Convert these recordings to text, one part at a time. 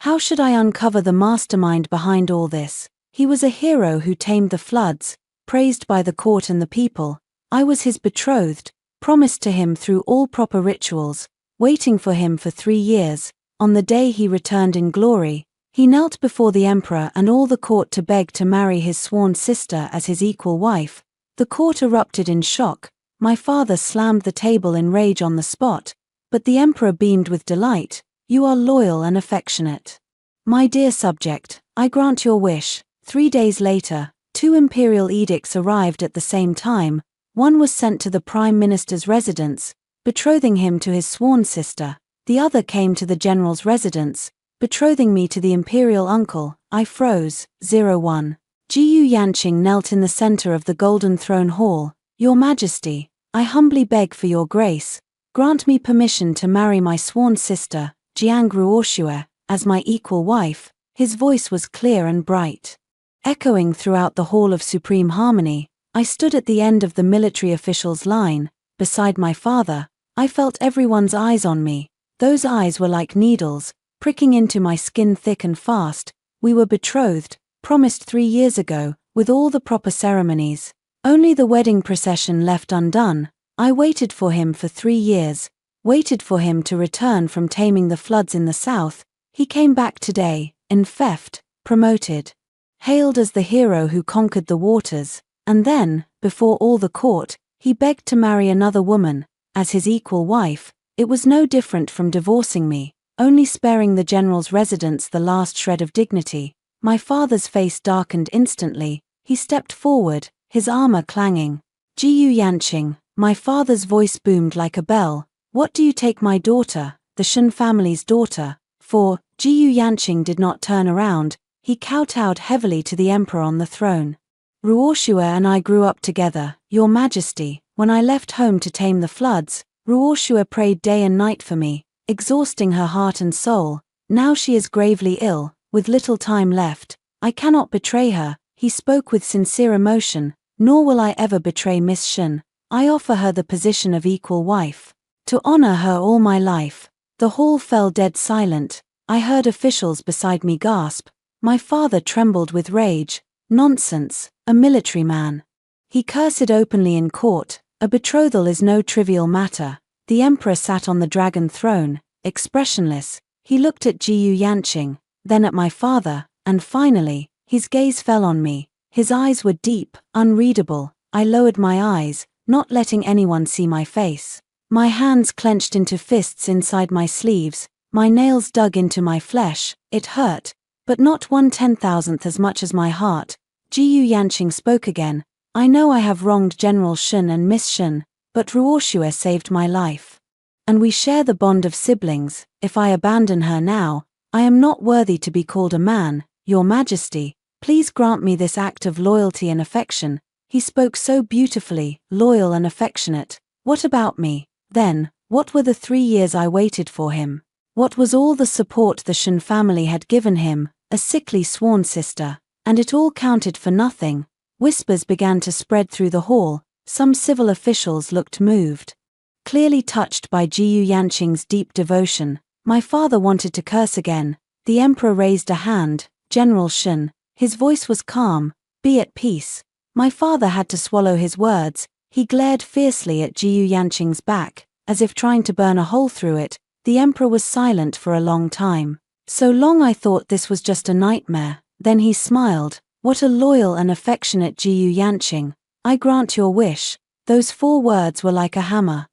How should I uncover the mastermind behind all this? He was a hero who tamed the floods, praised by the court and the people. I was his betrothed, promised to him through all proper rituals, waiting for him for 3 years. On the day he returned in glory, he knelt before the emperor and all the court to beg to marry his sworn sister as his equal wife. The court erupted in shock. My father slammed the table in rage on the spot, but the emperor beamed with delight. You are loyal and affectionate. My dear subject, I grant your wish. 3 days later, 2 imperial edicts arrived at the same time. One was sent to the prime minister's residence, betrothing him to his sworn sister. The other came to the general's residence, betrothing me to the imperial uncle. I froze. 01. Jiyu Yanqing knelt in the center of the golden throne hall. Your Majesty, I humbly beg for your grace. Grant me permission to marry my sworn sister, Jiang Ruoxue, as my equal wife. His voice was clear and bright, echoing throughout the hall of supreme harmony. I stood at the end of the military officials' line, beside my father. I felt everyone's eyes on me. Those eyes were like needles, pricking into my skin thick and fast. We were betrothed, promised 3 years ago, with all the proper ceremonies. Only the wedding procession left undone. I waited for him for 3 years, waited for him to return from taming the floods in the south. He came back today, enfeoffed, promoted, hailed as the hero who conquered the waters, and then, before all the court, he begged to marry another woman, as his equal wife. It was no different from divorcing me, only sparing the general's residence the last shred of dignity. My father's face darkened instantly. He stepped forward, his armor clanging. Jiyu Yanqing, my father's voice boomed like a bell. What do you take my daughter, the Shen family's daughter, for? Jiyu Yanqing did not turn around. He kowtowed heavily to the emperor on the throne. Ruoxue and I grew up together, Your Majesty. When I left home to tame the floods, Ruoxue prayed day and night for me, exhausting her heart and soul. Now she is gravely ill, with little time left. I cannot betray her. He spoke with sincere emotion. Nor will I ever betray Miss Shen. I offer her the position of equal wife. To honor her all my life. The hall fell dead silent. I heard officials beside me gasp. My father trembled with rage. Nonsense, a military man. He cursed openly in court. A betrothal is no trivial matter. The emperor sat on the dragon throne, expressionless. He looked at Jiyu Yanqing, then at my father, and finally, his gaze fell on me. His eyes were deep, unreadable. I lowered my eyes, not letting anyone see my face. My hands clenched into fists inside my sleeves. My nails dug into my flesh. It hurt, but not 1/10,000th as much as my heart. Jiyu Yanqing spoke again. I know I have wronged General Shen and Miss Shen, but Ruoxue saved my life. And we share the bond of siblings. If I abandon her now, I am not worthy to be called a man. Your Majesty, please grant me this act of loyalty and affection. He spoke so beautifully, loyal and affectionate. What about me? Then, what were the 3 years I waited for him? What was all the support the Shen family had given him, a sickly sworn sister? And it all counted for nothing. Whispers began to spread through the hall. Some civil officials looked moved, clearly touched by Jiyu Yanqing's deep devotion. My father wanted to curse again. The emperor raised a hand. General Shen. His voice was calm. Be at peace. My father had to swallow his words. He glared fiercely at Jiyu Yanqing's back, as if trying to burn a hole through it. The emperor was silent for a long time. So long I thought this was just a nightmare. Then he smiled. What a loyal and affectionate Jiyu Yanqing. I grant your wish. Those 4 words were like a hammer,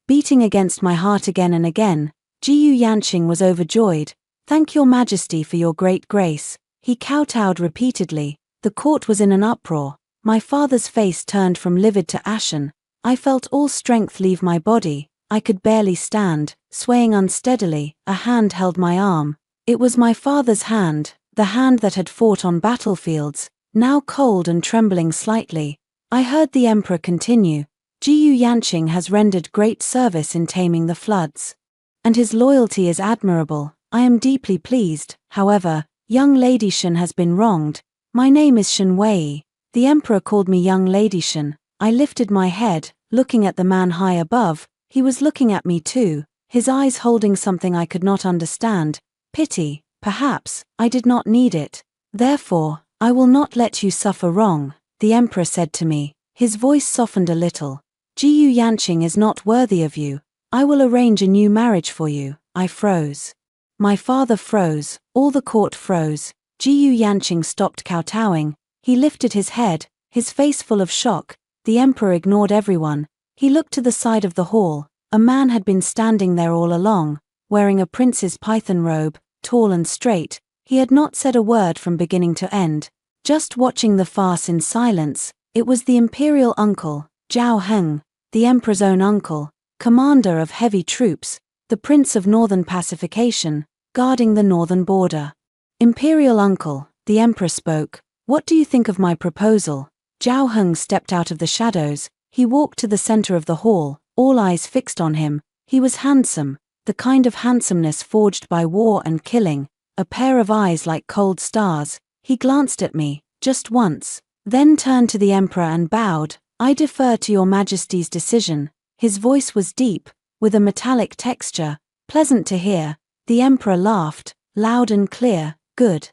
beating against my heart again and again. Jiyu Yanqing was overjoyed. Thank your Majesty for your great grace. He kowtowed repeatedly. The court was in an uproar. My father's face turned from livid to ashen. I felt all strength leave my body. I could barely stand, swaying unsteadily. A hand held my arm. It was my father's hand, the hand that had fought on battlefields, now cold and trembling slightly. I heard the emperor continue. Jiyu Yanqing has rendered great service in taming the floods, and his loyalty is admirable. I am deeply pleased. However, young Lady Shen has been wronged. My name is Shen Wei. The emperor called me young Lady Shen. I lifted my head, looking at the man high above. He was looking at me too, his eyes holding something I could not understand. Pity. Perhaps I did not need it. Therefore, I will not let you suffer wrong, the emperor said to me. His voice softened a little. Jiyu Yanqing is not worthy of you. I will arrange a new marriage for you. I froze. My father froze, all the court froze. Jiyu Yanqing stopped kowtowing. He lifted his head, his face full of shock. The emperor ignored everyone. He looked to the side of the hall. A man had been standing there all along, wearing a prince's python robe, tall and straight. He had not said a word from beginning to end, just watching the farce in silence. It was the imperial uncle, Zhao Heng, the emperor's own uncle, commander of heavy troops, the prince of northern pacification, guarding the northern border. Imperial uncle, the emperor spoke. What do you think of my proposal? Zhao Heng stepped out of the shadows. He walked to the center of the hall, all eyes fixed on him. He was handsome, the kind of handsomeness forged by war and killing, a pair of eyes like cold stars. He glanced at me, just once, then turned to the emperor and bowed. I defer to your majesty's decision. His voice was deep, with a metallic texture, pleasant to hear. The emperor laughed, loud and clear. Good.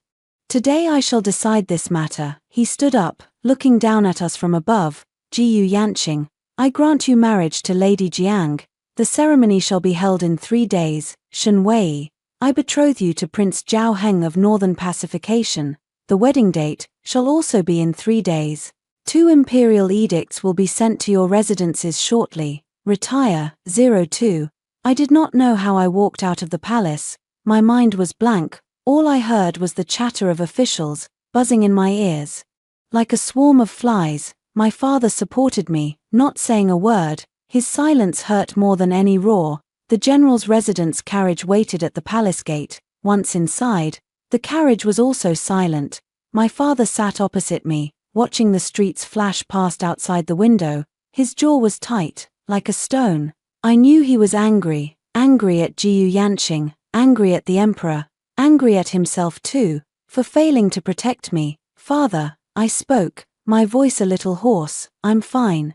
Today I shall decide this matter. He stood up, looking down at us from above. Jiyu Yanqing, I grant you marriage to Lady Jiang. The ceremony shall be held in 3 days. Shen Wei, I betroth you to Prince Zhao Heng of Northern Pacification. The wedding date shall also be in 3 days. 2 imperial edicts will be sent to your residences shortly. Retire. 02. I did not know how I walked out of the palace. My mind was blank. All I heard was the chatter of officials, buzzing in my ears. Like a swarm of flies, my father supported me, not saying a word. His silence hurt more than any roar. The general's residence carriage waited at the palace gate. Once inside, the carriage was also silent. My father sat opposite me, watching the streets flash past outside the window. His jaw was tight, like a stone. I knew he was angry at Jiyu Yanqing, angry at the emperor, angry at himself too, for failing to protect me. Father, I spoke, my voice a little hoarse. I'm fine.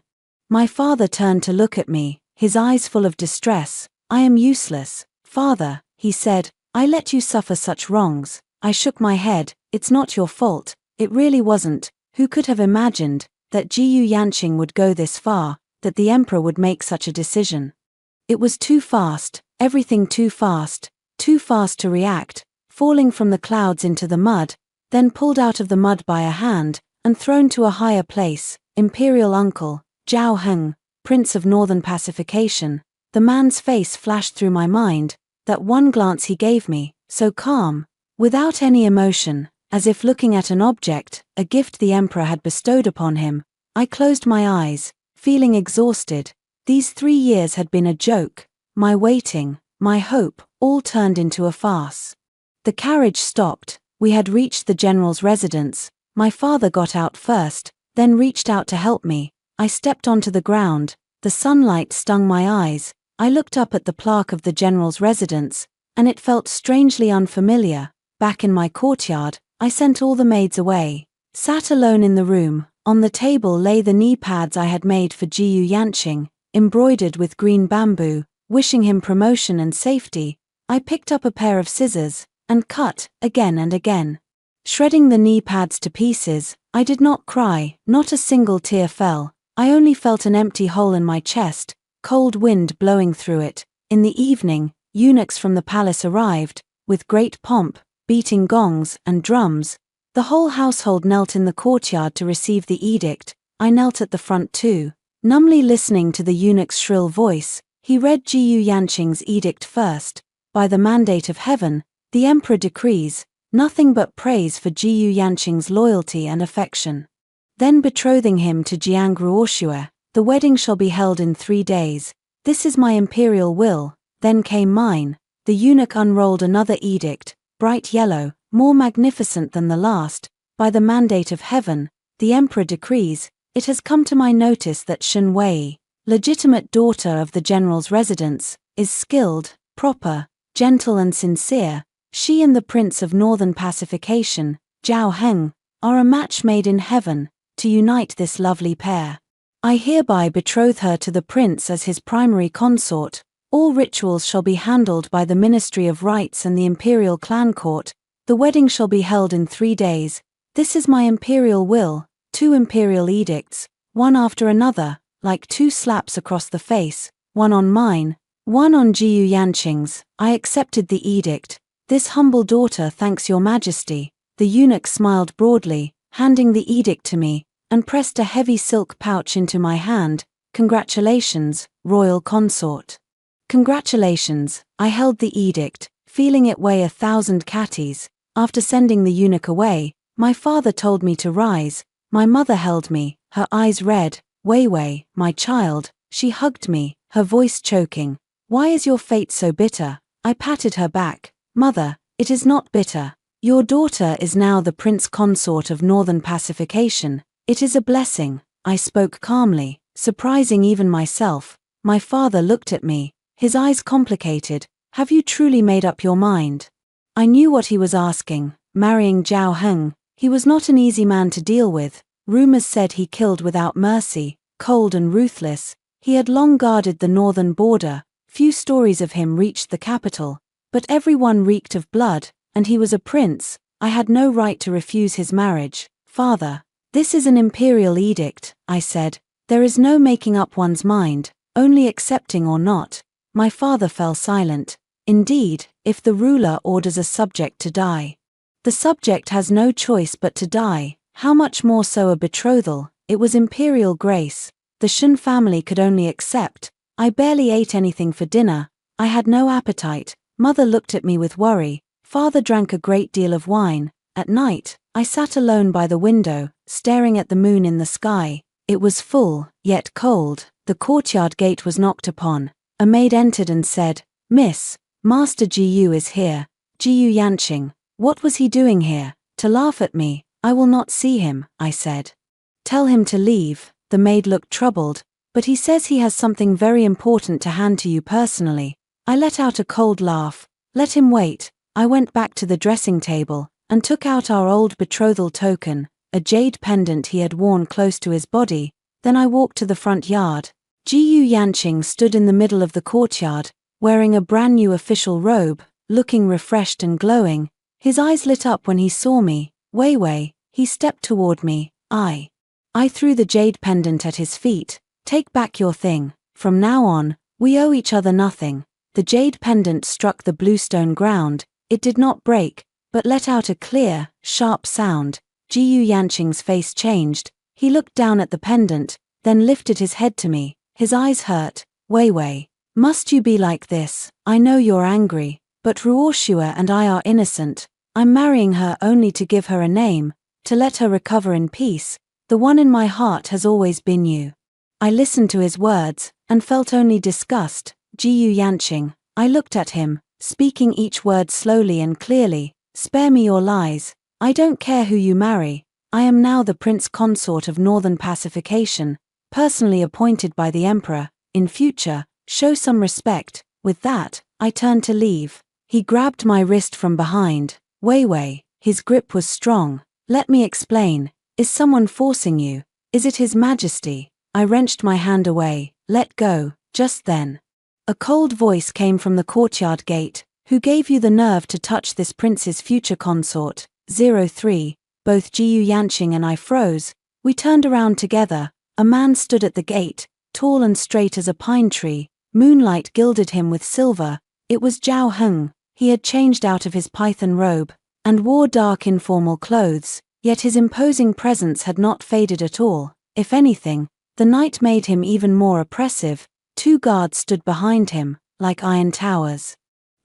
My father turned to look at me, his eyes full of distress. I am useless. Father, he said, I let you suffer such wrongs. I shook my head. It's not your fault. It really wasn't. Who could have imagined that Jiyu Yanqing would go this far, that the emperor would make such a decision? It was too fast, everything too fast to react. Falling from the clouds into the mud, then pulled out of the mud by a hand, and thrown to a higher place. Imperial uncle, Zhao Heng, Prince of Northern Pacification. The man's face flashed through my mind, that one glance he gave me, so calm, without any emotion, as if looking at an object, a gift the emperor had bestowed upon him. I closed my eyes, feeling exhausted. These 3 years had been a joke. My waiting, my hope, all turned into a farce. The carriage stopped. We had reached the general's residence. My father got out first, then reached out to help me. I stepped onto the ground. The sunlight stung my eyes. I looked up at the plaque of the general's residence, and it felt strangely unfamiliar. Back in my courtyard, I sent all the maids away. Sat alone in the room. On the table lay the knee pads I had made for Jiyu Yanqing, embroidered with green bamboo. Wishing him promotion and safety, I picked up a pair of scissors, and cut, again and again. Shredding the knee pads to pieces, I did not cry, not a single tear fell. I only felt an empty hole in my chest, cold wind blowing through it. In the evening, eunuchs from the palace arrived, with great pomp, beating gongs and drums. The whole household knelt in the courtyard to receive the edict. I knelt at the front too, numbly listening to the eunuch's shrill voice. He read Jiyu Yanqing's edict first. By the mandate of heaven, the emperor decrees nothing but praise for Jiyu Yanqing's loyalty and affection. Then betrothing him to Jiang Ruoxue, the wedding shall be held in 3 days. This is my imperial will. Then came mine. The eunuch unrolled another edict, bright yellow, more magnificent than the last. By the mandate of heaven, the emperor decrees, it has come to my notice that Shen Wei, legitimate daughter of the general's residence, is skilled, proper, gentle and sincere. She and the Prince of Northern Pacification, Zhao Heng, are a match made in heaven, to unite this lovely pair. I hereby betroth her to the prince as his primary consort. All rituals shall be handled by the Ministry of Rites and the Imperial Clan Court. The wedding shall be held in 3 days. This is my imperial will, 2 imperial edicts, one after another, like 2 slaps across the face, one on mine, one on Jiyu Yanqing's. I accepted the edict. This humble daughter thanks your majesty. The eunuch smiled broadly, handing the edict to me, and pressed a heavy silk pouch into my hand. Congratulations, royal consort. Congratulations. I held the edict, feeling it weigh 1,000 catties. After sending the eunuch away, my father told me to rise. My mother held me, her eyes red. Wei Wei, my child. She hugged me, her voice choking. Why is your fate so bitter? I patted her back. Mother, it is not bitter. Your daughter is now the prince consort of Northern Pacification. It is a blessing. I spoke calmly, surprising even myself. My father looked at me, his eyes complicated. Have you truly made up your mind? I knew what he was asking. Marrying Zhao Heng, he was not an easy man to deal with. Rumors said he killed without mercy, cold and ruthless. He had long guarded the northern border. Few stories of him reached the capital, but everyone reeked of blood, and he was a prince. I had no right to refuse his marriage. Father, this is an imperial edict, I said. There is no making up one's mind, only accepting or not. My father fell silent. Indeed, if the ruler orders a subject to die, the subject has no choice but to die. How much more so a betrothal? It was imperial grace. The Shun family could only accept. I barely ate anything for dinner. I had no appetite. Mother looked at me with worry. Father drank a great deal of wine. At night, I sat alone by the window, staring at the moon in the sky. It was full, yet cold. The courtyard gate was knocked upon. A maid entered and said, Miss, Master Jiyu is here. Jiyu Yanqing. What was he doing here? To laugh at me. I will not see him, I said. Tell him to leave. The maid looked troubled, but he says he has something very important to hand to you personally. I let out a cold laugh. Let him wait. I went back to the dressing table, and took out our old betrothal token, a jade pendant he had worn close to his body. Then I walked to the front yard. Jiyu Yanqing stood in the middle of the courtyard, wearing a brand new official robe, looking refreshed and glowing. His eyes lit up when he saw me. Wei Wei, he stepped toward me. I threw the jade pendant at his feet. Take back your thing. From now on, we owe each other nothing. The jade pendant struck the bluestone ground. It did not break, but let out a clear, sharp sound. Jiyu Yanqing's face changed. He looked down at the pendant, then lifted his head to me. His eyes hurt. Wei Wei, must you be like this? I know you're angry, but Ruoshua and I are innocent. I'm marrying her only to give her a name, to let her recover in peace. The one in my heart has always been you. I listened to his words, and felt only disgust. Jiyu Yanqing. I looked at him, speaking each word slowly and clearly. Spare me your lies. I don't care who you marry. I am now the prince consort of Northern Pacification, personally appointed by the emperor. In future, show some respect. With that, I turned to leave. He grabbed my wrist from behind. Wei Wei, his grip was strong. Let me explain. Is someone forcing you? Is it His Majesty? I wrenched my hand away. Let go. Just then, a cold voice came from the courtyard gate. Who gave you the nerve to touch this prince's future consort? 03. Both Jiyu Yanqing and I froze. We turned around together. A man stood at the gate, tall and straight as a pine tree. Moonlight gilded him with silver. It was Zhao Heng. He had changed out of his python robe, and wore dark informal clothes, yet his imposing presence had not faded at all. If anything, the night made him even more oppressive. 2 guards stood behind him, like iron towers.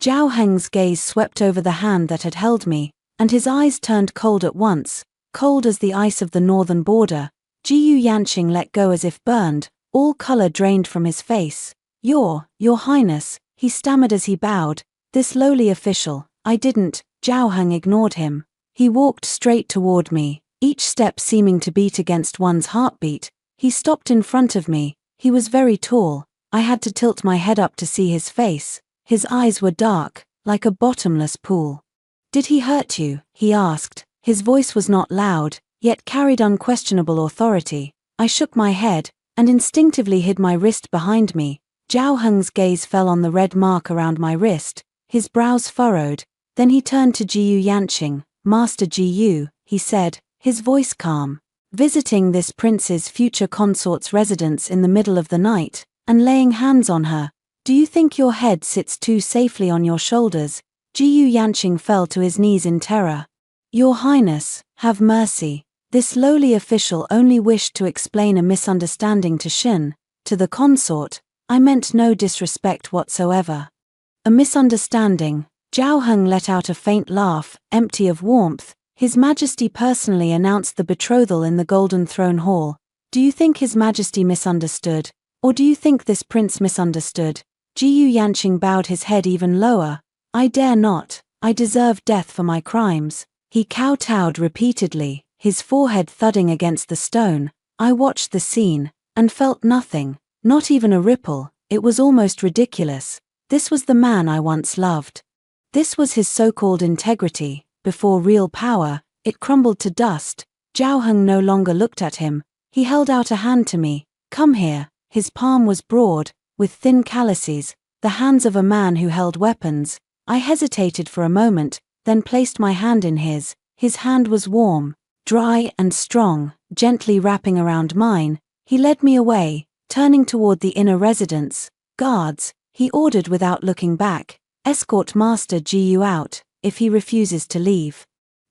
Zhao Heng's gaze swept over the hand that had held me, and his eyes turned cold at once, cold as the ice of the northern border. Jiyu Yanqing let go as if burned, all color drained from his face. Your Highness, he stammered as he bowed. This lowly official, I didn't. Zhao Heng ignored him. He walked straight toward me, each step seeming to beat against one's heartbeat. He stopped in front of me. He was very tall. I had to tilt my head up to see his face. His eyes were dark, like a bottomless pool. Did he hurt you? He asked. His voice was not loud, yet carried unquestionable authority. I shook my head, and instinctively hid my wrist behind me. Zhao Heng's gaze fell on the red mark around my wrist. His brows furrowed. Then he turned to Jiyu Yanqing. Master Jiyu, he said, his voice calm. Visiting this prince's future consort's residence in the middle of the night, and laying hands on her. Do you think your head sits too safely on your shoulders? Jiyu Yanqing fell to his knees in terror. Your Highness, have mercy. This lowly official only wished to explain a misunderstanding to Xin, to the consort. I meant no disrespect whatsoever. A misunderstanding. Zhao Heng let out a faint laugh, empty of warmth. His Majesty personally announced the betrothal in the Golden Throne Hall. Do you think His Majesty misunderstood? Or do you think this prince misunderstood? Jiyu Yanqing bowed his head even lower. I dare not. I deserve death for my crimes. He kowtowed repeatedly, his forehead thudding against the stone. I watched the scene, and felt nothing, not even a ripple. It was almost ridiculous. This was the man I once loved. This was his so-called integrity. Before real power, it crumbled to dust. Zhao Heng no longer looked at him. He held out a hand to me. Come here. His palm was broad, with thin calluses, the hands of a man who held weapons. I hesitated for a moment, then placed my hand in his. His hand was warm, dry and strong, gently wrapping around mine. He led me away, turning toward the inner residence. Guards, he ordered without looking back. Escort Master Jiyu out. If he refuses to leave,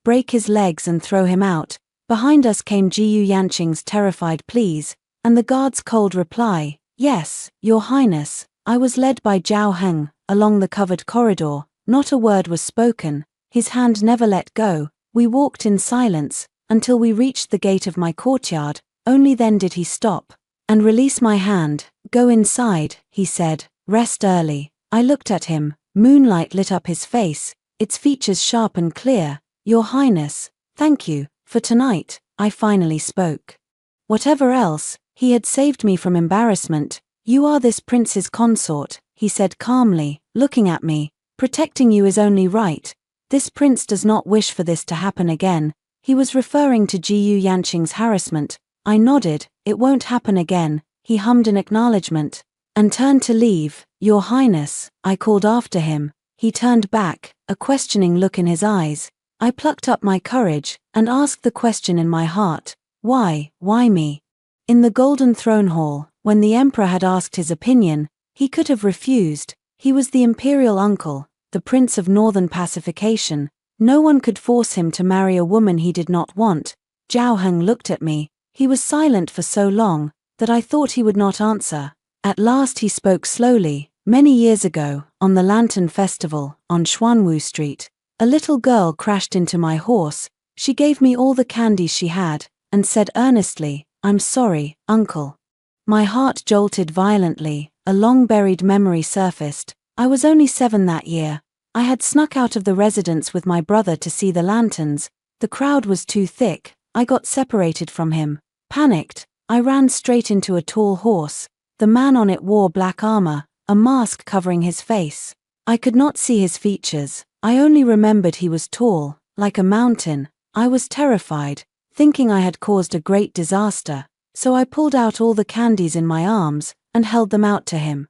break his legs and throw him out. Behind us came Jiyu Yanqing's terrified pleas, and the guard's cold reply, yes, Your Highness. I was led by Zhao Heng, along the covered corridor. Not a word was spoken. His hand never let go. We walked in silence, until we reached the gate of my courtyard. Only then did he stop, and release my hand. Go inside, he said, rest early. I looked at him. Moonlight lit up his face, its features sharp and clear. Your Highness, thank you, for tonight, I finally spoke. Whatever else, he had saved me from embarrassment. You are this prince's consort, he said calmly, looking at me. Protecting you is only right. This prince does not wish for this to happen again. He was referring to Jiyu Yanqing's harassment. I nodded. It won't happen again. He hummed in acknowledgement, and turned to leave. Your Highness, I called after him. He turned back, a questioning look in his eyes. I plucked up my courage, and asked the question in my heart. Why me? In the Golden Throne Hall, when the Emperor had asked his opinion, he could have refused. He was the imperial uncle, the Prince of Northern Pacification. No one could force him to marry a woman he did not want. Zhao Heng looked at me. He was silent for so long, that I thought he would not answer. At last he spoke slowly. Many years ago, on the Lantern Festival, on Xuanwu Street, a little girl crashed into my horse. She gave me all the candies she had, and said earnestly, I'm sorry, uncle. My heart jolted violently. A long-buried memory surfaced. I was only 7 that year. I had snuck out of the residence with my brother to see the lanterns. The crowd was too thick. I got separated from him. Panicked, I ran straight into a tall horse. The man on it wore black armor, a mask covering his face. I could not see his features. I only remembered he was tall, like a mountain. I was terrified, thinking I had caused a great disaster, so I pulled out all the candies in my arms, and held them out to him.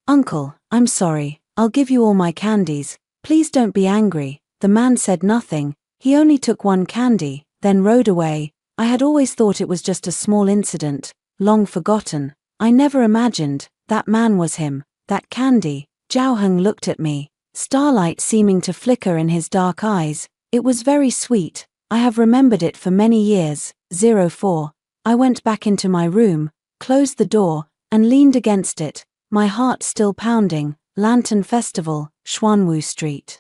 Uncle, I'm sorry, I'll give you all my candies. Please don't be angry. The man said nothing. He only took one candy, then rode away. I had always thought it was just a small incident, long forgotten. I never imagined that man was him. That candy. Zhao Heng looked at me, starlight seeming to flicker in his dark eyes. It was very sweet. I have remembered it for many years. 04. I went back into my room, closed the door, and leaned against it, my heart still pounding. Lantern Festival, Xuanwu Street.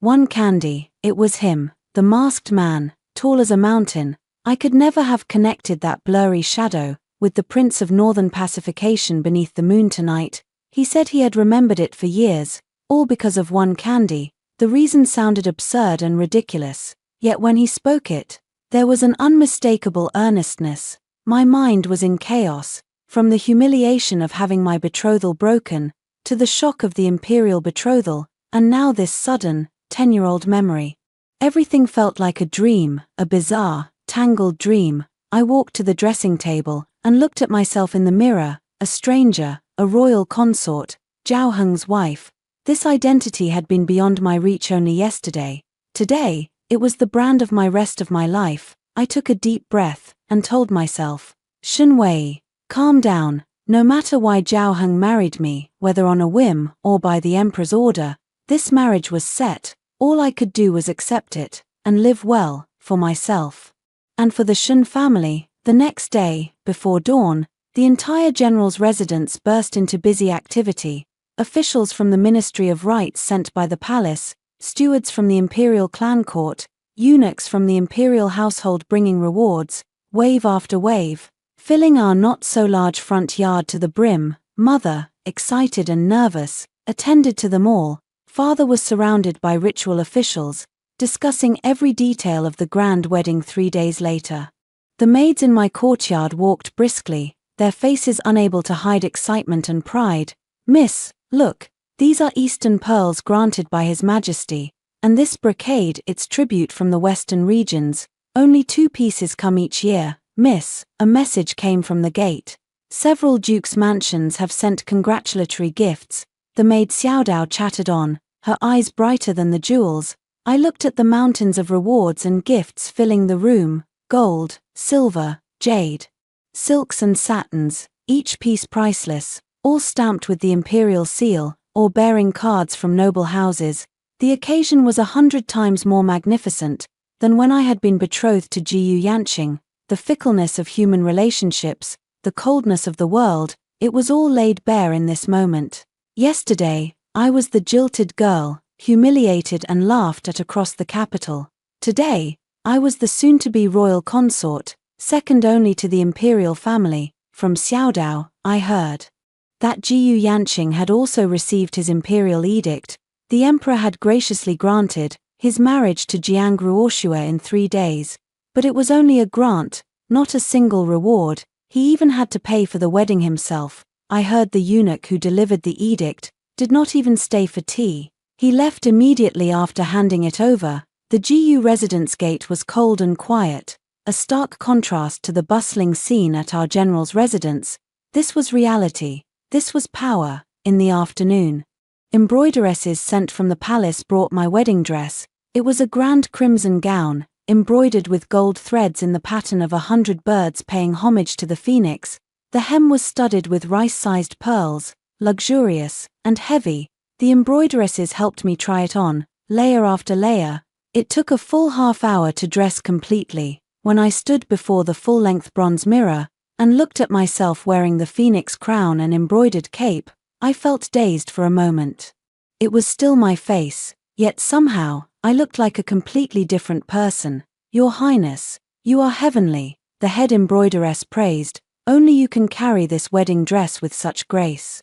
One candy. It was him, the masked man, tall as a mountain. I could never have connected that blurry shadow with the Prince of Northern Pacification beneath the moon tonight. He said he had remembered it for years, all because of one candy. The reason sounded absurd and ridiculous, yet when he spoke it, there was an unmistakable earnestness. My mind was in chaos, from the humiliation of having my betrothal broken, to the shock of the imperial betrothal, and now this sudden, 10-year-old memory. Everything felt like a dream, a bizarre, tangled dream. I walked to the dressing table, and looked at myself in the mirror, a stranger, a royal consort, Zhao Heng's wife. This identity had been beyond my reach only yesterday. Today, it was the brand of my rest of my life. I took a deep breath and told myself, Shen Wei, calm down. No matter why Zhao Heng married me, whether on a whim or by the emperor's order, this marriage was set. All I could do was accept it and live well for myself. And for the Shen family, the next day, before dawn, the entire general's residence burst into busy activity. Officials from the Ministry of Rites sent by the palace, stewards from the imperial clan court, eunuchs from the imperial household bringing rewards, wave after wave, filling our not-so-large front yard to the brim. Mother, excited and nervous, attended to them all. Father was surrounded by ritual officials, discussing every detail of the grand wedding 3 days later. The maids in my courtyard walked briskly, their faces unable to hide excitement and pride. Miss, look, these are Eastern pearls granted by His Majesty, and this brocade its tribute from the Western regions. Only 2 pieces come each year. Miss, a message came from the gate. Several dukes' mansions have sent congratulatory gifts. The maid Xiaodao chattered on, her eyes brighter than the jewels. I looked at the mountains of rewards and gifts filling the room, gold, silver, jade, silks and satins, each piece priceless, all stamped with the imperial seal, or bearing cards from noble houses. The occasion was 100 times more magnificent than when I had been betrothed to Jiyu Yanqing. The fickleness of human relationships, the coldness of the world, it was all laid bare in this moment. Yesterday, I was the jilted girl, humiliated and laughed at across the capital. Today, I was the soon-to-be royal consort, second only to the imperial family. From Xiaodao, I heard that Jiyu Yanqing had also received his imperial edict. The emperor had graciously granted his marriage to Jiang Ruoxue in 3 days. But it was only a grant, not a single reward. He even had to pay for the wedding himself. I heard the eunuch who delivered the edict did not even stay for tea. He left immediately after handing it over. The GU residence gate was cold and quiet, a stark contrast to the bustling scene at our general's residence. This was reality. This was power. In the afternoon, embroideresses sent from the palace brought my wedding dress. It was a grand crimson gown, embroidered with gold threads in the pattern of 100 birds paying homage to the phoenix. The hem was studded with rice-sized pearls, luxurious and heavy. The embroideresses helped me try it on, layer after layer. It took a full half-hour to dress completely. When I stood before the full-length bronze mirror and looked at myself wearing the phoenix crown and embroidered cape, I felt dazed for a moment. It was still my face, yet somehow, I looked like a completely different person. Your Highness, you are heavenly, the head embroideress praised. Only you can carry this wedding dress with such grace.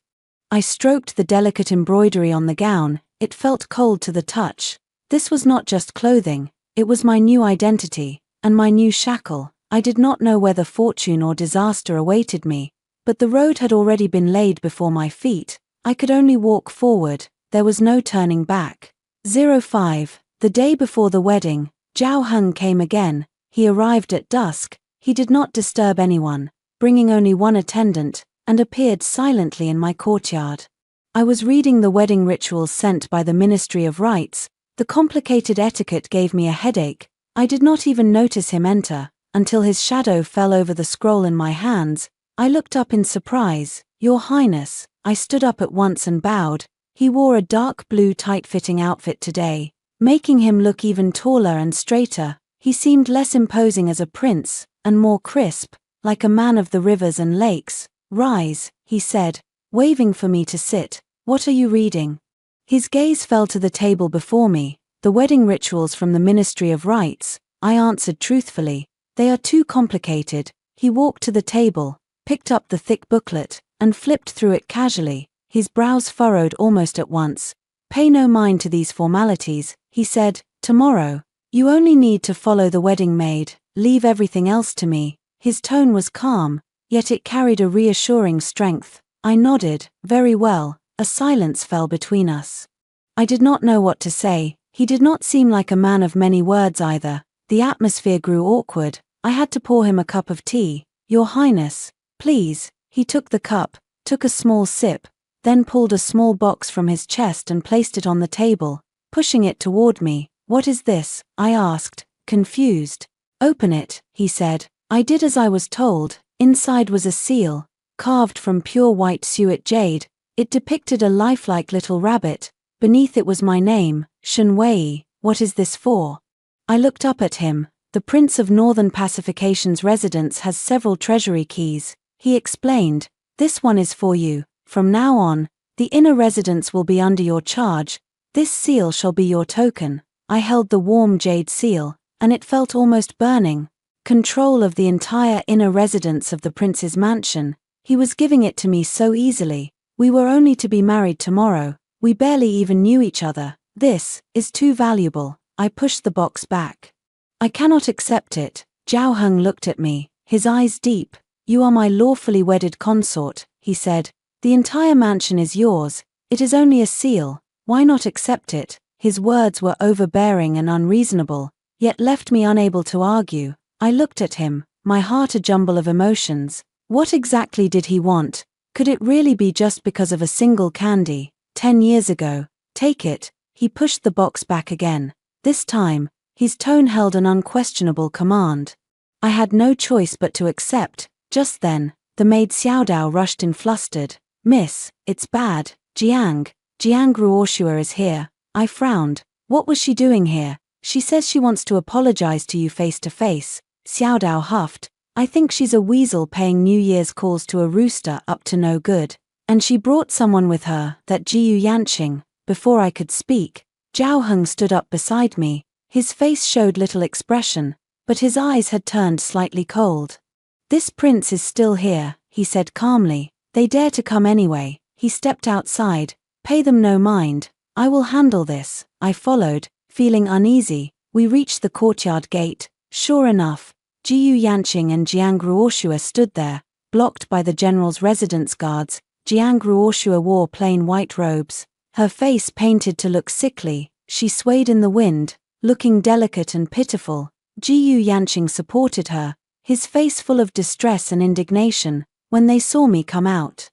I stroked the delicate embroidery on the gown. It felt cold to the touch. This was not just clothing, it was my new identity, and my new shackle. I did not know whether fortune or disaster awaited me, but the road had already been laid before my feet. I could only walk forward, there was no turning back. 05. The day before the wedding, Zhao Heng came again. He arrived at dusk. He did not disturb anyone, bringing only one attendant, and appeared silently in my courtyard. I was reading the wedding rituals sent by the Ministry of Rites. The complicated etiquette gave me a headache. I did not even notice him enter, until his shadow fell over the scroll in my hands. I looked up in surprise. Your Highness. I stood up at once and bowed. He wore a dark blue tight-fitting outfit today, making him look even taller and straighter. He seemed less imposing as a prince, and more crisp, like a man of the rivers and lakes. Rise, he said, waving for me to sit. What are you reading? His gaze fell to the table before me. The wedding rituals from the Ministry of Rites. I answered truthfully. They are too complicated. He walked to the table, picked up the thick booklet, and flipped through it casually. His brows furrowed almost at once. Pay no mind to these formalities, he said. Tomorrow, you only need to follow the wedding maid. Leave everything else to me. His tone was calm, yet it carried a reassuring strength. I nodded. Very well. A silence fell between us. I did not know what to say. He did not seem like a man of many words either. The atmosphere grew awkward. I had to pour him a cup of tea. Your Highness, please. He took the cup, took a small sip, then pulled a small box from his chest and placed it on the table, pushing it toward me. "What is this?" I asked, confused. "Open it," he said. I did as I was told. Inside was a seal, carved from pure white suet jade. It depicted a lifelike little rabbit. Beneath it was my name, Shenwei. "What is this for?" I looked up at him. "The Prince of Northern Pacification's residence has several treasury keys," he explained. "This one is for you. From now on, the inner residence will be under your charge. This seal shall be your token." I held the warm jade seal, and it felt almost burning. Control of the entire inner residence of the prince's mansion. He was giving it to me so easily. We were only to be married tomorrow. We barely even knew each other. "This is too valuable." I pushed the box back. "I cannot accept it." Zhao Heng looked at me, his eyes deep. "You are my lawfully wedded consort," he said. "The entire mansion is yours. It is only a seal. Why not accept it?" His words were overbearing and unreasonable, yet left me unable to argue. I looked at him, my heart a jumble of emotions. What exactly did he want? Could it really be just because of a single candy? 10 years ago. "Take it." He pushed the box back again. This time, his tone held an unquestionable command. I had no choice but to accept. Just then, the maid Xiaodao rushed in flustered. "Miss, it's bad. Jiang Ruoshua is here." I frowned. What was she doing here? "She says she wants to apologize to you face to face." Xiaodao huffed. "I think she's a weasel paying New Year's calls to a rooster up to no good. And she brought someone with her, that Jiyu Yanqing." Before I could speak, Zhao Heng stood up beside me. His face showed little expression, but his eyes had turned slightly cold. "This prince is still here," he said calmly. "They dare to come anyway." He stepped outside. "Pay them no mind. I will handle this." I followed, feeling uneasy. We reached the courtyard gate. Sure enough, Jiyu Yanqing and Jiang Ruoshua stood there, blocked by the general's residence guards. Jiang Ruoshua wore plain white robes, her face painted to look sickly. She swayed in the wind, looking delicate and pitiful. Jiyu Yanqing supported her, his face full of distress and indignation, when they saw me come out.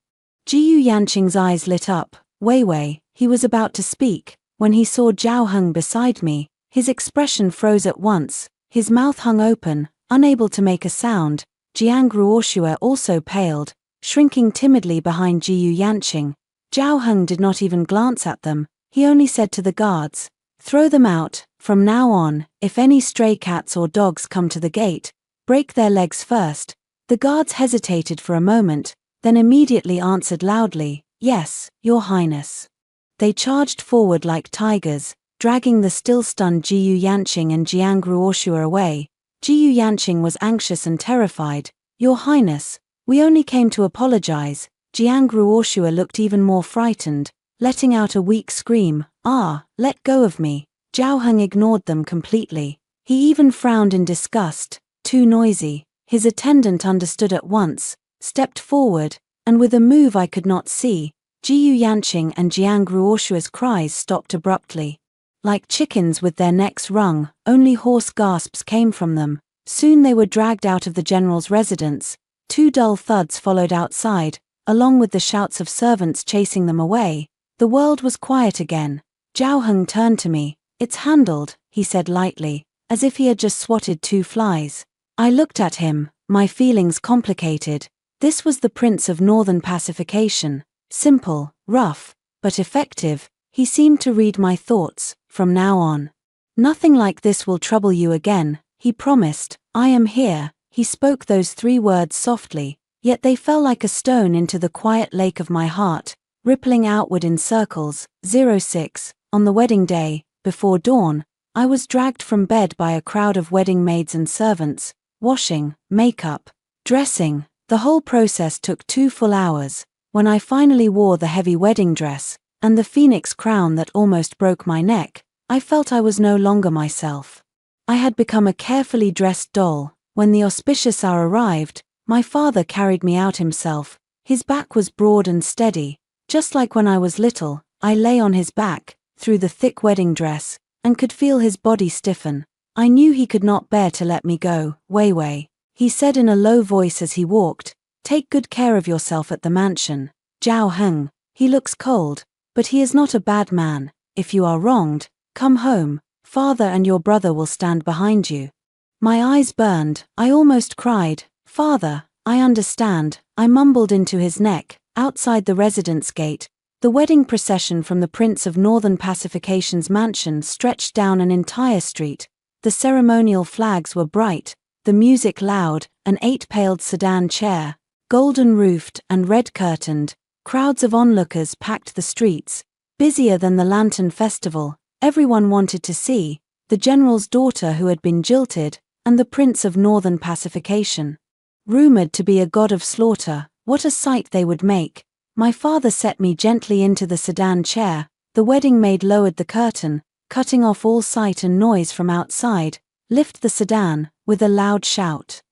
Jiyu Yanqing's eyes lit up. "Wei," he was about to speak. When he saw Zhao Heng beside me, his expression froze at once. His mouth hung open, unable to make a sound. Jiang Ruoshua also paled, shrinking timidly behind Jiyu Yanqing. Zhao Heng did not even glance at them. He only said to the guards, "Throw them out. From now on, if any stray cats or dogs come to the gate, break their legs first." The guards hesitated for a moment, then immediately answered loudly, "Yes, Your Highness." They charged forward like tigers, dragging the still-stunned Jiyu Yanqing and Jiang Ruoshua away. Jiyu Yanqing was anxious and terrified. "Your Highness, we only came to apologize." Jiang Ruoshua looked even more frightened, letting out a weak scream. "Ah, let go of me." Zhao Heng ignored them completely. He even frowned in disgust. "Too noisy." His attendant understood at once, stepped forward, and with a move I could not see, Jiyu Yanqing and Jiang Ruoshua's cries stopped abruptly. Like chickens with their necks wrung, only hoarse gasps came from them. Soon they were dragged out of the general's residence. 2 dull thuds followed outside, along with the shouts of servants chasing them away. The world was quiet again. Zhao Heng turned to me. "It's handled," he said lightly, as if he had just swatted 2 flies. I looked at him, my feelings complicated. This was the Prince of Northern Pacification. Simple, rough, but effective. He seemed to read my thoughts. "From now on, nothing like this will trouble you again," he promised. "I am here." He spoke those 3 words softly, yet they fell like a stone into the quiet lake of my heart, rippling outward in circles. 06. On the wedding day, before dawn, I was dragged from bed by a crowd of wedding maids and servants. Washing, makeup, dressing, the whole process took 2 full hours. When I finally wore the heavy wedding dress, and the phoenix crown that almost broke my neck, I felt I was no longer myself. I had become a carefully dressed doll. When the auspicious hour arrived, my father carried me out himself. His back was broad and steady. Just like when I was little, I lay on his back, through the thick wedding dress, and could feel his body stiffen. I knew he could not bear to let me go. "Wei," he said in a low voice as he walked, "take good care of yourself at the mansion." "Zhao Heng." He looks cold, but he is not a bad man. If you are wronged, come home. Father and your brother will stand behind you." My eyes burned, I almost cried. "Father, I understand," I mumbled into his neck. Outside the residence gate, the wedding procession from the Prince of Northern Pacification's mansion stretched down an entire street. The ceremonial flags were bright, the music loud, an 8-paled sedan chair, golden-roofed and red-curtained. Crowds of onlookers packed the streets, busier than the Lantern Festival. Everyone wanted to see the general's daughter who had been jilted, and the Prince of Northern Pacification. Rumored to be a god of slaughter, what a sight they would make. My father set me gently into the sedan chair. The wedding maid lowered the curtain, cutting off all sight and noise from outside. "Lift the sedan," with a loud shout.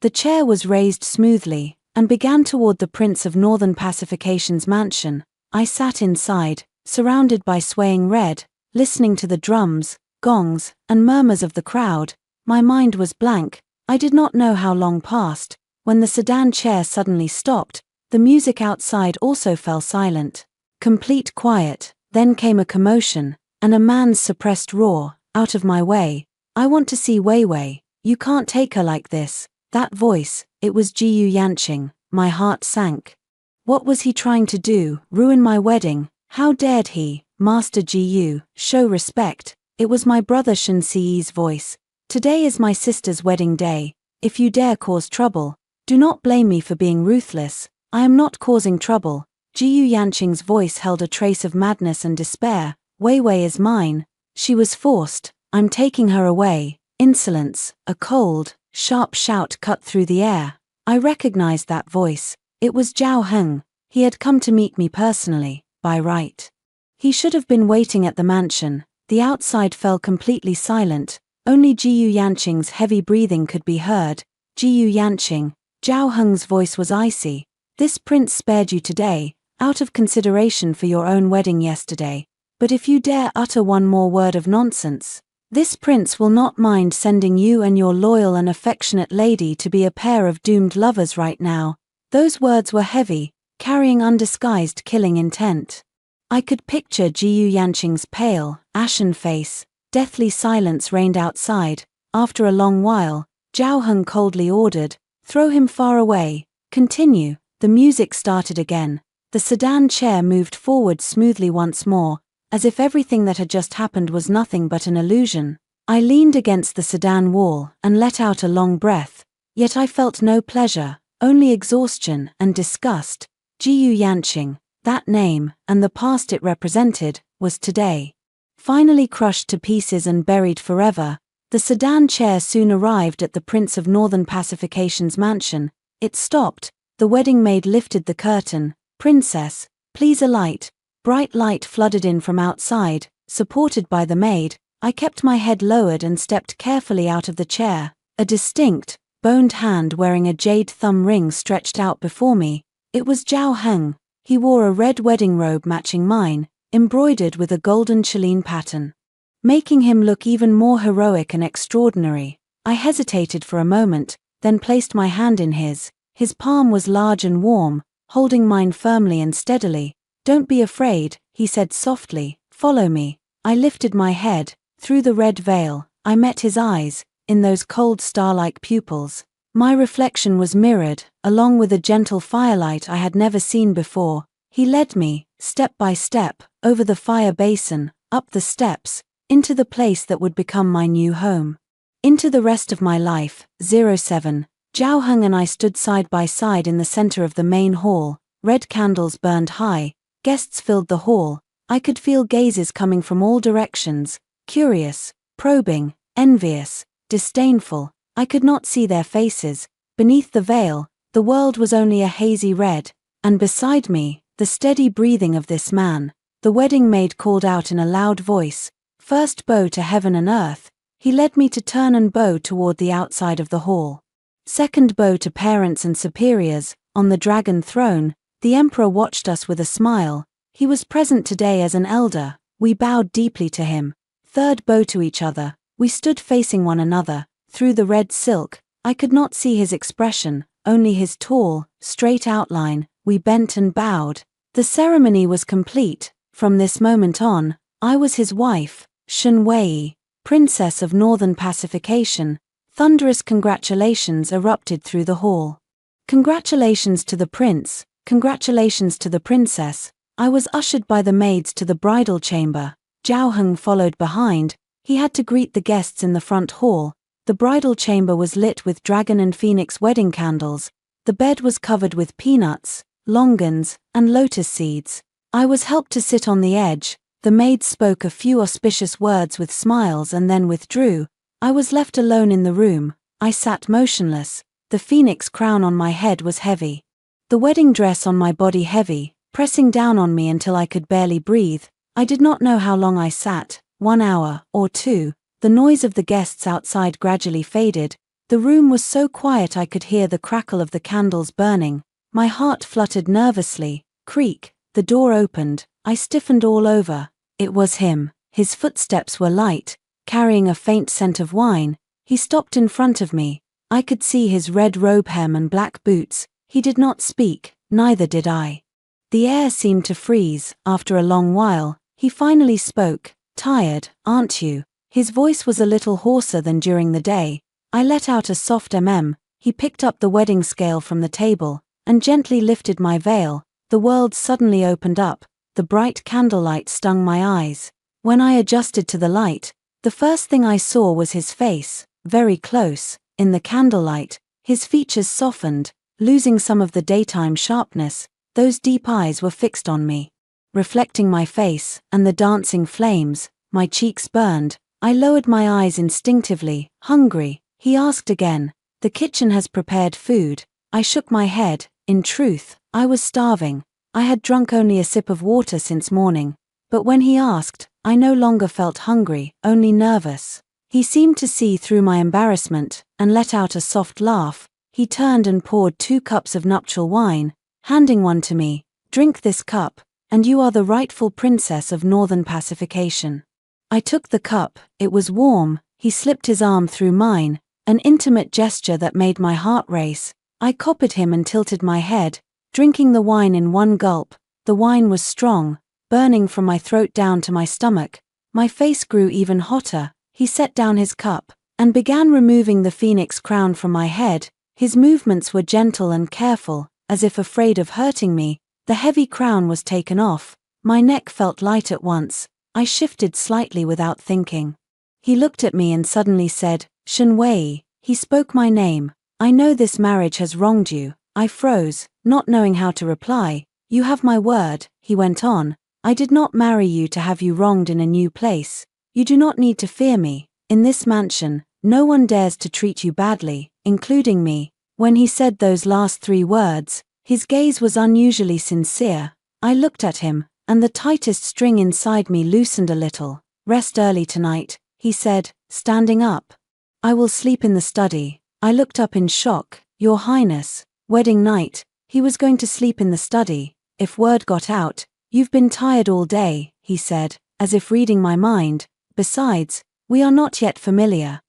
The chair was raised smoothly, and began toward the Prince of Northern Pacification's mansion. I sat inside, surrounded by swaying red, listening to the drums, gongs, and murmurs of the crowd. My mind was blank. I did not know how long passed. When the sedan chair suddenly stopped, the music outside also fell silent. Complete quiet. Then came a commotion, and a man's suppressed roar. "Out of my way. I want to see Wei Wei. You can't take her like this." That voice, it was Jiyu Yanqing. My heart sank. What was he trying to do? Ruin my wedding? How dared he? "Master Jiyu, show respect." It was my brother Shenxi's voice. "Today is my sister's wedding day. If you dare cause trouble, do not blame me for being ruthless. I am not causing trouble." Jiyu Yanqing's voice held a trace of madness and despair. "Wei Wei is mine. She was forced. I'm taking her away." Insolence. A cold, sharp shout cut through the air. I recognized that voice. It was Zhao Heng. He had come to meet me personally, by right. He should have been waiting at the mansion. The outside fell completely silent. Only Jiyu Yanqing's heavy breathing could be heard. "Jiyu Yanqing." Zhao Heng's voice was icy. "This prince spared you today, out of consideration for your own wedding yesterday. But if you dare utter one more word of nonsense, this prince will not mind sending you and your loyal and affectionate lady to be a pair of doomed lovers right now." Those words were heavy, carrying undisguised killing intent. I could picture Jiyu Yanqing's pale, ashen face. Deathly silence reigned outside. After a long while, Zhao Heng coldly ordered, "Throw him far away." "Continue." The music started again. The sedan chair moved forward smoothly once more, as if everything that had just happened was nothing but an illusion. I leaned against the sedan wall and let out a long breath. Yet I felt no pleasure, only exhaustion and disgust. Jiyu Yanqing, that name, and the past it represented, was today. Finally crushed to pieces and buried forever, the sedan chair soon arrived at the Prince of Northern Pacification's mansion. It stopped. The wedding maid lifted the curtain. "Princess, please alight." Bright light flooded in from outside. Supported by the maid, I kept my head lowered and stepped carefully out of the chair. A distinct, boned hand wearing a jade thumb ring stretched out before me. It was Zhao Heng. He wore a red wedding robe matching mine, embroidered with a golden chenille pattern, making him look even more heroic and extraordinary. I hesitated for a moment, then placed my hand in his. His palm was large and warm, holding mine firmly and steadily. "Don't be afraid," he said softly. "Follow me." I lifted my head. Through the red veil, I met his eyes. In those cold star-like pupils, my reflection was mirrored, along with a gentle firelight I had never seen before. He led me, step by step, over the fire basin, up the steps, into the place that would become my new home. Into the rest of my life. 07. Zhao Heng and I stood side by side in the center of the main hall. Red candles burned high. Guests filled the hall. I could feel gazes coming from all directions. Curious, probing, envious, disdainful. I could not see their faces. Beneath the veil, the world was only a hazy red. And beside me, the steady breathing of this man. The wedding maid called out in a loud voice, "First bow to heaven and earth." He led me to turn and bow toward the outside of the hall. Second bow to parents and superiors. On the dragon throne, the emperor watched us with a smile. He was present today as an elder. We bowed deeply to him. Third bow to each other. We stood facing one another. Through the red silk, I could not see his expression, only his tall, straight outline. We bent and bowed. The ceremony was complete. From this moment on, I was his wife, Shen Wei, Princess of Northern Pacification. Thunderous congratulations erupted through the hall. Congratulations to the prince, congratulations to the princess. I was ushered by the maids to the bridal chamber. Zhao Heng followed behind. He had to greet the guests in the front hall. The bridal chamber was lit with dragon and phoenix wedding candles. The bed was covered with peanuts, longans, and lotus seeds. I was helped to sit on the edge. The maids spoke a few auspicious words with smiles and then withdrew. I was left alone in the room. I sat motionless. The phoenix crown on my head was heavy. The wedding dress on my body heavy, pressing down on me until I could barely breathe. I did not know how long I sat, 1 hour or 2. The noise of the guests outside gradually faded. The room was so quiet I could hear the crackle of the candles burning. My heart fluttered nervously. Creak, the door opened. I stiffened all over. It was him. His footsteps were light, carrying a faint scent of wine. He stopped in front of me. I could see his red robe hem and black boots. He did not speak, neither did I. The air seemed to freeze. After a long while, he finally spoke. "Tired, aren't you?" His voice was a little hoarser than during the day. I let out a soft He picked up the wedding scale from the table, and gently lifted my veil. The world suddenly opened up. The bright candlelight stung my eyes. When I adjusted to the light, the first thing I saw was his face, very close. In the candlelight, his features softened, losing some of the daytime sharpness. Those deep eyes were fixed on me. Reflecting my face and the dancing flames, my cheeks burned. I lowered my eyes instinctively. "Hungry?" he asked again. "The kitchen has prepared food." I shook my head. In truth, I was starving. I had drunk only a sip of water since morning. But when he asked, I no longer felt hungry, only nervous. He seemed to see through my embarrassment, and let out a soft laugh. He turned and poured 2 cups of nuptial wine, handing one to me. "Drink this cup, and you are the rightful princess of Northern Pacification." I took the cup. It was warm. He slipped his arm through mine, an intimate gesture that made my heart race. I copied him and tilted my head, drinking the wine in one gulp. The wine was strong, burning from my throat down to my stomach. My face grew even hotter. He set down his cup, and began removing the phoenix crown from my head. His movements were gentle and careful, as if afraid of hurting me. The heavy crown was taken off. My neck felt light at once. I shifted slightly without thinking. He looked at me and suddenly said, "Shen Wei." He spoke my name. "I know this marriage has wronged you." I froze, not knowing how to reply. "You have my word," he went on. "I did not marry you to have you wronged in a new place. You do not need to fear me. In this mansion, no one dares to treat you badly, including me." When he said those last 3 words, his gaze was unusually sincere. I looked at him, and the tightest string inside me loosened a little. "Rest early tonight," he said, standing up. "I will sleep in the study." I looked up in shock. "Your Highness, wedding night." He was going to sleep in the study. "If word got out, you've been tired all day," he said, as if reading my mind. "Besides, we are not yet familiar.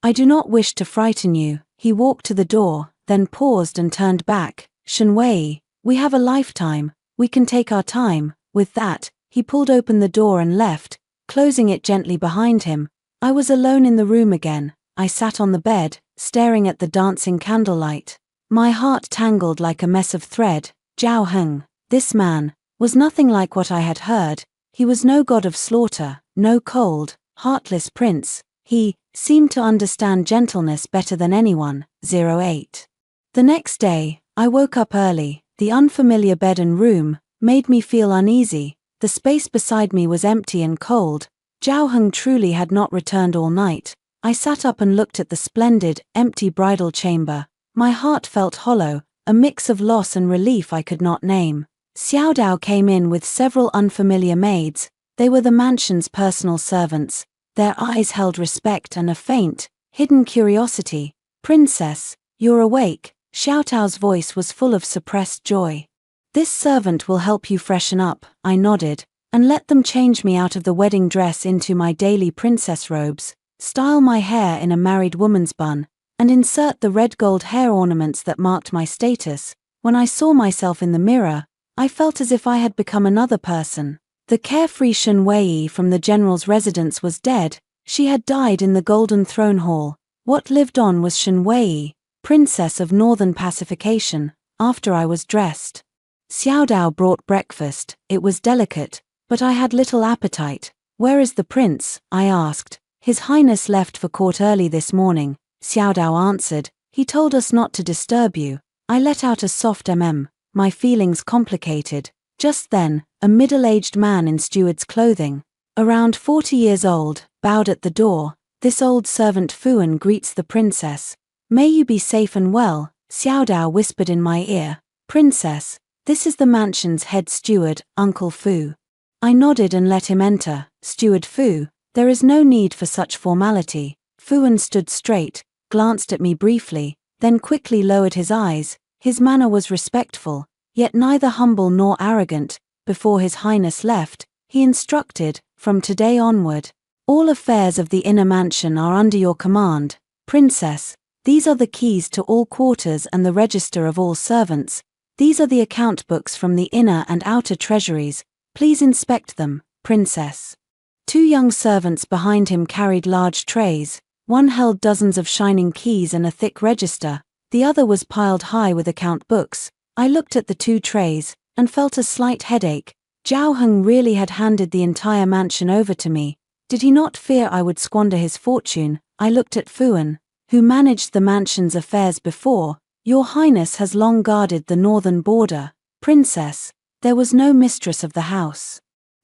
I do not wish to frighten you." He walked to the door, then paused and turned back. "Shen Wei, we have a lifetime. We can take our time." With that, he pulled open the door and left, closing it gently behind him. I was alone in the room again. I sat on the bed, staring at the dancing candlelight. My heart tangled like a mess of thread. Zhao Heng, this man, was nothing like what I had heard. He was no god of slaughter, no cold, heartless prince. He seemed to understand gentleness better than anyone. 08. The next day, I woke up early. The unfamiliar bed and room made me feel uneasy. The space beside me was empty and cold. Zhao Heng truly had not returned all night. I sat up and looked at the splendid, empty bridal chamber. My heart felt hollow, a mix of loss and relief I could not name. Xiaodao came in with several unfamiliar maids. They were the mansion's personal servants. Their eyes held respect and a faint, hidden curiosity. "Princess, you're awake." Xiaodao's voice was full of suppressed joy. "This servant will help you freshen up." I nodded, and let them change me out of the wedding dress into my daily princess robes, style my hair in a married woman's bun, and insert the red gold hair ornaments that marked my status. When I saw myself in the mirror, I felt as if I had become another person. The carefree Shen Wei from the general's residence was dead. She had died in the Golden Throne Hall. What lived on was Shen Wei, princess of northern pacification. After I was dressed, Xiao Dao brought breakfast. It was delicate, but I had little appetite. Where is the prince? I asked. His Highness left for court early this morning, Xiao Dao answered. He told us not to disturb you. I let out a soft my feelings complicated. Just then, a middle-aged man in steward's clothing, around 40 years old, bowed at the door. This old servant Fuan greets the princess. May you be safe and well, Xiao Dao whispered in my ear. Princess, this is the mansion's head steward, Uncle Fu. I nodded and let him enter. Steward Fu, there is no need for such formality. Fuan stood straight, glanced at me briefly, then quickly lowered his eyes. His manner was respectful, yet neither humble nor arrogant. Before His Highness left, he instructed, from today onward, all affairs of the inner mansion are under your command. Princess, these are the keys to all quarters and the register of all servants. These are the account books from the inner and outer treasuries. Please inspect them, Princess. 2 young servants behind him carried large trays. One held dozens of shining keys and a thick register. The other was piled high with account books. I looked at the 2 trays, and felt a slight headache. Zhao Heng really had handed the entire mansion over to me. Did he not fear I would squander his fortune? I looked at Fuan, who managed the mansion's affairs before. Your Highness has long guarded the northern border. Princess, there was no mistress of the house.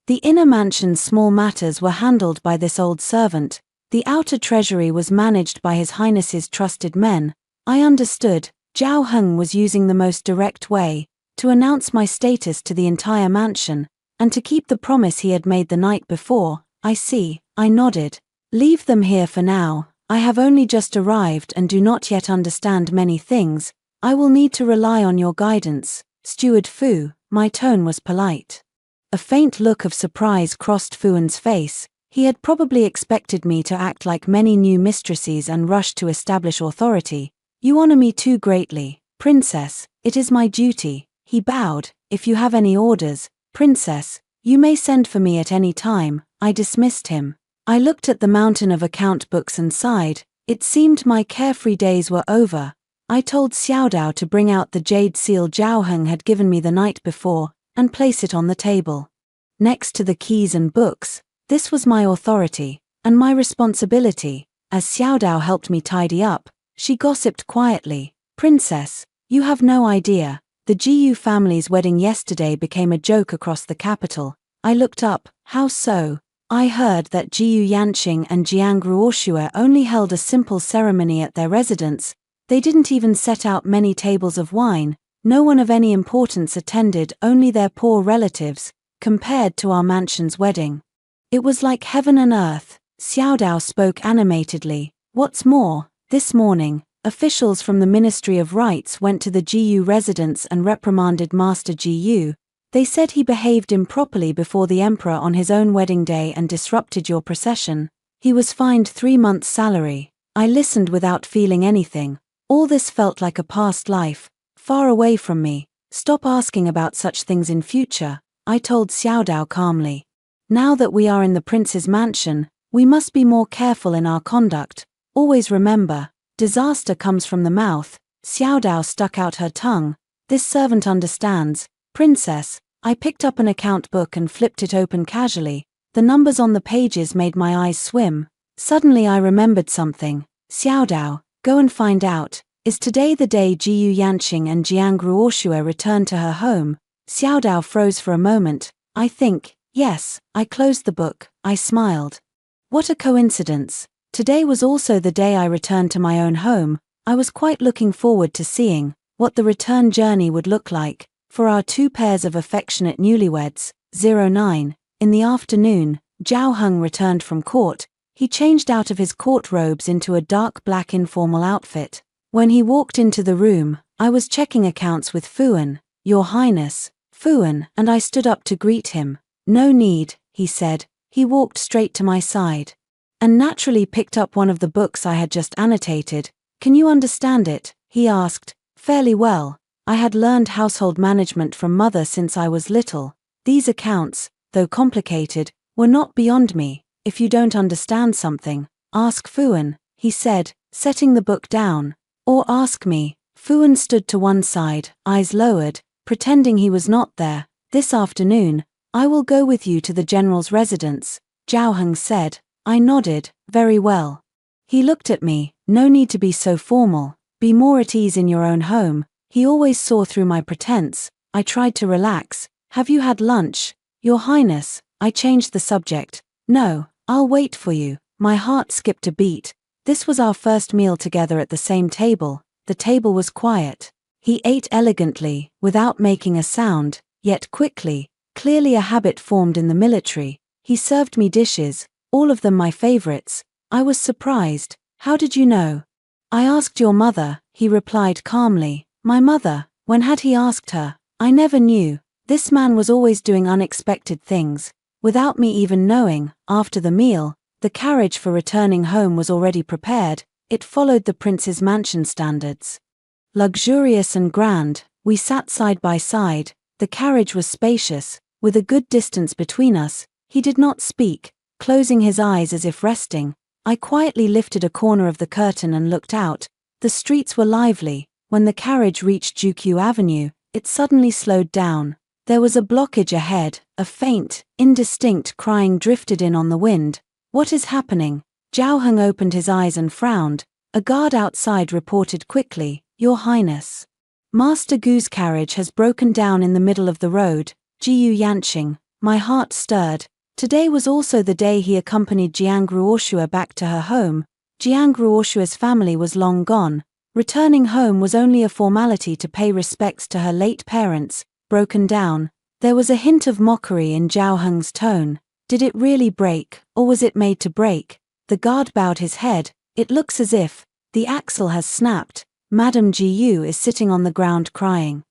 The inner mansion's small matters were handled by this old servant. The outer treasury was managed by His Highness's trusted men. I understood. Zhao Heng was using the most direct way to announce my status to the entire mansion, and to keep the promise he had made the night before. I see, I nodded. Leave them here for now. I have only just arrived and do not yet understand many things. I will need to rely on your guidance, Steward Fu. My tone was polite. A faint look of surprise crossed Fuan's face. He had probably expected me to act like many new mistresses and rush to establish authority. You honor me too greatly, Princess. It is my duty. He bowed. If you have any orders, Princess, you may send for me at any time. I dismissed him. I looked at the mountain of account books and sighed. It seemed my carefree days were over. I told Xiao Dao to bring out the jade seal Zhao Heng had given me the night before, and place it on the table. Next to the keys and books, this was my authority, and my responsibility. As Xiao Dao helped me tidy up, she gossiped quietly. Princess, you have no idea. The Jiyu family's wedding yesterday became a joke across the capital. I looked up. How so? I heard that Jiyu Yanqing and Jiang Ruoxue only held a simple ceremony at their residence. They didn't even set out many tables of wine. No one of any importance attended, only their poor relatives, compared to our mansion's wedding. It was like heaven and earth. Xiao Dao spoke animatedly. What's more, this morning, officials from the Ministry of Rites went to the Jiyu residence and reprimanded Master Jiyu. They said he behaved improperly before the emperor on his own wedding day and disrupted your procession. He was fined 3 months' salary. I listened without feeling anything. All this felt like a past life, far away from me. Stop asking about such things in future, I told Xiao Dao calmly. Now that we are in the prince's mansion, we must be more careful in our conduct. Always remember, disaster comes from the mouth. Xiao Dao stuck out her tongue. This servant understands. Princess, I picked up an account book and flipped it open casually. The numbers on the pages made my eyes swim. Suddenly I remembered something. Xiao Dao, go and find out. Is today the day Jiyu Yanqing and Jiang Ruoxue return to her home? Xiao Dao froze for a moment. I think, yes. I closed the book. I smiled. What a coincidence. Today was also the day I returned to my own home. I was quite looking forward to seeing what the return journey would look like for our 2 pairs of affectionate newlyweds. 09. In the afternoon, Zhao Heng returned from court. He changed out of his court robes into a dark black informal outfit. When he walked into the room, I was checking accounts with Fuan. Your Highness, Fuan, and I stood up to greet him. No need, he said. He walked straight to my side and naturally picked up one of the books I had just annotated. Can you understand it? He asked. Fairly well. I had learned household management from mother since I was little. These accounts, though complicated, were not beyond me. If you don't understand something, ask Fuan, he said, setting the book down. Or ask me. Fuan stood to one side, eyes lowered, pretending he was not there. This afternoon, I will go with you to the general's residence, Zhao Heng said. I nodded, very well. He looked at me. No need to be so formal. Be more at ease in your own home. He always saw through my pretense. I tried to relax. Have you had lunch, Your Highness? I changed the subject. No, I'll wait for you. My heart skipped a beat. This was our first meal together at the same table. The table was quiet. He ate elegantly, without making a sound, yet quickly, clearly a habit formed in the military. He served me dishes, all of them my favorites. I was surprised. How did you know? I asked your mother, he replied calmly. My mother? When had he asked her? I never knew. This man was always doing unexpected things. Without me even knowing, after the meal, the carriage for returning home was already prepared. It followed the prince's mansion standards. Luxurious and grand, we sat side by side. The carriage was spacious, with a good distance between us. He did not speak, closing his eyes as if resting. I quietly lifted a corner of the curtain and looked out. The streets were lively. When the carriage reached Jukyu Avenue, it suddenly slowed down. There was a blockage ahead. A faint, indistinct crying drifted in on the wind. What is happening? Zhao Heng opened his eyes and frowned. A guard outside reported quickly, Your Highness. Master Gu's carriage has broken down in the middle of the road. Jiyu Yanqing. My heart stirred. Today was also the day he accompanied Jiang Ruoshua back to her home. Jiang Ruoshua's family was long gone. Returning home was only a formality to pay respects to her late parents. Broken down. There was a hint of mockery in Zhao Heng's tone. Did it really break, or was it made to break? The guard bowed his head. It looks as if the axle has snapped. Madame Jiyu is sitting on the ground crying.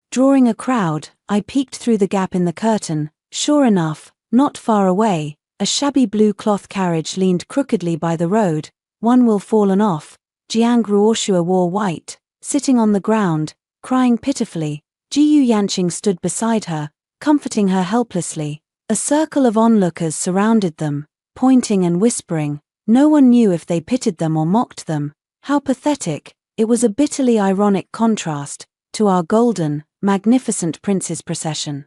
Drawing a crowd, I peeked through the gap in the curtain. Sure enough, not far away, a shabby blue cloth carriage leaned crookedly by the road. One wheel fallen off. Jiang Ruoshua wore white, sitting on the ground, crying pitifully. Jiyu Yanqing stood beside her, comforting her helplessly. A circle of onlookers surrounded them, pointing and whispering. No one knew if they pitied them or mocked them. How pathetic. It was a bitterly ironic contrast to our golden, magnificent prince's procession.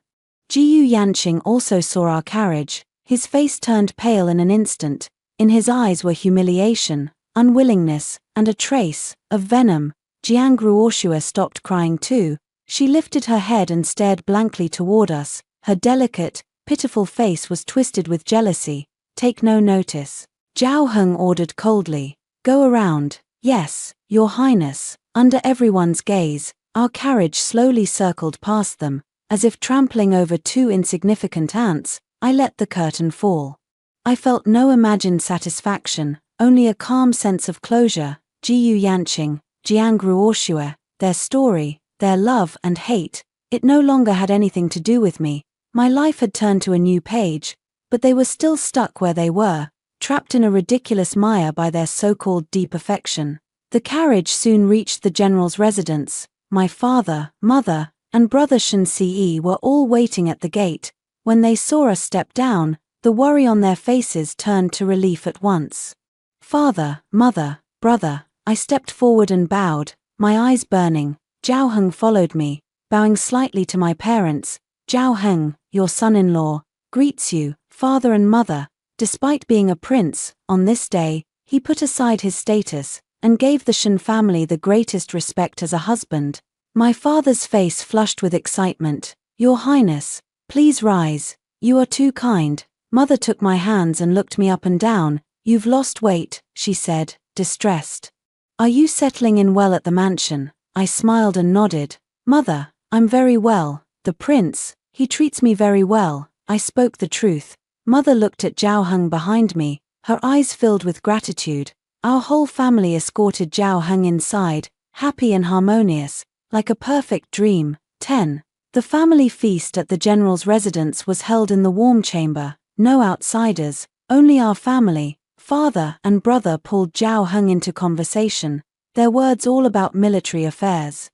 Jiyu Yanqing also saw our carriage. His face turned pale in an instant. In his eyes were humiliation, unwillingness, and a trace of venom. Jiang Ruoshua stopped crying too. She lifted her head and stared blankly toward us. Her delicate, pitiful face was twisted with jealousy. Take no notice. Zhao Heng ordered coldly. Go around. Yes, Your Highness. Under everyone's gaze, our carriage slowly circled past them. As if trampling over two insignificant ants, I let the curtain fall. I felt no imagined satisfaction, only a calm sense of closure. Jiyu Yanqing, Jiang Ruoshua, their story, their love and hate, it no longer had anything to do with me. My life had turned to a new page, but they were still stuck where they were, trapped in a ridiculous mire by their so-called deep affection. The carriage soon reached the general's residence. My father, mother, and brother Shen-Si were all waiting at the gate. When they saw us step down, the worry on their faces turned to relief at once. Father, mother, brother, I stepped forward and bowed, my eyes burning. Zhao Heng followed me, bowing slightly to my parents. Zhao Heng, your son-in-law, greets you, father and mother. Despite being a prince, on this day, he put aside his status and gave the Shen family the greatest respect as a husband. My father's face flushed with excitement. Your Highness, please rise. You are too kind. Mother took my hands and looked me up and down. You've lost weight, she said, distressed. Are you settling in well at the mansion? I smiled and nodded. Mother, I'm very well. The prince, he treats me very well. I spoke the truth. Mother looked at Zhao Heng behind me, her eyes filled with gratitude. Our whole family escorted Zhao Heng inside, happy and harmonious, like a perfect dream. 10. The family feast at the general's residence was held in the warm chamber. No outsiders, only our family. Father and brother pulled Zhao Heng into conversation, their words all about military affairs.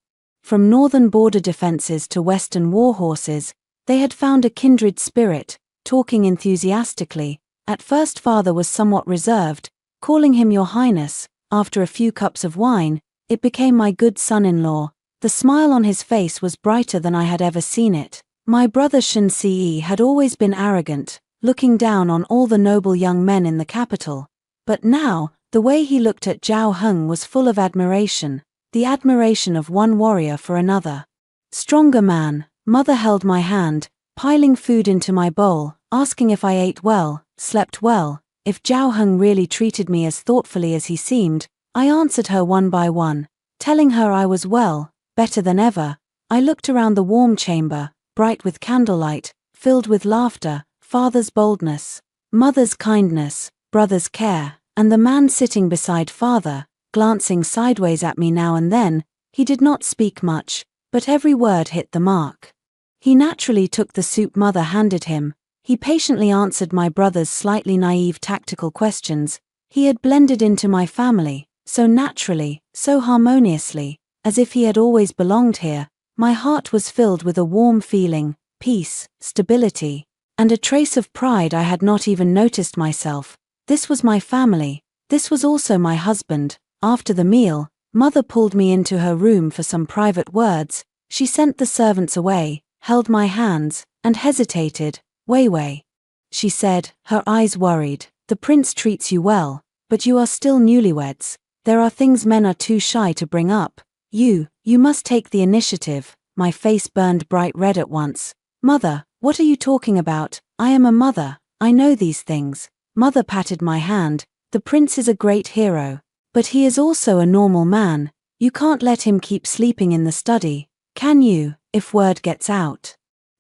From northern border defenses to western war horses, they had found a kindred spirit, talking enthusiastically. At first father was somewhat reserved, calling him Your Highness. After a few cups of wine, it became my good son-in-law. The smile on his face was brighter than I had ever seen it. My brother Fiancé had always been arrogant, looking down on all the noble young men in the capital. But now, the way he looked at Zhao Heng was full of admiration, the admiration of one warrior for another. Stronger man, mother held my hand, piling food into my bowl, asking if I ate well, slept well, if Zhao Heng really treated me as thoughtfully as he seemed. I answered her one by one, telling her I was well, better than ever. I looked around the warm chamber, bright with candlelight, filled with laughter, father's boldness, mother's kindness, brother's care, and the man sitting beside father, glancing sideways at me now and then. He did not speak much, but every word hit the mark. He naturally took the soup mother handed him. He patiently answered my brother's slightly naive tactical questions. He had blended into my family, so naturally, so harmoniously, as if he had always belonged here. My heart was filled with a warm feeling, peace, stability, and a trace of pride I had not even noticed myself. This was my family. This was also my husband. After the meal, mother pulled me into her room for some private words. She sent the servants away, held my hands, and hesitated. Wei, she said, her eyes worried. The prince treats you well, but you are still newlyweds. There are things men are too shy to bring up. You must take the initiative. My face burned bright red at once. Mother, what are you talking about? I am a mother. I know these things. Mother patted my hand. The prince is a great hero. But he is also a normal man. You can't let him keep sleeping in the study, can you, if word gets out?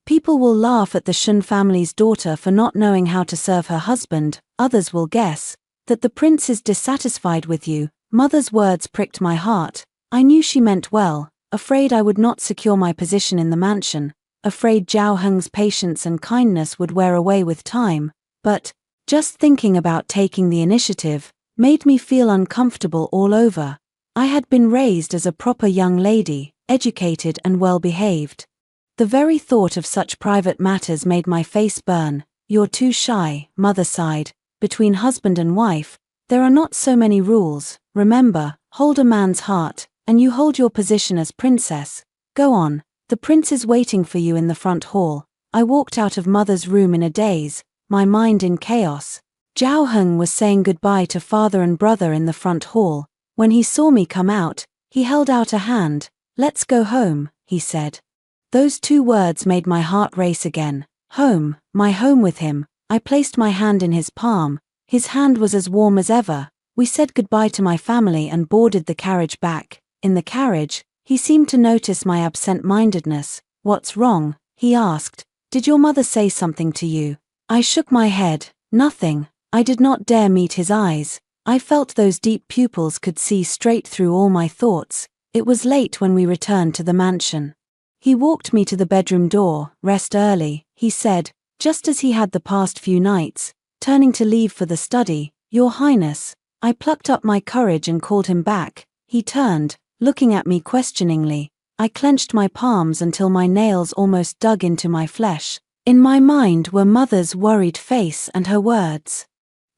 People will laugh at the Shun family's daughter for not knowing how to serve her husband. Others will guess that the prince is dissatisfied with you. Mother's words pricked my heart. I knew she meant well, afraid I would not secure my position in the mansion, afraid Zhao Heng's patience and kindness would wear away with time, but just thinking about taking the initiative made me feel uncomfortable all over. I had been raised as a proper young lady, educated and well-behaved. The very thought of such private matters made my face burn. You're too shy, mother sighed. Between husband and wife, there are not so many rules. Remember, hold a man's heart, and you hold your position as princess. Go on, the prince is waiting for you in the front hall. I walked out of mother's room in a daze, my mind in chaos. Zhao Heng was saying goodbye to father and brother in the front hall. When he saw me come out, he held out a hand. Let's go home, he said. Those two words made my heart race again. Home, my home with him. I placed my hand in his palm. His hand was as warm as ever. We said goodbye to my family and boarded the carriage back. In the carriage, he seemed to notice my absent-mindedness. What's wrong? He asked. Did your mother say something to you? I shook my head. Nothing. I did not dare meet his eyes. I felt those deep pupils could see straight through all my thoughts. It was late when we returned to the mansion. He walked me to the bedroom door. Rest early, he said, just as he had the past few nights. Turning to leave for the study. Your Highness. I plucked up my courage and called him back. He turned, looking at me questioningly. I clenched my palms until my nails almost dug into my flesh. In my mind were mother's worried face and her words.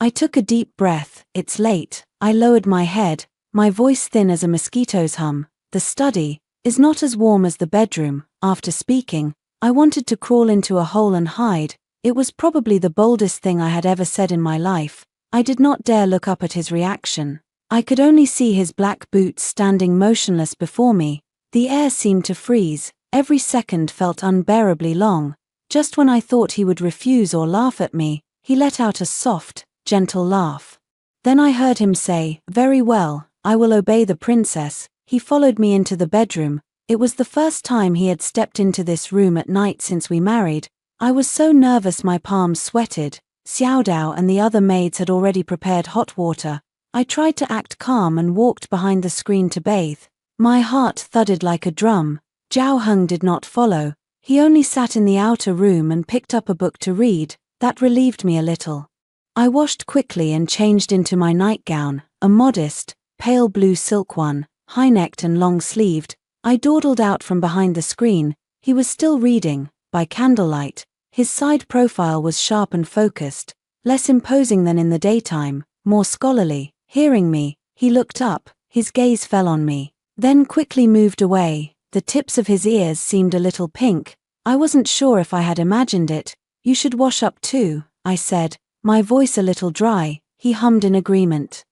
I took a deep breath. It's late. I lowered my head, my voice thin as a mosquito's hum. The study is not as warm as the bedroom. After speaking, I wanted to crawl into a hole and hide. It was probably the boldest thing I had ever said in my life. I did not dare look up at his reaction. I could only see his black boots standing motionless before me. The air seemed to freeze. Every second felt unbearably long. Just when I thought he would refuse or laugh at me, he let out a soft, gentle laugh. Then I heard him say, "Very well, I will obey the princess." He followed me into the bedroom. It was the first time he had stepped into this room at night since we married. I was so nervous my palms sweated. Xiaodao and the other maids had already prepared hot water. I tried to act calm and walked behind the screen to bathe. My heart thudded like a drum. Zhao Heng did not follow. He only sat in the outer room and picked up a book to read. That relieved me a little. I washed quickly and changed into my nightgown, a modest, pale blue silk one, high-necked and long-sleeved. I dawdled out from behind the screen. He was still reading, by candlelight. His side profile was sharp and focused, less imposing than in the daytime, more scholarly. Hearing me, he looked up, his gaze fell on me, then quickly moved away. The tips of his ears seemed a little pink. I wasn't sure if I had imagined it. "You should wash up too," I said, my voice a little dry. He hummed in agreement,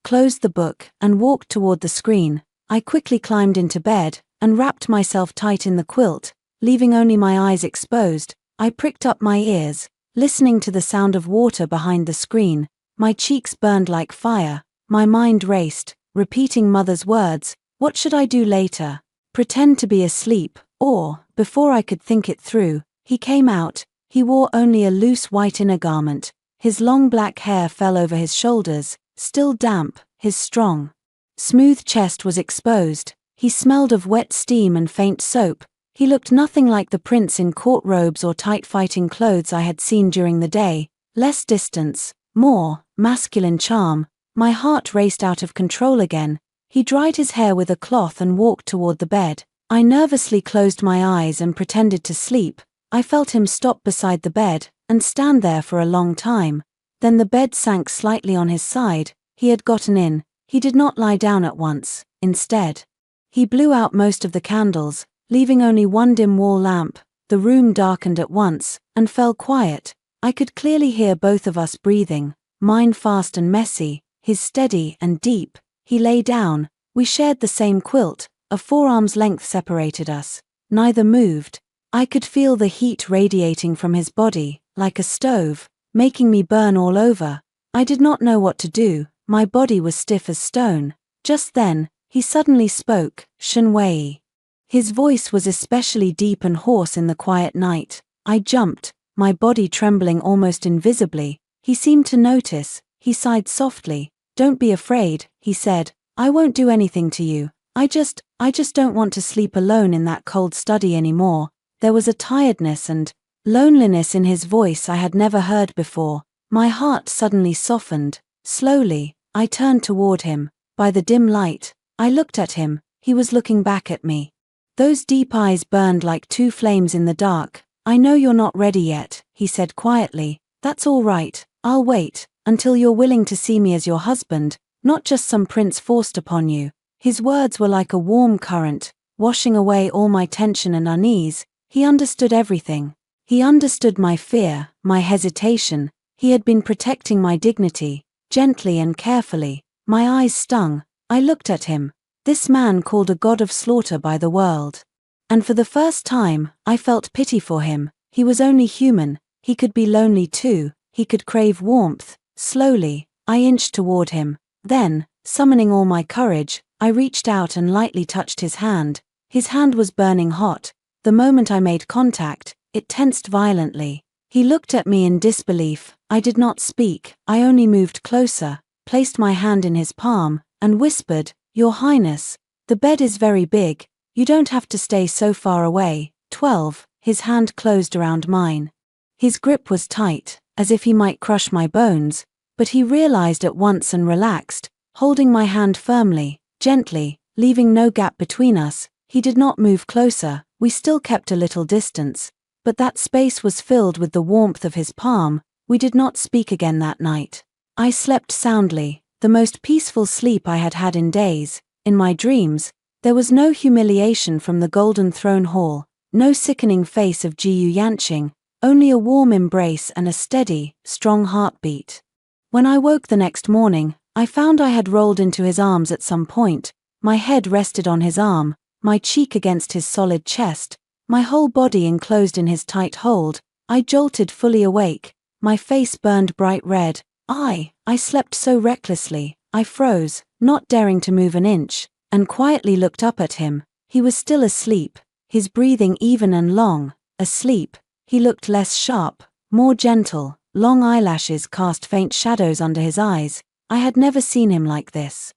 closed the book, and walked toward the screen. I quickly climbed into bed and wrapped myself tight in the quilt, leaving only my eyes exposed. I pricked up my ears, listening to the sound of water behind the screen. My cheeks burned like fire. My mind raced, repeating Mother's words. What should I do later? Pretend to be asleep, or, before I could think it through, he came out. He wore only a loose white inner garment. His long black hair fell over his shoulders, still damp. His strong, smooth chest was exposed. He smelled of wet steam and faint soap. He looked nothing like the prince in court robes or tight fighting clothes I had seen during the day. Less distance, more masculine charm. My heart raced out of control again. He dried his hair with a cloth and walked toward the bed. I nervously closed my eyes and pretended to sleep. I felt him stop beside the bed and stand there for a long time. Then the bed sank slightly on his side. He had gotten in. He did not lie down at once. Instead, he blew out most of the candles, leaving only one dim wall lamp. The room darkened at once and fell quiet. I could clearly hear both of us breathing, mine fast and messy, his steady and deep. He lay down. We shared the same quilt. A forearm's length separated us. Neither moved. I could feel the heat radiating from his body, like a stove, making me burn all over. I did not know what to do. My body was stiff as stone. Just then, he suddenly spoke, "Shenwei." His voice was especially deep and hoarse in the quiet night. I jumped, my body trembling almost invisibly. He seemed to notice. He sighed softly. "Don't be afraid," he said. "I won't do anything to you. I just don't want to sleep alone in that cold study anymore." There was a tiredness and loneliness in his voice I had never heard before. My heart suddenly softened. Slowly, I turned toward him. By the dim light, I looked at him. He was looking back at me. Those deep eyes burned like two flames in the dark. "I know you're not ready yet," he said quietly. "That's all right. I'll wait until you're willing to see me as your husband, not just some prince forced upon you." His words were like a warm current, washing away all my tension and unease. He understood everything. He understood my fear, my hesitation. He had been protecting my dignity, gently and carefully. My eyes stung. I looked at him. This man called a god of slaughter by the world. And for the first time, I felt pity for him. He was only human. He could be lonely too. He could crave warmth. Slowly, I inched toward him. Then, summoning all my courage, I reached out and lightly touched his hand. His hand was burning hot. The moment I made contact, it tensed violently. He looked at me in disbelief. I did not speak. I only moved closer, placed my hand in his palm, and whispered, "Your Highness, the bed is very big. You don't have to stay so far away." 12. His hand closed around mine. His grip was tight, as if he might crush my bones, but he realized at once and relaxed, holding my hand firmly, gently, leaving no gap between us. He did not move closer. We still kept a little distance, but that space was filled with the warmth of his palm. We did not speak again that night. I slept soundly, the most peaceful sleep I had had in days. In my dreams, there was no humiliation from the Golden Throne Hall, no sickening face of Jiyu Yanqing, only a warm embrace and a steady, strong heartbeat. When I woke the next morning, I found I had rolled into his arms at some point. My head rested on his arm, my cheek against his solid chest, my whole body enclosed in his tight hold. I jolted fully awake. My face burned bright red. I slept so recklessly. I froze, not daring to move an inch, and quietly looked up at him. He was still asleep, his breathing even and long. Asleep, he looked less sharp, more gentle. Long eyelashes cast faint shadows under his eyes. I had never seen him like this.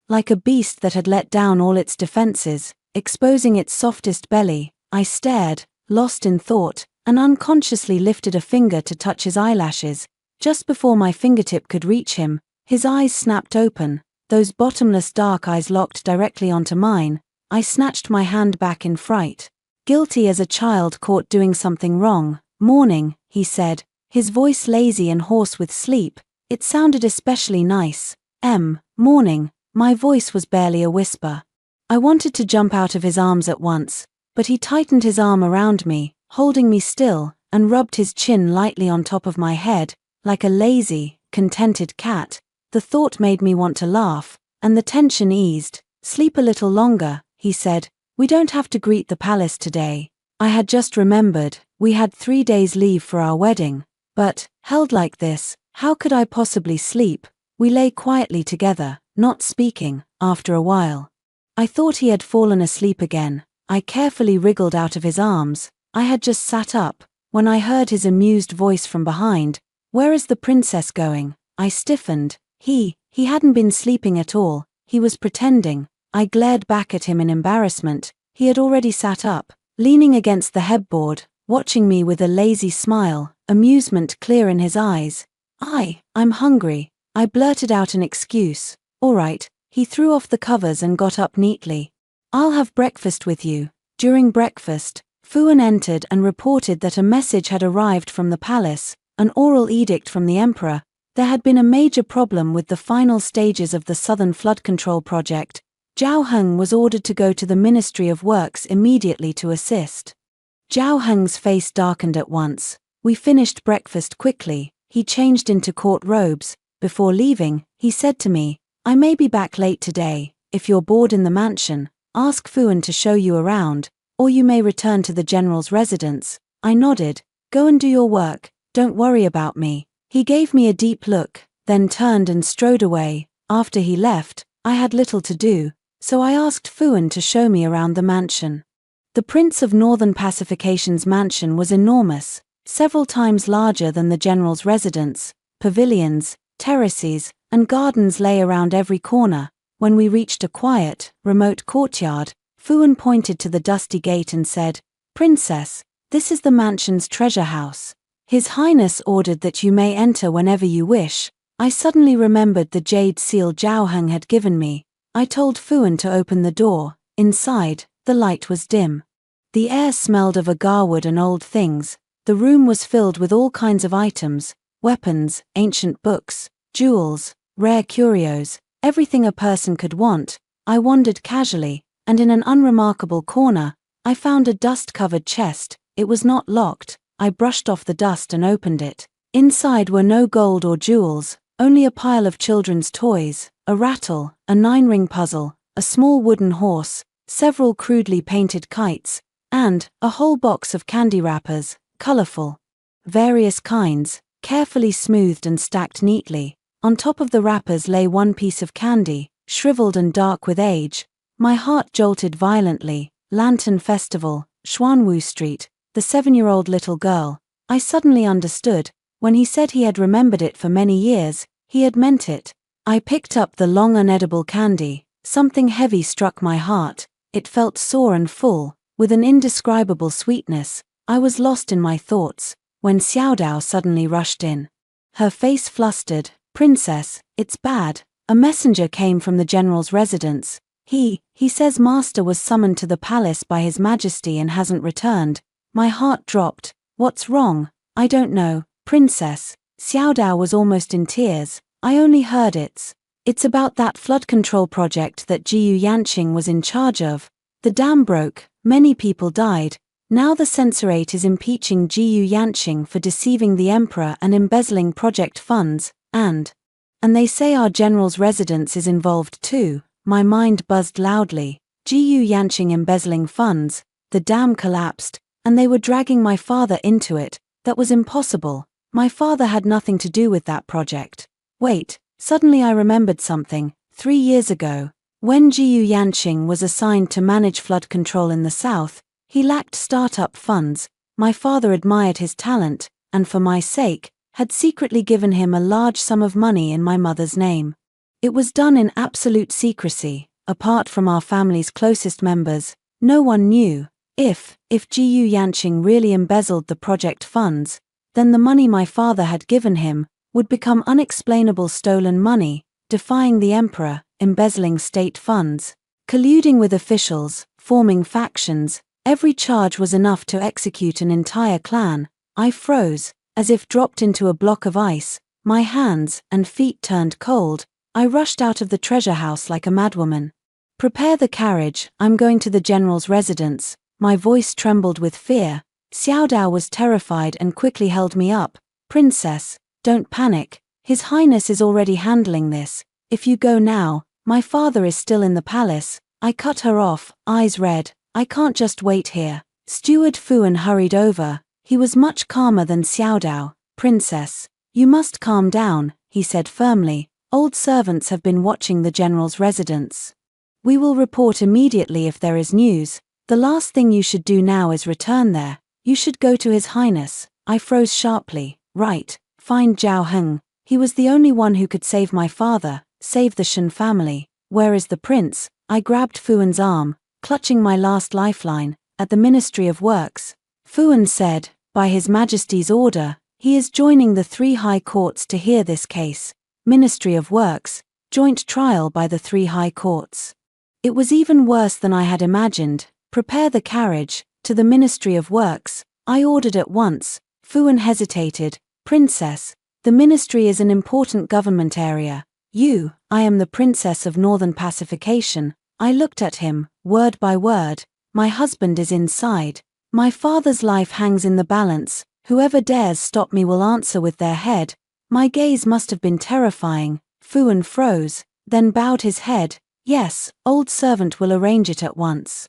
Like a beast that had let down all its defenses, exposing its softest belly. I stared, lost in thought, and unconsciously lifted a finger to touch his eyelashes. Just before my fingertip could reach him, his eyes snapped open, those bottomless dark eyes locked directly onto mine. I snatched my hand back in fright. Guilty as a child caught doing something wrong. Morning, he said, his voice lazy and hoarse with sleep. It sounded especially nice. Morning. My voice was barely a whisper. I wanted to jump out of his arms at once, but he tightened his arm around me, holding me still, and rubbed his chin lightly on top of my head, like a lazy, contented cat. The thought made me want to laugh, and the tension eased. Sleep a little longer, he said. We don't have to greet the palace today. I had just remembered, we had 3 days leave for our wedding. But, held like this, how could I possibly sleep? We lay quietly together, not speaking, after a while. I thought he had fallen asleep again. I carefully wriggled out of his arms. I had just sat up, when I heard his amused voice from behind. Where is the princess going? I stiffened. He hadn't been sleeping at all. He was pretending. I glared back at him in embarrassment. He had already sat up, leaning against the headboard, watching me with a lazy smile, amusement clear in his eyes. I'm hungry. I blurted out an excuse. All right. He threw off the covers and got up neatly. I'll have breakfast with you. During breakfast, Fuan entered and reported that a message had arrived from the palace, an oral edict from the emperor. There had been a major problem with the final stages of the southern flood control project. Zhao Heng was ordered to go to the Ministry of Works immediately to assist. Zhao Heng's face darkened at once. We finished breakfast quickly. He changed into court robes. Before leaving, he said to me, I may be back late today. If you're bored in the mansion, ask Fuan to show you around, or you may return to the general's residence. I nodded. Go and do your work. Don't worry about me. He gave me a deep look, then turned and strode away. After he left, I had little to do, so I asked Fuan to show me around the mansion. The Prince of Northern Pacification's mansion was enormous, several times larger than the general's residence. Pavilions, terraces, and gardens lay around every corner. When we reached a quiet, remote courtyard, Fuan pointed to the dusty gate and said, Princess, this is the mansion's treasure house. His Highness ordered that you may enter whenever you wish. I suddenly remembered the jade seal Zhao Heng had given me. I told Fuan to open the door. Inside, the light was dim. The air smelled of agarwood and old things. The room was filled with all kinds of items, weapons, ancient books, jewels, rare curios, everything a person could want. I wandered casually, and in an unremarkable corner, I found a dust-covered chest. It was not locked. I brushed off the dust and opened it. Inside were no gold or jewels, only a pile of children's toys, a rattle, a 9-ring puzzle, a small wooden horse, several crudely painted kites, and a whole box of candy wrappers, colorful, various kinds, carefully smoothed and stacked neatly. On top of the wrappers lay one piece of candy, shriveled and dark with age. My heart jolted violently. Lantern Festival, Xuanwu Street, the 7-year-old little girl. I suddenly understood. When he said he had remembered it for many years, he had meant it. I picked up the long unedible candy. Something heavy struck my heart. It felt sore and full, with an indescribable sweetness. I was lost in my thoughts, when Xiaodao suddenly rushed in. Her face flustered. Princess, it's bad. A messenger came from the general's residence. He says Master was summoned to the palace by His Majesty and hasn't returned. My heart dropped. What's wrong? I don't know, Princess. Xiaodao was almost in tears. I only heard it's about that flood control project that Jiyu Yanqing was in charge of. The dam broke, many people died. Now the censorate is impeaching Jiyu Yanqing for deceiving the emperor and embezzling project funds, and they say our general's residence is involved too. My mind buzzed loudly. Jiyu Yanqing embezzling funds, the dam collapsed, and they were dragging my father into it. That was impossible. My father had nothing to do with that project. Wait, suddenly I remembered something. 3 years ago, when Jiyu Yanqing was assigned to manage flood control in the south, he lacked startup funds. My father admired his talent, and for my sake, had secretly given him a large sum of money in my mother's name. It was done in absolute secrecy. Apart from our family's closest members, no one knew. If Jiyu Yanqing really embezzled the project funds, then the money my father had given him would become unexplainable stolen money, defying the emperor, embezzling state funds. colluding with officials, forming factions. Every charge was enough to execute an entire clan. I froze, as if dropped into a block of ice. My hands and feet turned cold. I rushed out of the treasure house like a madwoman. "Prepare the carriage, I'm going to the general's residence." My voice trembled with fear. Xiao Dao was terrified and quickly held me up. "Princess, don't panic. His Highness is already handling this. If you go now, my father is still in the palace." I cut her off, eyes red. "I can't just wait here." Steward Fuan hurried over. He was much calmer than Xiao Dao. "Princess, you must calm down," he said firmly. "Old servants have been watching the general's residence. We will report immediately if there is news. The last thing you should do now is return there. You should go to His Highness." I froze sharply. "Right, find Zhao Heng. He was the only one who could save my father, save the Shen family. Where is the prince?" I grabbed Fuan's arm, clutching my last lifeline. "At the Ministry of Works." Fuan said, "By His Majesty's order, he is joining the 3 high courts to hear this case." Ministry of Works, joint trial by the 3 high courts. It was even worse than I had imagined. "Prepare the carriage, to the Ministry of Works," I ordered at once. Fuan hesitated. "Princess, the ministry is an important government area. I am the Princess of Northern Pacification." I looked at him, word by word. "My husband is inside. My father's life hangs in the balance. Whoever dares stop me will answer with their head." My gaze must have been terrifying. Fuan froze, then bowed his head. "Yes, old servant will arrange it at once."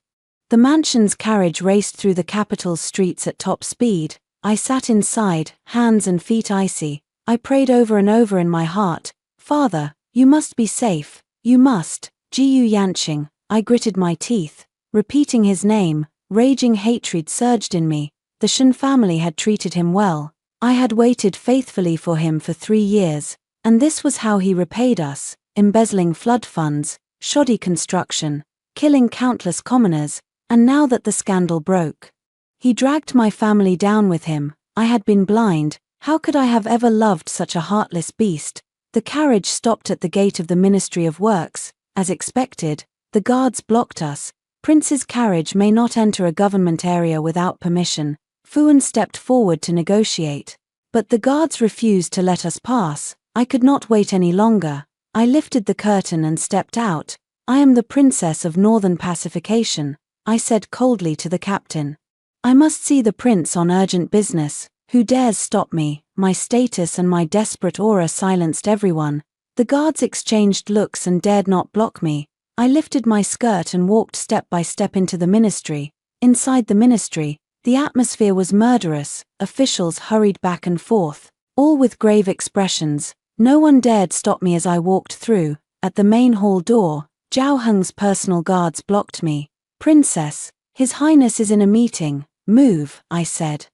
The mansion's carriage raced through the capital's streets at top speed. I sat inside, hands and feet icy. I prayed over and over in my heart, "Father, you must be safe. You must." Jiyu Yanqing. I gritted my teeth. Repeating his name, raging hatred surged in me. The Shen family had treated him well. I had waited faithfully for him for 3 years, and this was how he repaid us: embezzling flood funds, shoddy construction, killing countless commoners. And now that the scandal broke, he dragged my family down with him. I had been blind. How could I have ever loved such a heartless beast? The carriage stopped at the gate of the Ministry of Works. As expected, the guards blocked us. "Prince's carriage may not enter a government area without permission." Fuan stepped forward to negotiate, but the guards refused to let us pass. I could not wait any longer. I lifted the curtain and stepped out. "I am the Princess of Northern Pacification," I said coldly to the captain. "I must see the prince on urgent business. Who dares stop me?" My status and my desperate aura silenced everyone. The guards exchanged looks and dared not block me. I lifted my skirt and walked step by step into the ministry. Inside the ministry, the atmosphere was murderous. Officials hurried back and forth, all with grave expressions. No one dared stop me as I walked through. At the main hall door, Zhao Heng's personal guards blocked me. "Princess, His Highness is in a meeting." "Move," I said.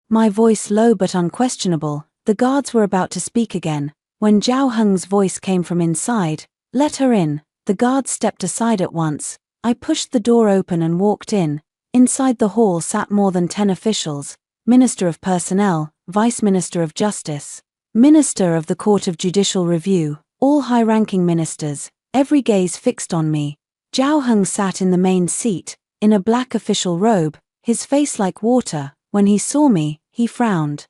My voice low but unquestionable. The guards were about to speak again, when Zhao Heng's voice came from inside. "Let her in." The guards stepped aside at once. I pushed the door open and walked in. Inside the hall sat more than 10 officials: Minister of Personnel, Vice Minister of Justice, Minister of the Court of Judicial Review, all high-ranking ministers. Every gaze fixed on me. Zhao Heng sat in the main seat, in a black official robe, his face like water. When he saw me, he frowned,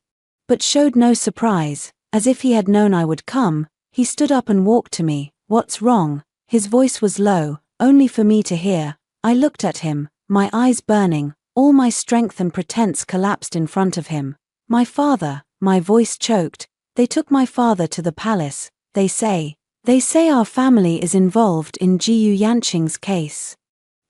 but showed no surprise. As if he had known I would come, he stood up and walked to me. "What's wrong?" His voice was low, only for me to hear. I looked at him, my eyes burning. All my strength and pretense collapsed in front of him. "My father," my voice choked. "They took my father to the palace. They say our family is involved in Jiyu Yanqing's case."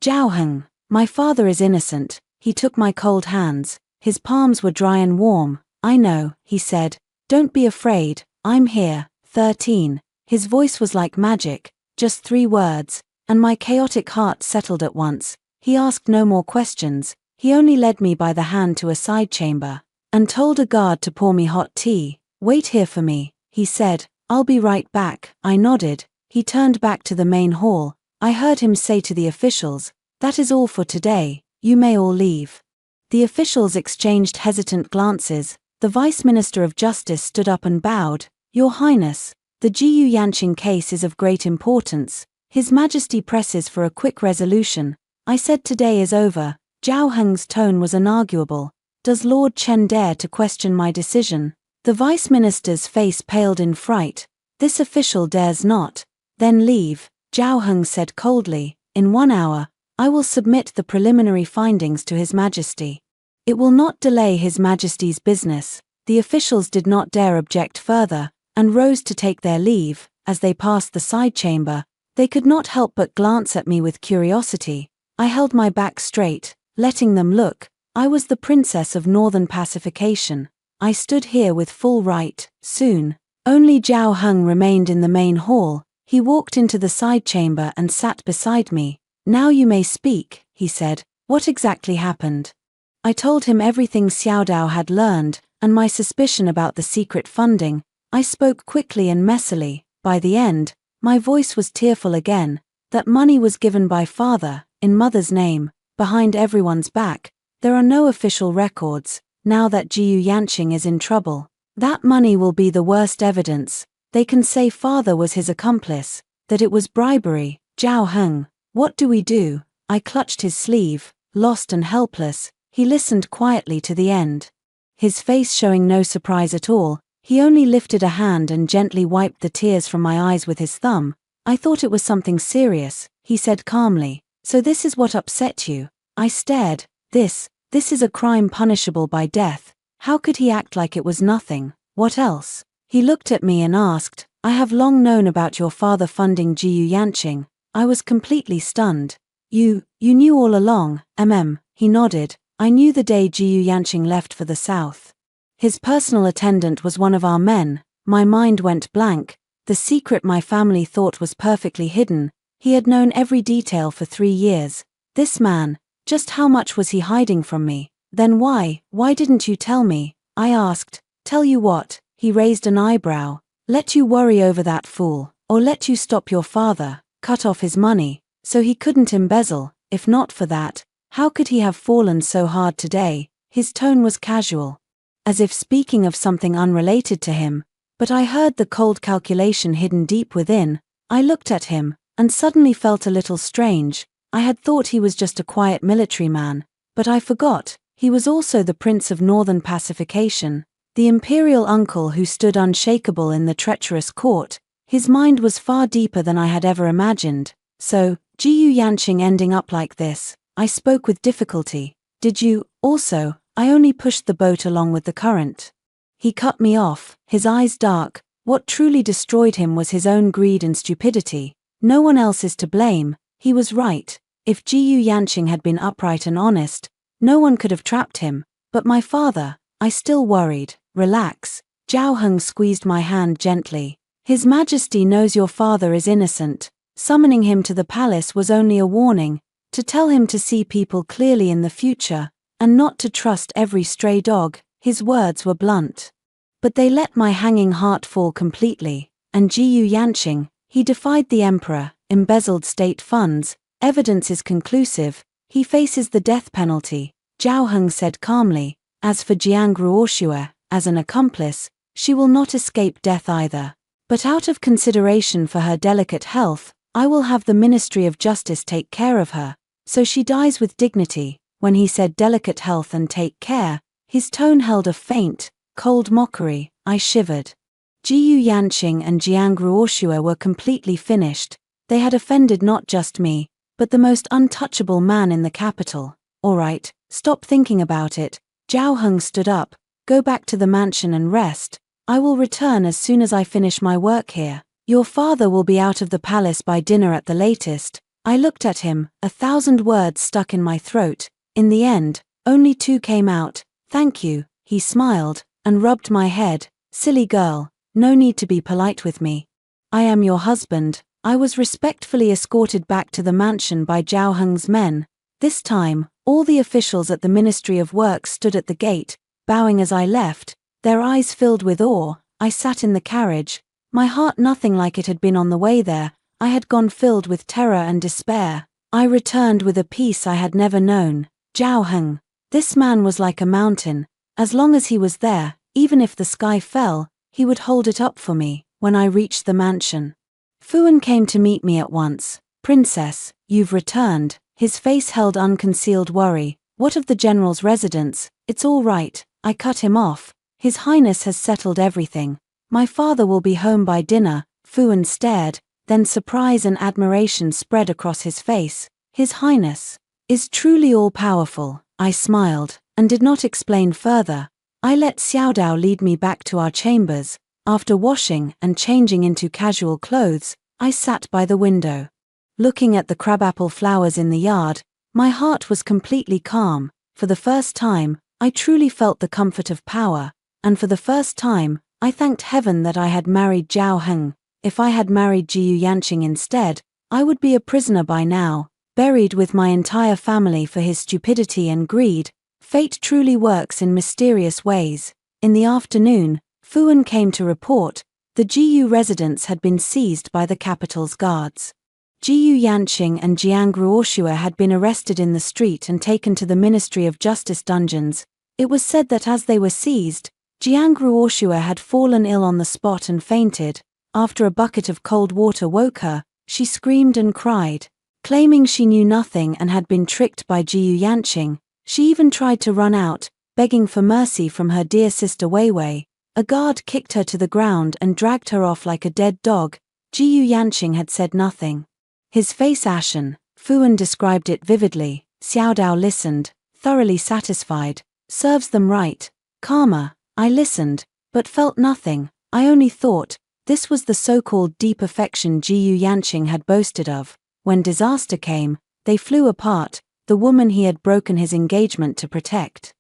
"Zhao Heng, my father is innocent." He took my cold hands. His palms were dry and warm. "I know," he said. "Don't be afraid, I'm here." 13. His voice was like magic, just 3 words, and my chaotic heart settled at once. He asked no more questions. He only led me by the hand to a side chamber, and told a guard to pour me hot tea. "Wait here for me," he said. "I'll be right back." I nodded. He turned back to the main hall. I heard him say to the officials, "That is all for today. You may all leave." The officials exchanged hesitant glances. The Vice Minister of Justice stood up and bowed. "Your Highness, the Jiyu Yanqing case is of great importance. His Majesty presses for a quick resolution. I said today is over. Zhao Heng's tone was inarguable. Does Lord Chen dare to question my decision? The Vice Minister's face paled in fright. This official dares not. Then leave, Zhao Heng said coldly. In 1 hour, I will submit the preliminary findings to His Majesty. It will not delay His Majesty's business. The officials did not dare object further, and rose to take their leave. As they passed the side chamber, they could not help but glance at me with curiosity. I held my back straight, letting them look. I was the Princess of Northern Pacification. I stood here with full right. Soon, only Zhao Heng remained in the main hall. He walked into the side chamber and sat beside me. Now you may speak, he said. What exactly happened? I told him everything Xiaodao had learned, and my suspicion about the secret funding. I spoke quickly and messily. By the end, my voice was tearful again. That money was given by father, in mother's name, behind everyone's back. There are no official records. Now that Jiyu Yanqing is in trouble, that money will be the worst evidence. They can say father was his accomplice, that it was bribery. Zhao Heng, what do we do? I clutched his sleeve, lost and helpless. He listened quietly to the end. His face showing no surprise at all. He only lifted a hand and gently wiped the tears from my eyes with his thumb. I thought it was something serious, he said calmly. So this is what upset you? I stared. This is a crime punishable by death. How could he act like it was nothing? What else? He looked at me and asked, I have long known about your father funding Jiyu Yanqing. I was completely stunned. You knew all along, he nodded. I knew the day Jiyu Yanqing left for the south. His personal attendant was one of our men. My mind went blank. The secret my family thought was perfectly hidden. He had known every detail for 3 years. This man, just how much was he hiding from me? Then why didn't you tell me? I asked. Tell you what? He raised an eyebrow. Let you worry over that fool, or let you stop your father, cut off his money, so he couldn't embezzle. If not for that, how could he have fallen so hard today? His tone was casual, as if speaking of something unrelated to him, but I heard the cold calculation hidden deep within. I looked at him, and suddenly felt a little strange. I had thought he was just a quiet military man, but I forgot, he was also the Prince of Northern Pacification, the imperial uncle who stood unshakable in the treacherous court. His mind was far deeper than I had ever imagined. So, Jiyu Yanqing ending up like this, I spoke with difficulty. Did you, also? I only pushed the boat along with the current. He cut me off, his eyes dark. What truly destroyed him was his own greed and stupidity. No one else is to blame. He was right. If Jiyu Yanqing had been upright and honest, no one could have trapped him. But my father, I still worried. Relax. Zhao Heng squeezed my hand gently. His Majesty knows your father is innocent. Summoning him to the palace was only a warning, to tell him to see people clearly in the future, and not to trust every stray dog. His words were blunt, but they let my hanging heart fall completely. And Jiyu Yanqing, he defied the emperor, embezzled state funds, evidence is conclusive, he faces the death penalty. Zhao Heng said calmly. As for Jiang Ruoxue, as an accomplice, she will not escape death either. But out of consideration for her delicate health, I will have the Ministry of Justice take care of her, so she dies with dignity. When he said delicate health and take care, his tone held a faint, cold mockery. I shivered. Jiyu Yanqing and Jiang Ruoxue were completely finished. They had offended not just me, but the most untouchable man in the capital. All right, stop thinking about it. Zhao Heng stood up. Go back to the mansion and rest. I will return as soon as I finish my work here. Your father will be out of the palace by dinner at the latest. I looked at him, 1,000 words stuck in my throat. In the end, only 2 came out. Thank you, he smiled, and rubbed my head. Silly girl, no need to be polite with me. I am your husband. I was respectfully escorted back to the mansion by Zhao Heng's men. This time, all the officials at the Ministry of Works stood at the gate, bowing as I left, their eyes filled with awe. I sat in the carriage, my heart nothing like it had been on the way there. I had gone filled with terror and despair. I returned with a peace I had never known. Zhao Heng, this man was like a mountain. As long as he was there, even if the sky fell, he would hold it up for me. When I reached the mansion, Fuan came to meet me at once. Princess, you've returned. His face held unconcealed worry. What of the general's residence? It's all right. I cut him off. His Highness has settled everything. My father will be home by dinner. Fuan stared, then surprise and admiration spread across his face. His Highness is truly all-powerful. I smiled, and did not explain further. I let Xiaodao lead me back to our chambers. After washing and changing into casual clothes, I sat by the window. Looking at the crabapple flowers in the yard, my heart was completely calm. For the first time, I truly felt the comfort of power, and for the first time, I thanked heaven that I had married Zhao Heng. If I had married Jiyu Yanqing instead, I would be a prisoner by now, buried with my entire family for his stupidity and greed. Fate truly works in mysterious ways. In the afternoon, Fuan came to report the Jiyu residence had been seized by the capital's guards. Jiyu Yanqing and Jiang Ruoshua had been arrested in the street and taken to the Ministry of Justice dungeons. It was said that as they were seized, Jiang Ruoshua had fallen ill on the spot and fainted. After a bucket of cold water woke her, she screamed and cried, claiming she knew nothing and had been tricked by Jiyu Yanqing. She even tried to run out, begging for mercy from her dear sister Weiwei. A guard kicked her to the ground and dragged her off like a dead dog. Jiyu Yanqing had said nothing. His face ashen. Fuan described it vividly. Xiaodao listened, thoroughly satisfied. Serves them right. Karma. I listened, but felt nothing. I only thought, this was the so-called deep affection Jiyu Yanqing had boasted of. When disaster came, they flew apart, the woman he had broken his engagement to protect.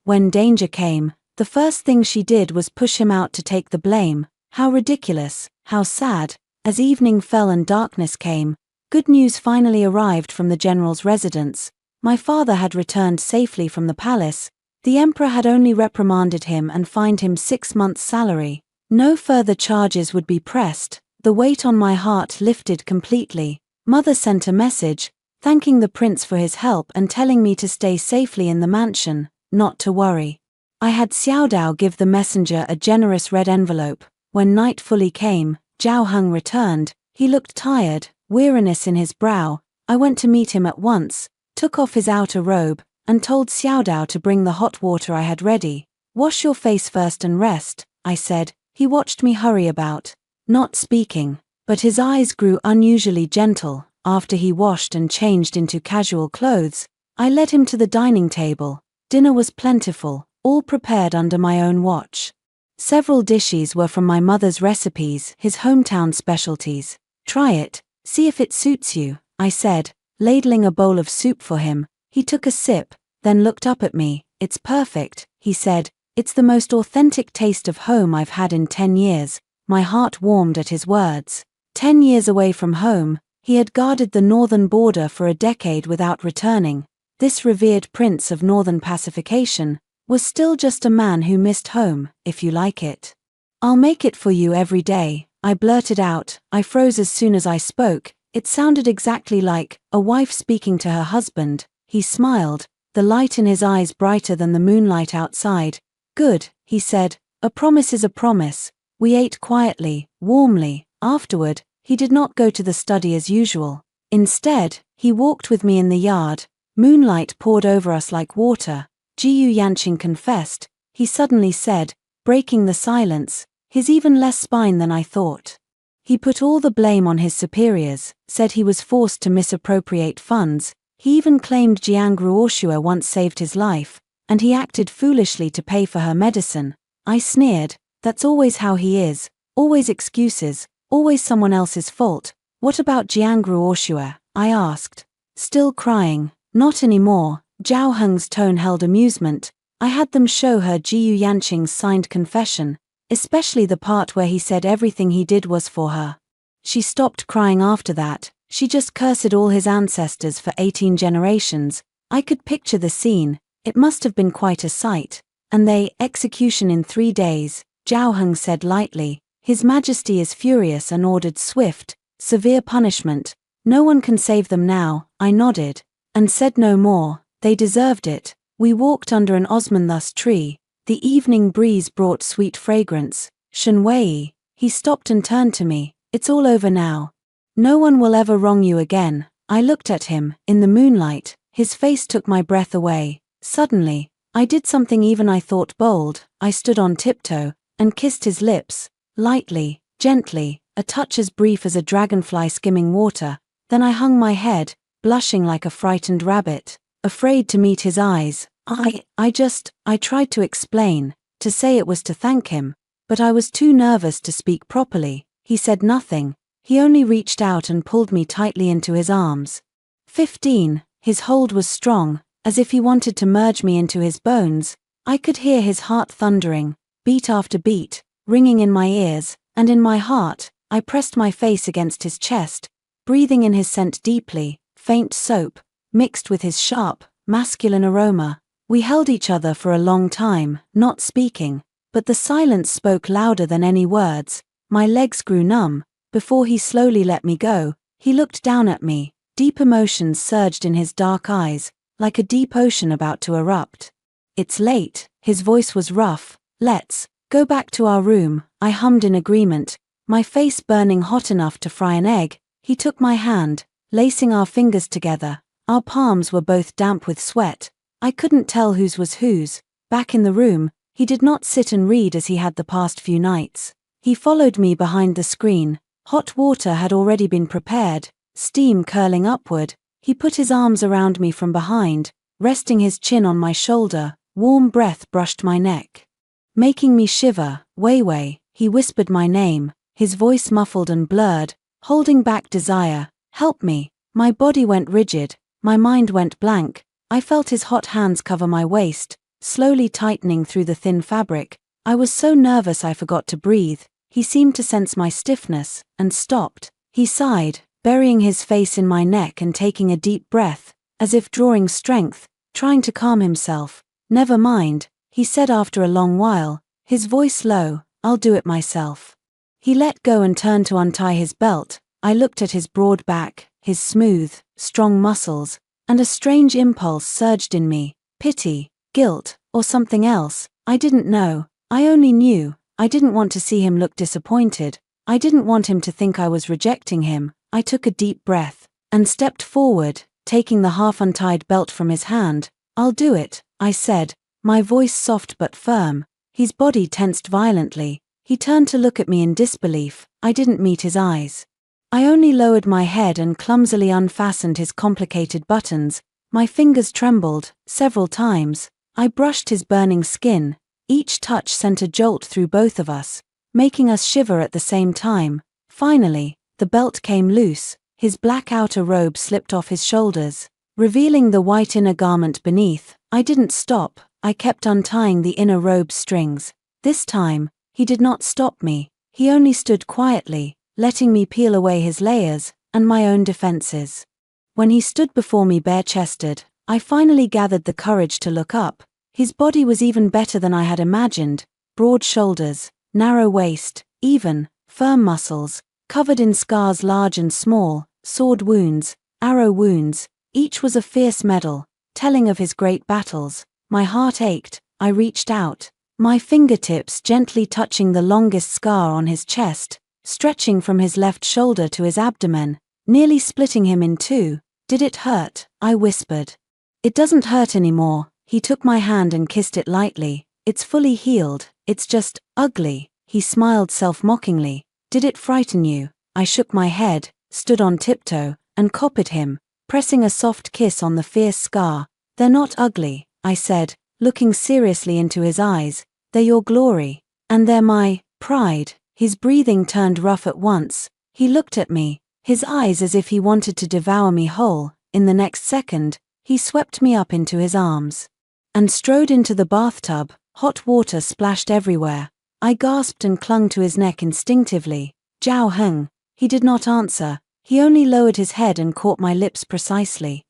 When danger came, the first thing she did was push him out to take the blame. How ridiculous, how sad. As evening fell and darkness came, good news finally arrived from the general's residence. My father had returned safely from the palace. The emperor had only reprimanded him and fined him 6 months' salary. No further charges would be pressed. The weight on my heart lifted completely. Mother sent a message, thanking the prince for his help and telling me to stay safely in the mansion, not to worry. I had Xiaodao give the messenger a generous red envelope. When night fully came, Zhao Heng returned. He looked tired, weariness in his brow. I went to meet him at once, took off his outer robe, and told Xiaodao to bring the hot water I had ready. Wash your face first and rest, I said. He watched me hurry about, not speaking, but his eyes grew unusually gentle. After he washed and changed into casual clothes, I led him to the dining table. Dinner was plentiful, all prepared under my own watch. Several dishes were from my mother's recipes, his hometown specialties. Try it, see if it suits you, I said, ladling a bowl of soup for him. He took a sip, then looked up at me. It's perfect, he said. It's the most authentic taste of home I've had in 10 years. My heart warmed at his words. 10 years away from home, he had guarded the northern border for a decade without returning. This revered prince of northern pacification was still just a man who missed home, if you like it. I'll make it for you every day, I blurted out. I froze as soon as I spoke. It sounded exactly like a wife speaking to her husband. He smiled, the light in his eyes brighter than the moonlight outside. Good, he said, a promise is a promise. We ate quietly, warmly. Afterward, he did not go to the study as usual. Instead, he walked with me in the yard. Moonlight poured over us like water. Jiyu Yanqing confessed, he suddenly said, breaking the silence. He's even less spine than I thought. He put all the blame on his superiors, said he was forced to misappropriate funds. He even claimed Jiang Ruoshua once saved his life, and he acted foolishly to pay for her medicine. I sneered, that's always how he is, always excuses, always someone else's fault. What about Jiang Ruoshua? I asked. Still crying. Not anymore. Zhao Heng's tone held amusement. I had them show her Jiyu Yanqing's signed confession, especially the part where he said everything he did was for her. She stopped crying after that. She just cursed all his ancestors for 18 generations. I could picture the scene. It must have been quite a sight. And execution in 3 days, Zhao Heng said lightly. His Majesty is furious and ordered swift, severe punishment. No one can save them now. I nodded, and said no more. They deserved it. We walked under an osmanthus tree. The evening breeze brought sweet fragrance. Shenwei. He stopped and turned to me. It's all over now. No one will ever wrong you again." I looked at him, in the moonlight. His face took my breath away. Suddenly, I did something even I thought bold. I stood on tiptoe, and kissed his lips, lightly, gently, a touch as brief as a dragonfly skimming water. Then I hung my head, blushing like a frightened rabbit, afraid to meet his eyes. I tried to explain, to say it was to thank him, but I was too nervous to speak properly. He said nothing. He only reached out and pulled me tightly into his arms. 15. His hold was strong, as if he wanted to merge me into his bones. I could hear his heart thundering, beat after beat, ringing in my ears, and in my heart. I pressed my face against his chest, breathing in his scent deeply, faint soap, mixed with his sharp, masculine aroma. We held each other for a long time, not speaking, but the silence spoke louder than any words. My legs grew numb. Before he slowly let me go, he looked down at me. Deep emotions surged in his dark eyes, like a deep ocean about to erupt. "It's late." His voice was rough. "Let's go back to our room." I hummed in agreement, my face burning hot enough to fry an egg. He took my hand, lacing our fingers together. Our palms were both damp with sweat. I couldn't tell whose was whose. Back in the room, he did not sit and read as he had the past few nights. He followed me behind the screen. Hot water had already been prepared, steam curling upward. He put his arms around me from behind, resting his chin on my shoulder. Warm breath brushed my neck, making me shiver. "Wei," he whispered my name, his voice muffled and blurred, holding back desire. "Help me." My body went rigid, my mind went blank. I felt his hot hands cover my waist, slowly tightening through the thin fabric. I was so nervous I forgot to breathe. He seemed to sense my stiffness, and stopped. He sighed, burying his face in my neck and taking a deep breath, as if drawing strength, trying to calm himself. "Never mind," he said after a long while, his voice low. "I'll do it myself." He let go and turned to untie his belt. I looked at his broad back, his smooth, strong muscles, and a strange impulse surged in me. Pity, guilt, or something else. I didn't know. I only knew. I didn't want to see him look disappointed. I didn't want him to think I was rejecting him. I took a deep breath, and stepped forward, taking the half-untied belt from his hand. "I'll do it," I said, my voice soft but firm. His body tensed violently. He turned to look at me in disbelief. I didn't meet his eyes. I only lowered my head and clumsily unfastened his complicated buttons. My fingers trembled, several times. I brushed his burning skin. Each touch sent a jolt through both of us, making us shiver at the same time. Finally, the belt came loose. His black outer robe slipped off his shoulders, revealing the white inner garment beneath. I didn't stop. I kept untying the inner robe strings. This time, he did not stop me. He only stood quietly, letting me peel away his layers, and my own defenses. When he stood before me bare-chested, I finally gathered the courage to look up. His body was even better than I had imagined. Broad shoulders, narrow waist, even, firm muscles, covered in scars large and small, sword wounds, arrow wounds. Each was a fierce medal, telling of his great battles. My heart ached. I reached out, my fingertips gently touching the longest scar on his chest, stretching from his left shoulder to his abdomen, nearly splitting him in two. "Did it hurt?" I whispered. "It doesn't hurt anymore." He took my hand and kissed it lightly. "It's fully healed. It's just ugly." He smiled self-mockingly. "Did it frighten you?" I shook my head, stood on tiptoe, and copied him, pressing a soft kiss on the fierce scar. "They're not ugly," I said, looking seriously into his eyes. "They're your glory. And they're my pride." His breathing turned rough at once. He looked at me, his eyes as if he wanted to devour me whole. In the next second, he swept me up into his arms and strode into the bathtub. Hot water splashed everywhere. I gasped and clung to his neck instinctively. "Jiao Heng." He did not answer. He only lowered his head and caught my lips precisely.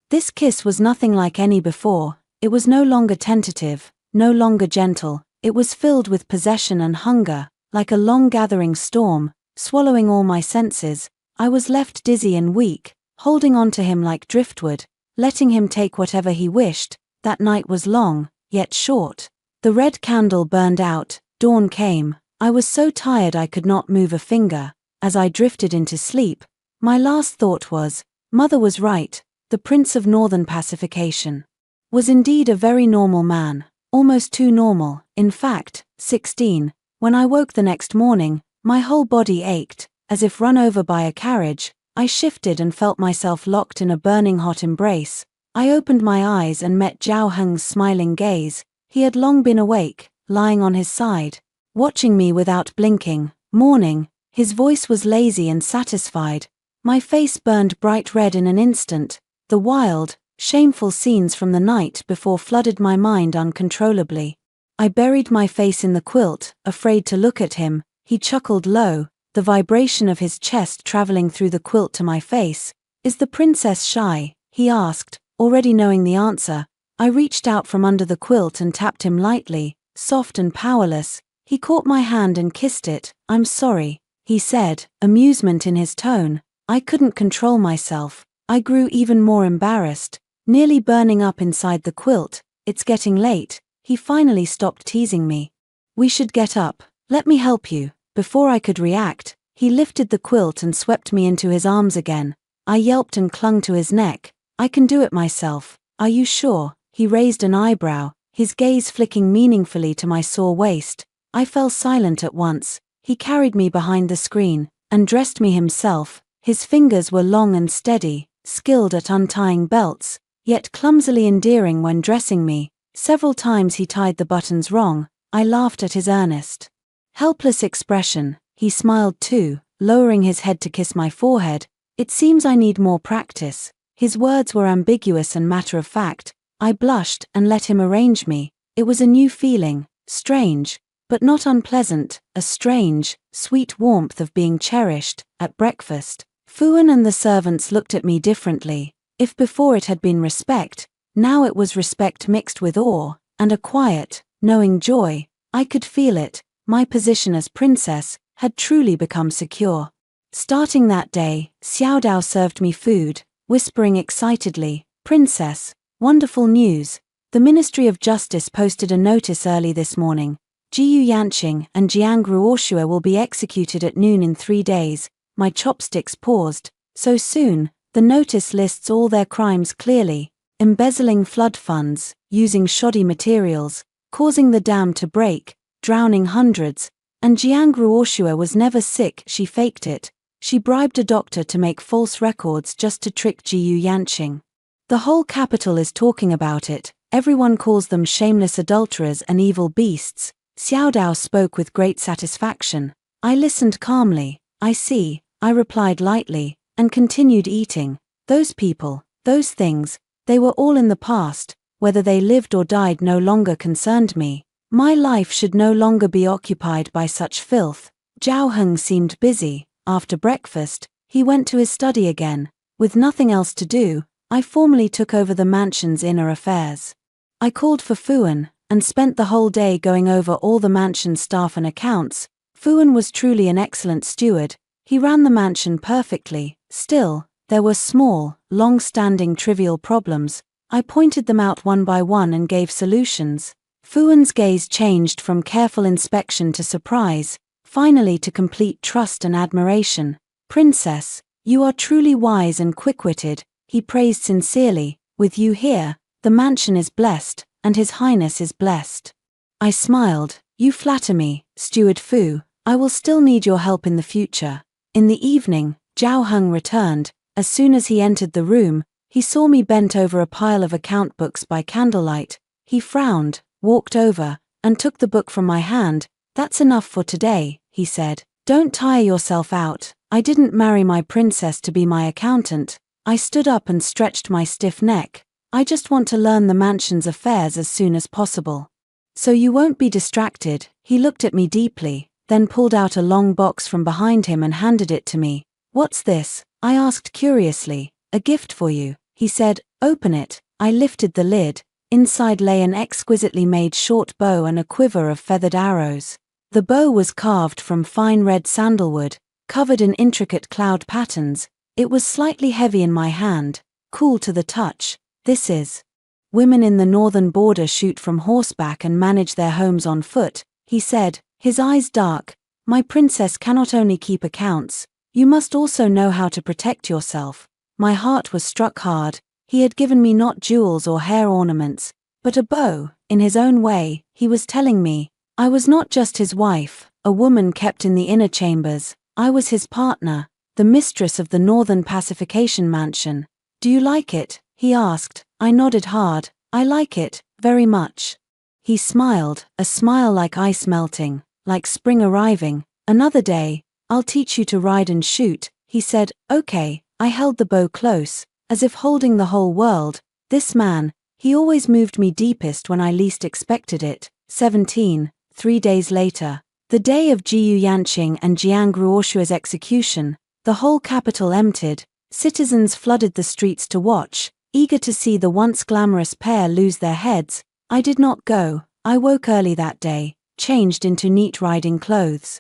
This kiss was nothing like any before. It was no longer tentative, no longer gentle. It was filled with possession and hunger, like a long-gathering storm, swallowing all my senses. I was left dizzy and weak, holding on to him like driftwood, letting him take whatever he wished. That night was long, yet short. The red candle burned out. Dawn came. I was so tired I could not move a finger. As I drifted into sleep, my last thought was, Mother was right, the Prince of Northern Pacification was indeed a very normal man, almost too normal, in fact, 16. When I woke the next morning, my whole body ached, as if run over by a carriage. I shifted and felt myself locked in a burning hot embrace. I opened my eyes and met Zhao Heng's smiling gaze. He had long been awake, lying on his side, watching me without blinking. Morning. His voice was lazy and satisfied. My face burned bright red in an instant. The wild, shameful scenes from the night before flooded my mind uncontrollably. I buried my face in the quilt, afraid to look at him. He chuckled low, the vibration of his chest traveling through the quilt to my face. Is the princess shy? He asked, already knowing the answer. I reached out from under the quilt and tapped him lightly, soft and powerless. He caught my hand and kissed it. I'm sorry, he said, amusement in his tone. I couldn't control myself. I grew even more embarrassed, nearly burning up inside the quilt. It's getting late. He finally stopped teasing me. We should get up. Let me help you. Before I could react, he lifted the quilt and swept me into his arms again. I yelped and clung to his neck. I can do it myself. Are you sure? He raised an eyebrow, his gaze flicking meaningfully to my sore waist. I fell silent at once. He carried me behind the screen, and dressed me himself. His fingers were long and steady, skilled at untying belts, yet clumsily endearing when dressing me. Several times he tied the buttons wrong. I laughed at his earnest, helpless expression. He smiled too, lowering his head to kiss my forehead. It seems I need more practice. His words were ambiguous and matter-of-fact. I blushed and let him arrange me. It was a new feeling, strange, but not unpleasant, a strange, sweet warmth of being cherished. At breakfast, Fuan and the servants looked at me differently. If before it had been respect, now it was respect mixed with awe, and a quiet, knowing joy. I could feel it. My position as princess had truly become secure. Starting that day, Xiao Dao served me food, whispering excitedly, Princess, wonderful news. The Ministry of Justice posted a notice early this morning. Jiyu Yanqing and Jiang Ruoshua will be executed at noon in 3 days. My chopsticks paused. So soon? The notice lists all their crimes clearly. Embezzling flood funds, using shoddy materials, causing the dam to break, drowning hundreds. And Jiang Ruoshua was never sick, she faked it. She bribed a doctor to make false records just to trick Jiyu Yanqing. The whole capital is talking about it. Everyone calls them shameless adulterers and evil beasts. Xiao Dao spoke with great satisfaction. I listened calmly. I see, I replied lightly, and continued eating. Those people, those things, they were all in the past. Whether they lived or died no longer concerned me. My life should no longer be occupied by such filth. Zhao Heng seemed busy. After breakfast, he went to his study again. With nothing else to do, I formally took over the mansion's inner affairs. I called for Fuan, and spent the whole day going over all the mansion's staff and accounts. Fuan was truly an excellent steward. He ran the mansion perfectly. Still, there were small, long-standing trivial problems. I pointed them out one by one and gave solutions. Fuan's gaze changed from careful inspection to surprise, finally to complete trust and admiration. Princess, you are truly wise and quick-witted, he praised sincerely. With you here, the mansion is blessed, and His Highness is blessed. I smiled. You flatter me, Steward Fu. I will still need your help in the future. In the evening, Zhao Heng returned. As soon as he entered the room, he saw me bent over a pile of account books by candlelight. He frowned, walked over, and took the book from my hand. That's enough for today, he said. Don't tire yourself out. I didn't marry my princess to be my accountant. I stood up and stretched my stiff neck. I just want to learn the mansion's affairs as soon as possible. So you won't be distracted. He looked at me deeply, then pulled out a long box from behind him and handed it to me. What's this? I asked curiously. A gift for you, he said. Open it. I lifted the lid. Inside lay an exquisitely made short bow and a quiver of feathered arrows. The bow was carved from fine red sandalwood, covered in intricate cloud patterns. It was slightly heavy in my hand, cool to the touch. This is. Women in the northern border shoot from horseback and manage their homes on foot, he said, his eyes dark. My princess cannot only keep accounts, you must also know how to protect yourself. My heart was struck hard. He had given me not jewels or hair ornaments, but a bow. In his own way, he was telling me, I was not just his wife, a woman kept in the inner chambers. I was his partner, the mistress of the Northern Pacification Mansion. Do you like it? He asked. I nodded hard. I like it, very much. He smiled, a smile like ice melting, like spring arriving. Another day, I'll teach you to ride and shoot, he said. Okay. I held the bow close, as if holding the whole world. This man, he always moved me deepest when I least expected it. 17. 3 days later. The day of Jiu Yanqing and Jiang Ruoshua's execution, the whole capital emptied. Citizens flooded the streets to watch, eager to see the once glamorous pair lose their heads. I did not go. I woke early that day, changed into neat riding clothes.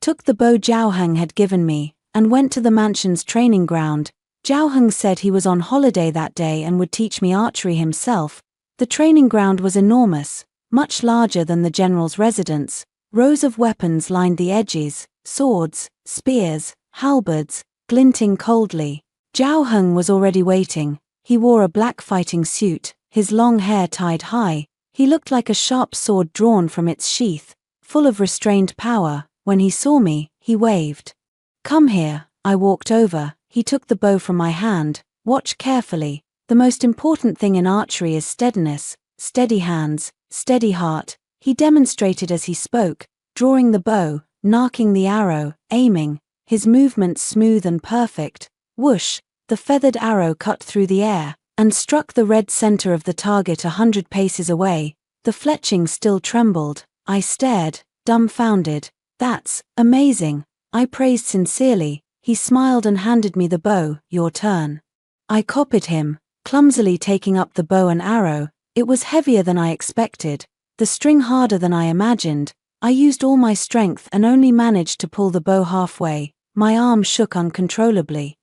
Took the bow Zhao Heng had given me, and went to the mansion's training ground. Zhao Heng said he was on holiday that day and would teach me archery himself. The training ground was enormous, much larger than the general's residence. Rows of weapons lined the edges, swords, spears, halberds, glinting coldly. Zhao Heng was already waiting. He wore a black fighting suit, his long hair tied high. He looked like a sharp sword drawn from its sheath, full of restrained power. When he saw me, he waved. Come here. I walked over. He took the bow from my hand. Watch carefully. The most important thing in archery is steadiness, steady hands, steady heart. He demonstrated as he spoke, drawing the bow, narking the arrow, aiming, his movements smooth and perfect. Whoosh, the feathered arrow cut through the air, and struck the red center of the target 100 paces away. The fletching still trembled. I stared, dumbfounded. That's amazing, I praised sincerely. He smiled and handed me the bow. Your turn. I copied him, clumsily taking up the bow and arrow. It was heavier than I expected, the string harder than I imagined. I used all my strength and only managed to pull the bow halfway. My arm shook uncontrollably.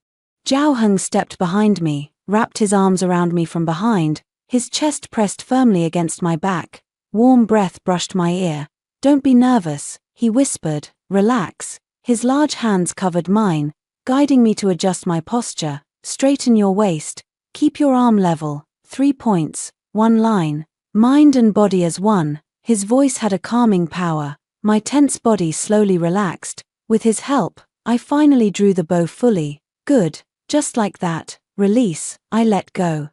Zhao Heng stepped behind me, wrapped his arms around me from behind, his chest pressed firmly against my back. Warm breath brushed my ear. Don't be nervous, he whispered. Relax. His large hands covered mine, guiding me to adjust my posture. Straighten your waist. Keep your arm level. 3 points, 1 line. Mind and body as one. His voice had a calming power. My tense body slowly relaxed. With his help, I finally drew the bow fully. Good. Just like that. Release. I let go.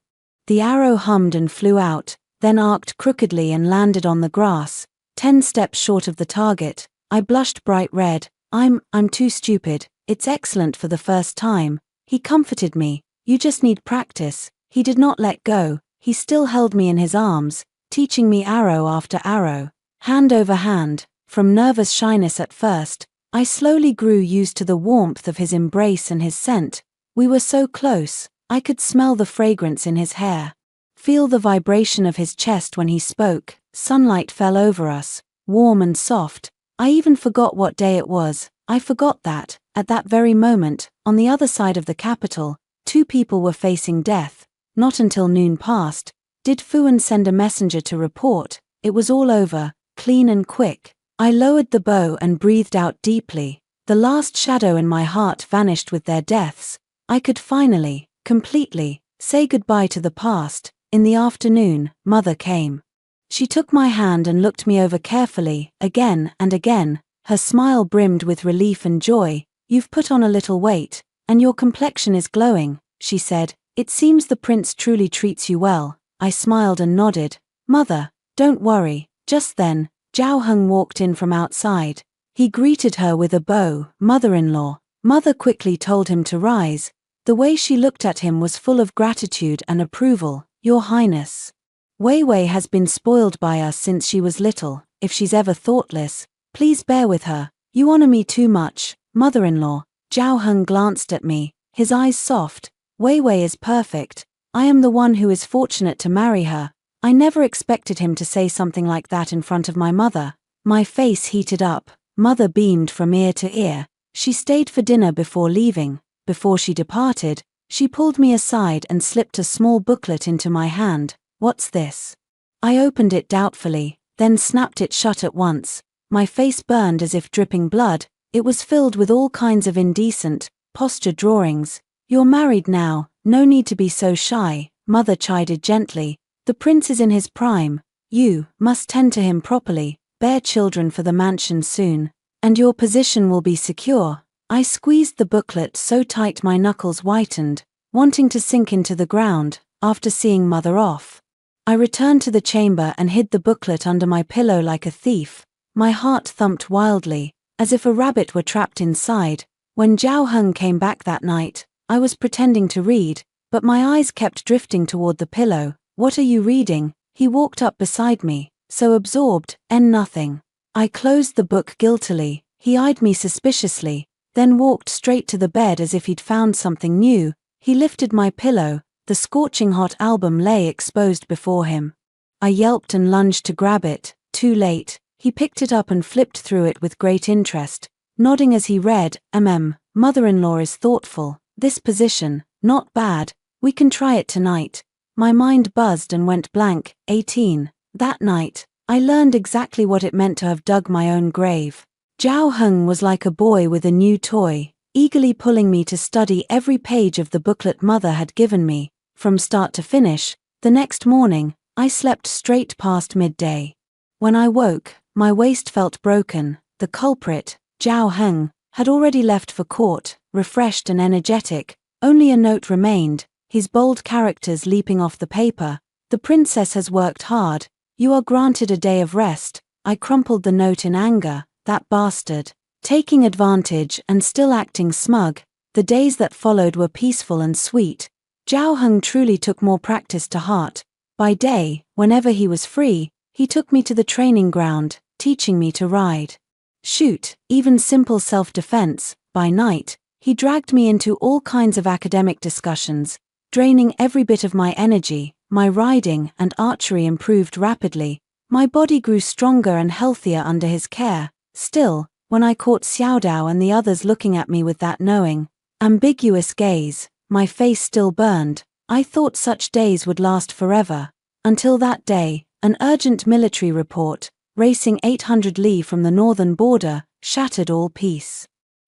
The arrow hummed and flew out, then arced crookedly and landed on the grass, 10 steps short of the target. I blushed bright red. I'm too stupid. It's excellent for the first time. He comforted me. You just need practice. He did not let go. He still held me in his arms, teaching me arrow after arrow, hand over hand. From nervous shyness at first, I slowly grew used to the warmth of his embrace and his scent. We were so close, I could smell the fragrance in his hair. Feel the vibration of his chest when he spoke. Sunlight fell over us, warm and soft. I even forgot what day it was. I forgot that, at that very moment, on the other side of the capital, 2 people were facing death. Not until noon passed, did Fuan send a messenger to report. It was all over, clean and quick. I lowered the bow and breathed out deeply. The last shadow in my heart vanished with their deaths. I could finally, completely, say goodbye to the past. In the afternoon, Mother came. She took my hand and looked me over carefully, again and again. Her smile brimmed with relief and joy. You've put on a little weight, and your complexion is glowing, she said. It seems the prince truly treats you well. I smiled and nodded. Mother, don't worry. Just then, Zhao Heng walked in from outside. He greeted her with a bow. Mother-in-law. Mother quickly told him to rise. The way she looked at him was full of gratitude and approval. Your Highness. Wei Wei has been spoiled by us since she was little. If she's ever thoughtless, please bear with her. You honor me too much, mother-in-law. Zhao Heng glanced at me, his eyes soft. Wei Wei is perfect. I am the one who is fortunate to marry her. I never expected him to say something like that in front of my mother. My face heated up. Mother beamed from ear to ear. She stayed for dinner before leaving. Before she departed, she pulled me aside and slipped a small booklet into my hand. What's this? I opened it doubtfully, then snapped it shut at once. My face burned as if dripping blood. It was filled with all kinds of indecent, posture drawings. "You're married now, no need to be so shy," Mother chided gently. "The prince is in his prime. You must tend to him properly, bear children for the mansion soon, and your position will be secure." I squeezed the booklet so tight my knuckles whitened, wanting to sink into the ground. After seeing Mother off, I returned to the chamber and hid the booklet under my pillow like a thief. My heart thumped wildly, as if a rabbit were trapped inside. When Zhao Heng came back that night, I was pretending to read, but my eyes kept drifting toward the pillow. "What are you reading?" He walked up beside me, so absorbed, nothing. I closed the book guiltily. He eyed me suspiciously, then walked straight to the bed as if he'd found something new. He lifted my pillow. The scorching hot album lay exposed before him. I yelped and lunged to grab it. Too late. He picked it up and flipped through it with great interest, nodding as he read. Mother-in-law is thoughtful. This position, not bad. We can try it tonight." My mind buzzed and went blank. 18. That night, I learned exactly what it meant to have dug my own grave. Zhao Heng was like a boy with a new toy, eagerly pulling me to study every page of the booklet Mother had given me, from start to finish. The next morning, I slept straight past midday. When I woke, my waist felt broken. The culprit, Zhao Heng, had already left for court, refreshed and energetic. Only a note remained, his bold characters leaping off the paper. "The princess has worked hard. You are granted a day of rest." I crumpled the note in anger. That bastard. Taking advantage and still acting smug. The days that followed were peaceful and sweet. Zhao Heng truly took more practice to heart. By day, whenever he was free, he took me to the training ground, teaching me to ride, shoot, even simple self-defense. By night, he dragged me into all kinds of academic discussions, draining every bit of my energy. My riding and archery improved rapidly. My body grew stronger and healthier under his care. Still, when I caught Xiaodao and the others looking at me with that knowing, ambiguous gaze, my face still burned. I thought such days would last forever. Until that day, an urgent military report, racing 800 li from the northern border, shattered all peace.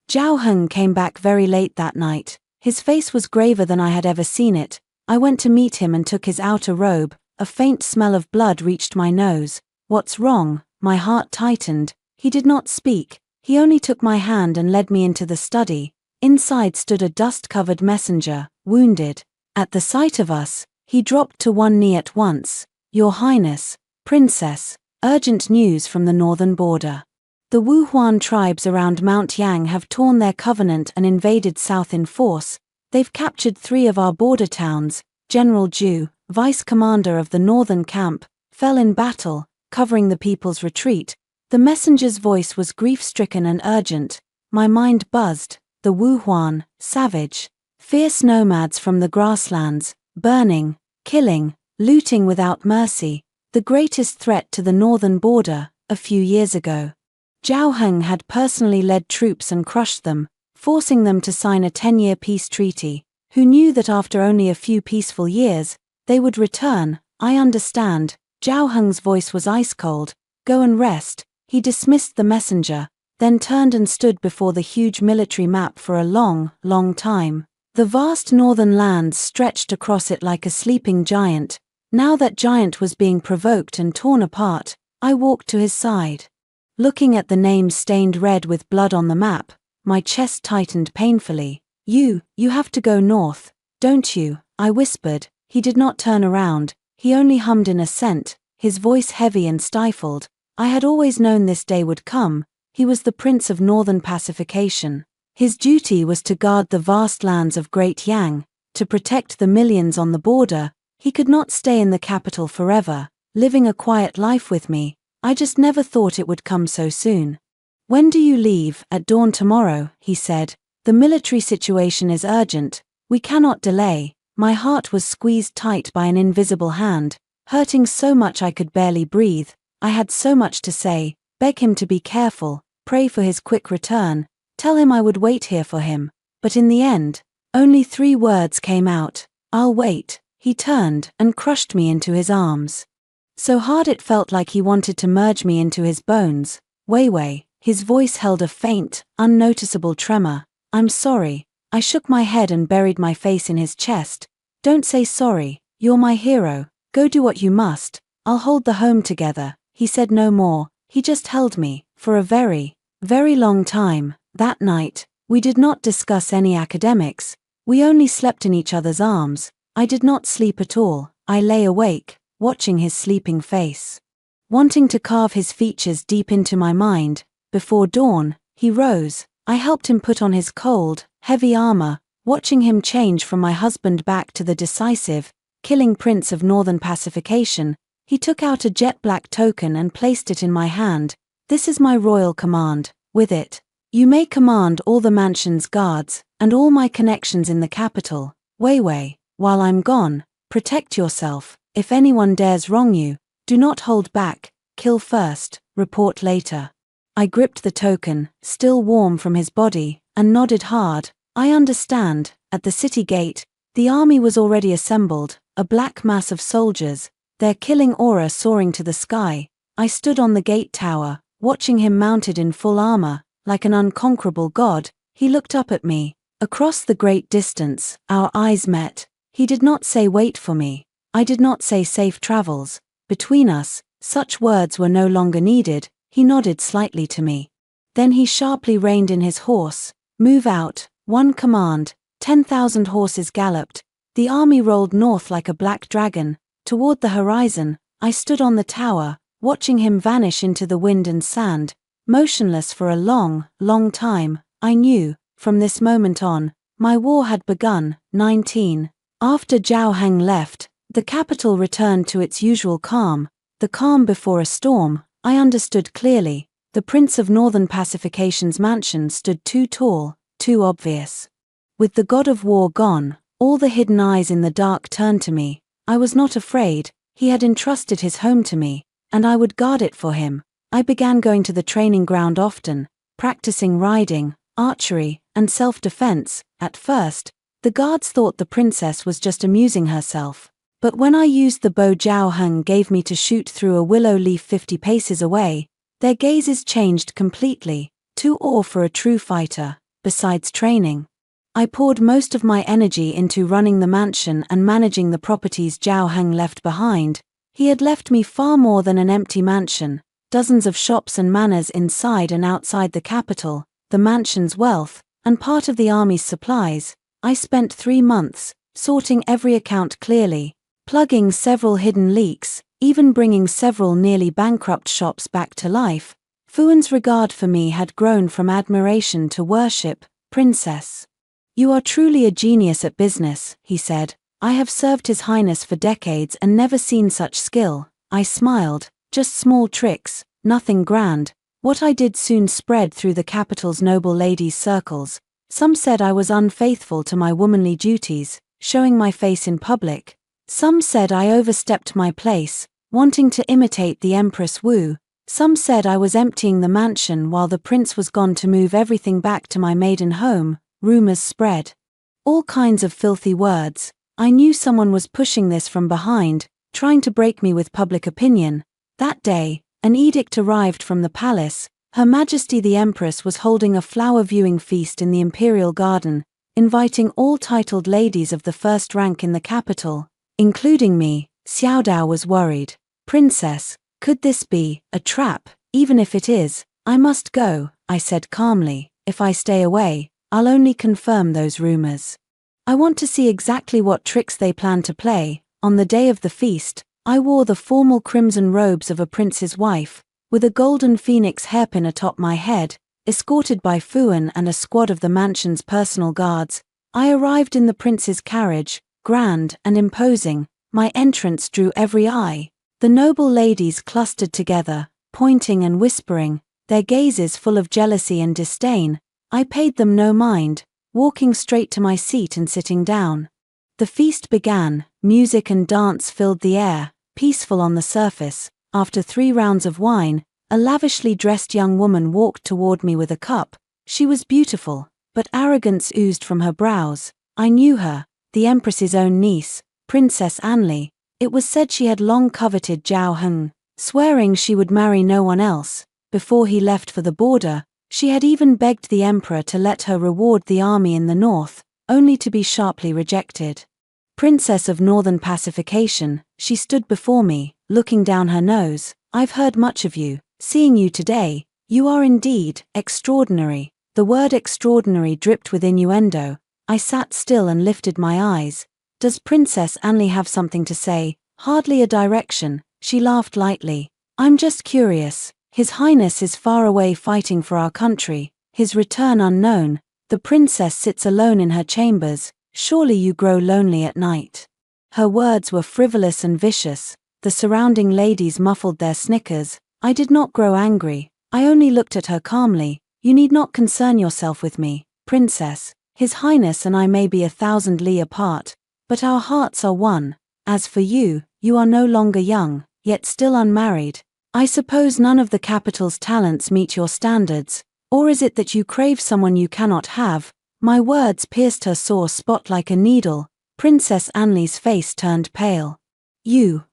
Zhao Heng came back very late that night. His face was graver than I had ever seen it. I went to meet him and took his outer robe. A faint smell of blood reached my nose. "What's wrong?" My heart tightened. He did not speak. He only took my hand and led me into the study. Inside stood a dust-covered messenger, wounded. At the sight of us, he dropped to one knee at once. "Your Highness, Princess, urgent news from the northern border. The Wuhuan tribes around Mount Yang have torn their covenant and invaded south in force. They've captured 3 of our border towns. General Zhu, vice commander of the northern camp, fell in battle, covering the people's retreat." The messenger's voice was grief-stricken and urgent. My mind buzzed. The Wuhuan, savage, fierce nomads from the grasslands, burning, killing, looting without mercy, the greatest threat to the northern border. A few years ago, Zhao Heng had personally led troops and crushed them, forcing them to sign a 10-year peace treaty. Who knew that after only a few peaceful years, they would return? "I understand." Zhao Heng's voice was ice-cold. "Go and rest." He dismissed the messenger, then turned and stood before the huge military map for a long, long time. The vast northern lands stretched across it like a sleeping giant. Now that giant was being provoked and torn apart. I walked to his side. Looking at the names stained red with blood on the map, my chest tightened painfully. You have to go north, don't you?" I whispered. He did not turn around. He only hummed in assent, his voice heavy and stifled. I had always known this day would come. He was the Prince of Northern Pacification. His duty was to guard the vast lands of Great Yang, to protect the millions on the border. He could not stay in the capital forever, living a quiet life with me. I just never thought it would come so soon. "When do you leave?" "At dawn tomorrow," he said. "The military situation is urgent. We cannot delay." My heart was squeezed tight by an invisible hand, hurting so much I could barely breathe. I had so much to say, beg him to be careful, pray for his quick return, tell him I would wait here for him. But in the end, only 3 words came out. "I'll wait." He turned and crushed me into his arms. So hard it felt like he wanted to merge me into his bones. "Wei Wei," His voice held a faint, unnoticeable tremor. "I'm sorry." I shook my head and buried my face in his chest. "Don't say sorry, you're my hero. Go do what you must. I'll hold the home together." He said no more, he just held me, for a very, very long time. That night, we did not discuss any academics. We only slept in each other's arms. I did not sleep at all. I lay awake, watching his sleeping face, wanting to carve his features deep into my mind. Before dawn, he rose. I helped him put on his cold, heavy armor, watching him change from my husband back to the decisive, killing prince of northern pacification. He took out a jet-black token and placed it in my hand. "This is my royal command. With it, you may command all the mansion's guards, and all my connections in the capital. Wei, while I'm gone, protect yourself. If anyone dares wrong you, do not hold back. Kill first, report later." I gripped the token, still warm from his body, and nodded hard. "I understand." At the city gate, the army was already assembled, a black mass of soldiers, their killing aura soaring to the sky. I stood on the gate tower, watching him mounted in full armor, like an unconquerable god. He looked up at me. Across the great distance, our eyes met. He did not say wait for me. I did not say safe travels. Between us, such words were no longer needed. He nodded slightly to me. Then he sharply reined in his horse. "Move out." One command. 10,000 horses galloped. The army rolled north like a black dragon, toward the horizon. I stood on the tower, watching him vanish into the wind and sand, motionless for a long, long time. I knew, from this moment on, my war had begun. 19. After Zhao Heng left, the capital returned to its usual calm, the calm before a storm. I understood clearly. The Prince of Northern Pacification's mansion stood too tall, too obvious. With the god of war gone, all the hidden eyes in the dark turned to me. I was not afraid. He had entrusted his home to me, and I would guard it for him. I began going to the training ground often, practicing riding, archery, and self-defense. At first, the guards thought the princess was just amusing herself. But when I used the bow Zhao Heng gave me to shoot through a willow leaf 50 paces away, their gazes changed completely. Too awe for a true fighter. Besides training, I poured most of my energy into running the mansion and managing the properties Zhao Heng left behind. He had left me far more than an empty mansion, dozens of shops and manors inside and outside the capital, the mansion's wealth, and part of the army's supplies. I spent 3 months, sorting every account clearly, plugging several hidden leaks, even bringing several nearly bankrupt shops back to life. Fuan's regard for me had grown from admiration to worship. "Princess, you are truly a genius at business," he said. "I have served His Highness for decades and never seen such skill." I smiled. "Just small tricks, nothing grand." What I did soon spread through the capital's noble ladies' circles. Some said I was unfaithful to my womanly duties, showing my face in public. Some said I overstepped my place, wanting to imitate the Empress Wu. Some said I was emptying the mansion while the prince was gone to move everything back to my maiden home. Rumors spread. All kinds of filthy words. I knew someone was pushing this from behind, trying to break me with public opinion. That day, an edict arrived from the palace. Her Majesty the Empress was holding a flower viewing feast in the imperial garden, inviting all titled ladies of the first rank in the capital, including me. Xiaodao was worried. "Princess, could this be a trap? Even if it is, I must go," I said calmly. "If I stay away, I'll only confirm those rumors. I want to see exactly what tricks they plan to play." On the day of the feast, I wore the formal crimson robes of a prince's wife, with a golden phoenix hairpin atop my head, escorted by Fuan and a squad of the mansion's personal guards. I arrived in the prince's carriage, grand and imposing. My entrance drew every eye. The noble ladies clustered together, pointing and whispering, their gazes full of jealousy and disdain. I paid them no mind, walking straight to my seat and sitting down. The feast began. Music and dance filled the air, peaceful on the surface. After 3 rounds of wine, a lavishly dressed young woman walked toward me with a cup. She was beautiful, but arrogance oozed from her brows. I knew her, the Empress's own niece, Princess Anli. It was said she had long coveted Zhao Heng, swearing she would marry no one else. before he left for the border, she had even begged the emperor to let her reward the army in the north, only to be sharply rejected. Princess of Northern Pacification, she stood before me, looking down her nose. I've heard much of you. Seeing you today, you are indeed extraordinary. The word extraordinary dripped with innuendo. I sat still and lifted my eyes. Does Princess Anli have something to say? Hardly a direction. She laughed lightly. I'm just curious. His Highness is far away fighting for our country, his return unknown. The princess sits alone in her chambers. Surely you grow lonely at night. Her words were frivolous and vicious. The surrounding ladies muffled their snickers. I did not grow angry. I only looked at her calmly. You need not concern yourself with me, Princess. His Highness and I may be 1,000 li apart, but our hearts are one. As for you, you are no longer young, yet still unmarried. I suppose none of the capital's talents meet your standards, or is it that you crave someone you cannot have? My words pierced her sore spot like a needle. Princess Anli's face turned pale.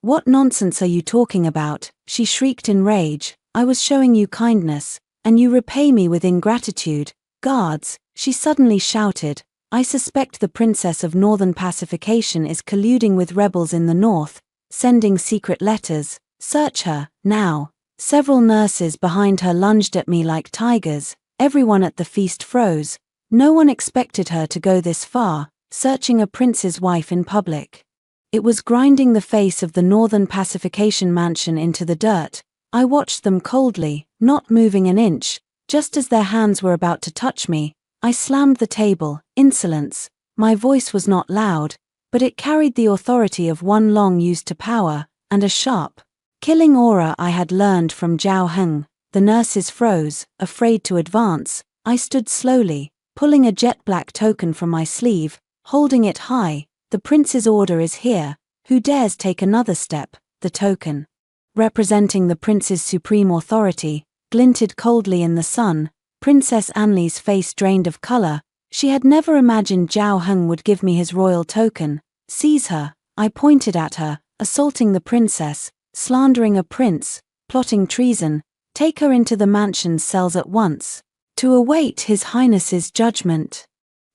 What nonsense are you talking about? She shrieked in rage. I was showing you kindness, and you repay me with ingratitude. Guards, she suddenly shouted. I suspect the Princess of Northern Pacification is colluding with rebels in the north, sending secret letters. Search her, now. Several nurses behind her lunged at me like tigers. Everyone at the feast froze. No one expected her to go this far, searching a prince's wife in public. It was grinding the face of the Northern Pacification mansion into the dirt. I watched them coldly, not moving an inch. Just as their hands were about to touch me, I slammed the table. Insolence. My voice was not loud, but it carried the authority of one long used to power, and a sharp, killing aura I had learned from Zhao Heng. The nurses froze, afraid to advance. I stood slowly, pulling a jet-black token from my sleeve, holding it high. The prince's order is here. Who dares take another step? The token, representing the prince's supreme authority, glinted coldly in the sun. Princess Anli's face drained of color. She had never imagined Zhao Heng would give me his royal token. Seize her. I pointed at her, assaulting the princess, slandering a prince, plotting treason. Take her into the mansion's cells at once, to await His Highness's judgment.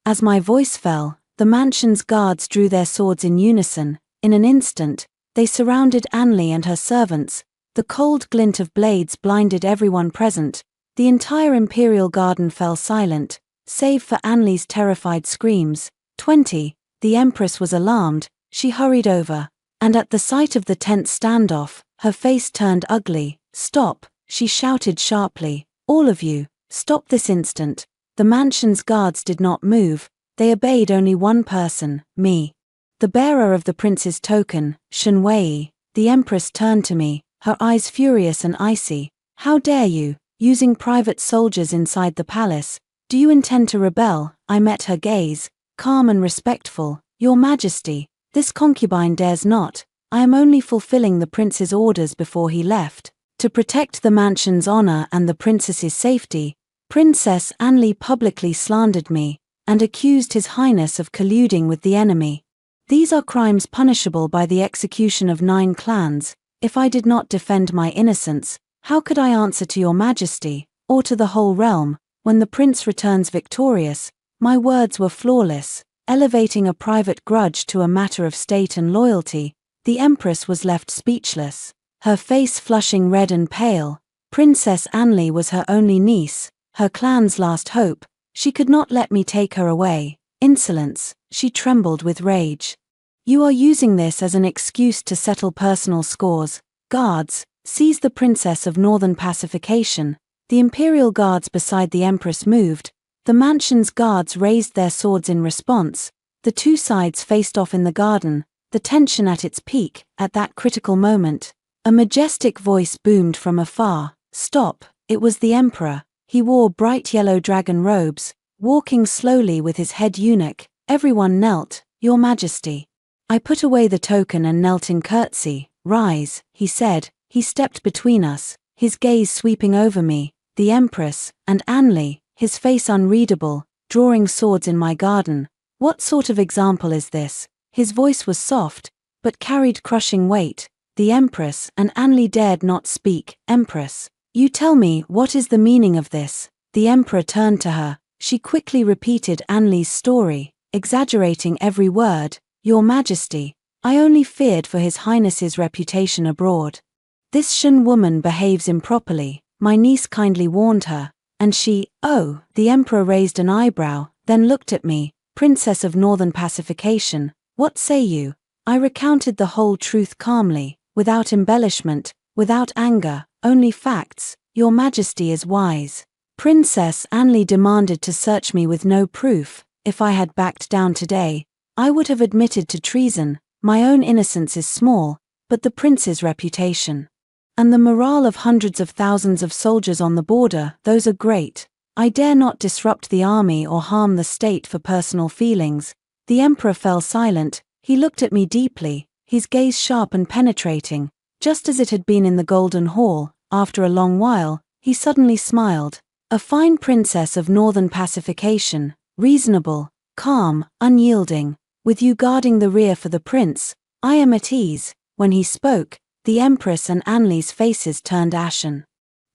As my voice fell, the mansion's guards drew their swords in unison. In an instant, they surrounded Anli and her servants. The cold glint of blades blinded everyone present. The entire imperial garden fell silent, save for Anli's terrified screams. 20. The Empress was alarmed. She hurried over, and at the sight of the tense standoff, her face turned ugly. Stop, she shouted sharply. All of you, stop this instant. The mansion's guards did not move. They obeyed only one person, me. The bearer of the prince's token, Shen Wei. The Empress turned to me, her eyes furious and icy. How dare you, using private soldiers inside the palace? Do you intend to rebel? I met her gaze, calm and respectful. Your Majesty, this concubine dares not. I am only fulfilling the prince's orders before he left, to protect the mansion's honor and the princess's safety. Princess Anli publicly slandered me, and accused His Highness of colluding with the enemy. These are crimes punishable by the execution of 9 clans. If I did not defend my innocence, how could I answer to your Majesty, or to the whole realm? When the prince returns victorious, my words were flawless, elevating a private grudge to a matter of state and loyalty. The Empress was left speechless, her face flushing red and pale. Princess Anli was her only niece, her clan's last hope. She could not let me take her away. Insolence, she trembled with rage. You are using this as an excuse to settle personal scores. Guards, seize the Princess of Northern Pacification. The imperial guards beside the Empress moved. The mansion's guards raised their swords in response. The two sides faced off in the garden, the tension at its peak. At that critical moment, a majestic voice boomed from afar. Stop! It was the Emperor. He wore bright yellow dragon robes, walking slowly with his head eunuch. Everyone knelt. Your Majesty. I put away the token and knelt in curtsy. Rise, he said. He stepped between us, his gaze sweeping over me, the Empress, and Anli, his face unreadable, drawing swords in my garden. What sort of example is this? His voice was soft, but carried crushing weight. The Empress and Anli dared not speak. Empress, You tell me, what is the meaning of this? The emperor turned to her. She quickly repeated Anli's story, exaggerating every word. Your Majesty, I only feared for His Highness's reputation abroad. This Shen woman behaves improperly, my niece kindly warned her, and she, oh, the emperor raised an eyebrow, then looked at me, Princess of Northern Pacification, what say you? I recounted the whole truth calmly, without embellishment, without anger, only facts. Your Majesty is wise. Princess Anli demanded to search me with no proof. If I had backed down today, I would have admitted to treason. My own innocence is small, but the prince's reputation and the morale of hundreds of thousands of soldiers on the border, those are great. I dare not disrupt the army or harm the state for personal feelings. The emperor fell silent. He looked at me deeply, his gaze sharp and penetrating, just as it had been in the Golden Hall. After a long while, he suddenly smiled. A fine princess of Northern Pacification, reasonable, calm, unyielding, with you guarding the rear for the prince, I am at ease. When he spoke, the empress and Anli's faces turned ashen.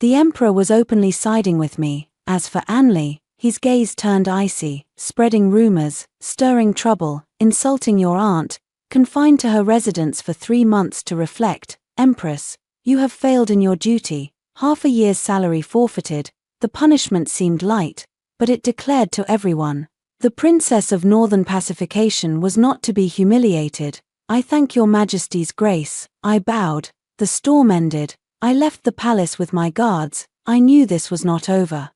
The emperor was openly siding with me. As for Anli, his gaze turned icy, spreading rumors, stirring trouble, insulting your aunt, confined to her residence for 3 months to reflect. Empress, you have failed in your duty, half a year's salary forfeited. The punishment seemed light, but it declared to everyone, the Princess of Northern Pacification was not to be humiliated. I thank your Majesty's grace. I bowed. The storm ended. I left the palace with my guards. I knew this was not over.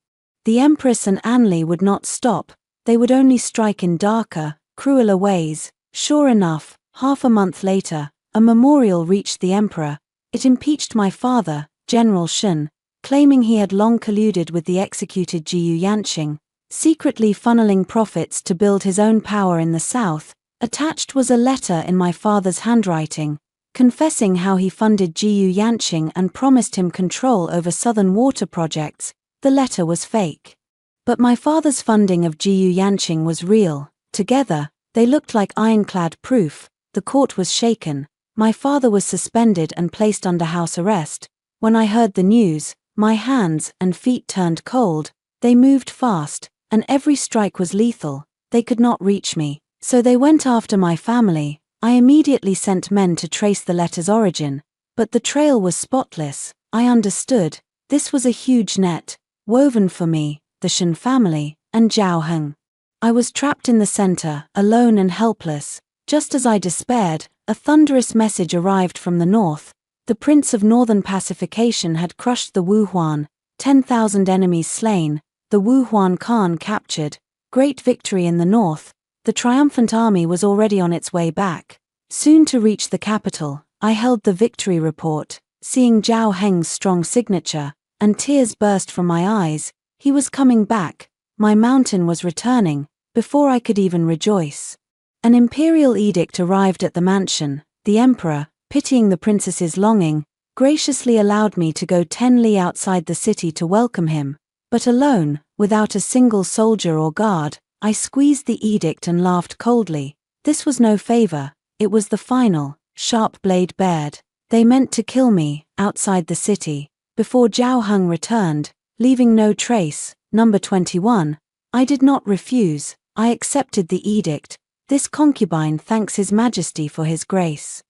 The Empress and Anli would not stop. They would only strike in darker, crueler ways. Sure enough, half a month later, a memorial reached the emperor. It impeached my father, General Shen, claiming he had long colluded with the executed Jiyu Yanqing, secretly funneling profits to build his own power in the south. Attached was a letter in my father's handwriting, confessing how he funded Jiyu Yanqing and promised him control over southern water projects. The letter was fake. But my father's funding of Jiyu Yanqing was real. Together, they looked like ironclad proof. The court was shaken. My father was suspended and placed under house arrest. When I heard the news, my hands and feet turned cold. They moved fast, and every strike was lethal. They could not reach me. So they went after my family. I immediately sent men to trace the letter's origin, but the trail was spotless. I understood. This was a huge net, woven for me, the Shen family, and Zhao Heng. I was trapped in the center, alone and helpless. Just as I despaired, a thunderous message arrived from the north. The Prince of Northern Pacification had crushed the Wuhuan, 10,000 enemies slain, the Wuhuan Khan captured. Great victory in the north. The triumphant army was already on its way back. Soon to reach the capital, I held the victory report, seeing Zhao Heng's strong signature, and tears burst from my eyes. He was coming back. My mountain was returning, before I could even rejoice. An imperial edict arrived at the mansion. The emperor, pitying the princess's longing, graciously allowed me to go 10 li outside the city to welcome him. But alone, without a single soldier or guard, I squeezed the edict and laughed coldly. This was no favor, it was the final, sharp blade bared. They meant to kill me, outside the city, before Zhao Heng returned, leaving no trace. Number 21. I did not refuse, I accepted the edict. This concubine thanks His Majesty for his grace.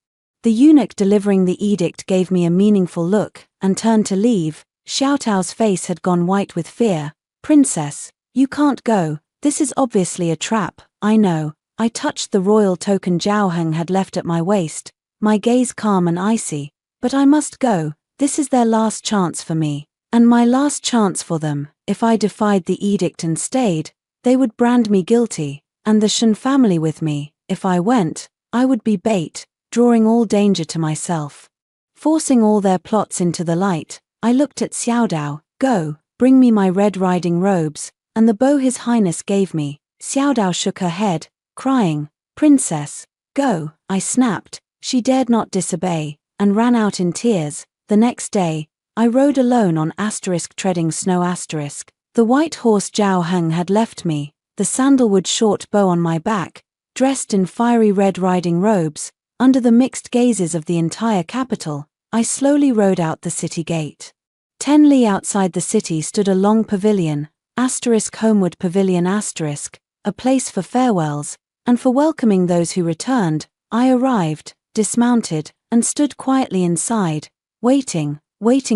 The eunuch delivering the edict gave me a meaningful look, and turned to leave. Xiaotao's face had gone white with fear. Princess, you can't go. This is obviously a trap. I know. I touched the royal token Zhao Heng had left at my waist, my gaze calm and icy. But I must go. This is their last chance for me, and my last chance for them. If I defied the edict and stayed, they would brand me guilty, and the Shen family with me. If I went, I would be bait, drawing all danger to myself. Forcing all their plots into the light, I looked at Xiaodao. Go, bring me my red riding robes, and the bow His Highness gave me. Xiaodao shook her head, crying, Princess, go. I snapped. She dared not disobey, and ran out in tears. The next day, I rode alone on treading snow. The white horse Zhao Heng had left me, the sandalwood short bow on my back, dressed in fiery red riding robes. Under the mixed gazes of the entire capital, I slowly rode out the city gate. 10 li outside the city stood a long pavilion, homeward pavilion a place for farewells, and for welcoming those who returned. I arrived, dismounted, and stood quietly inside, waiting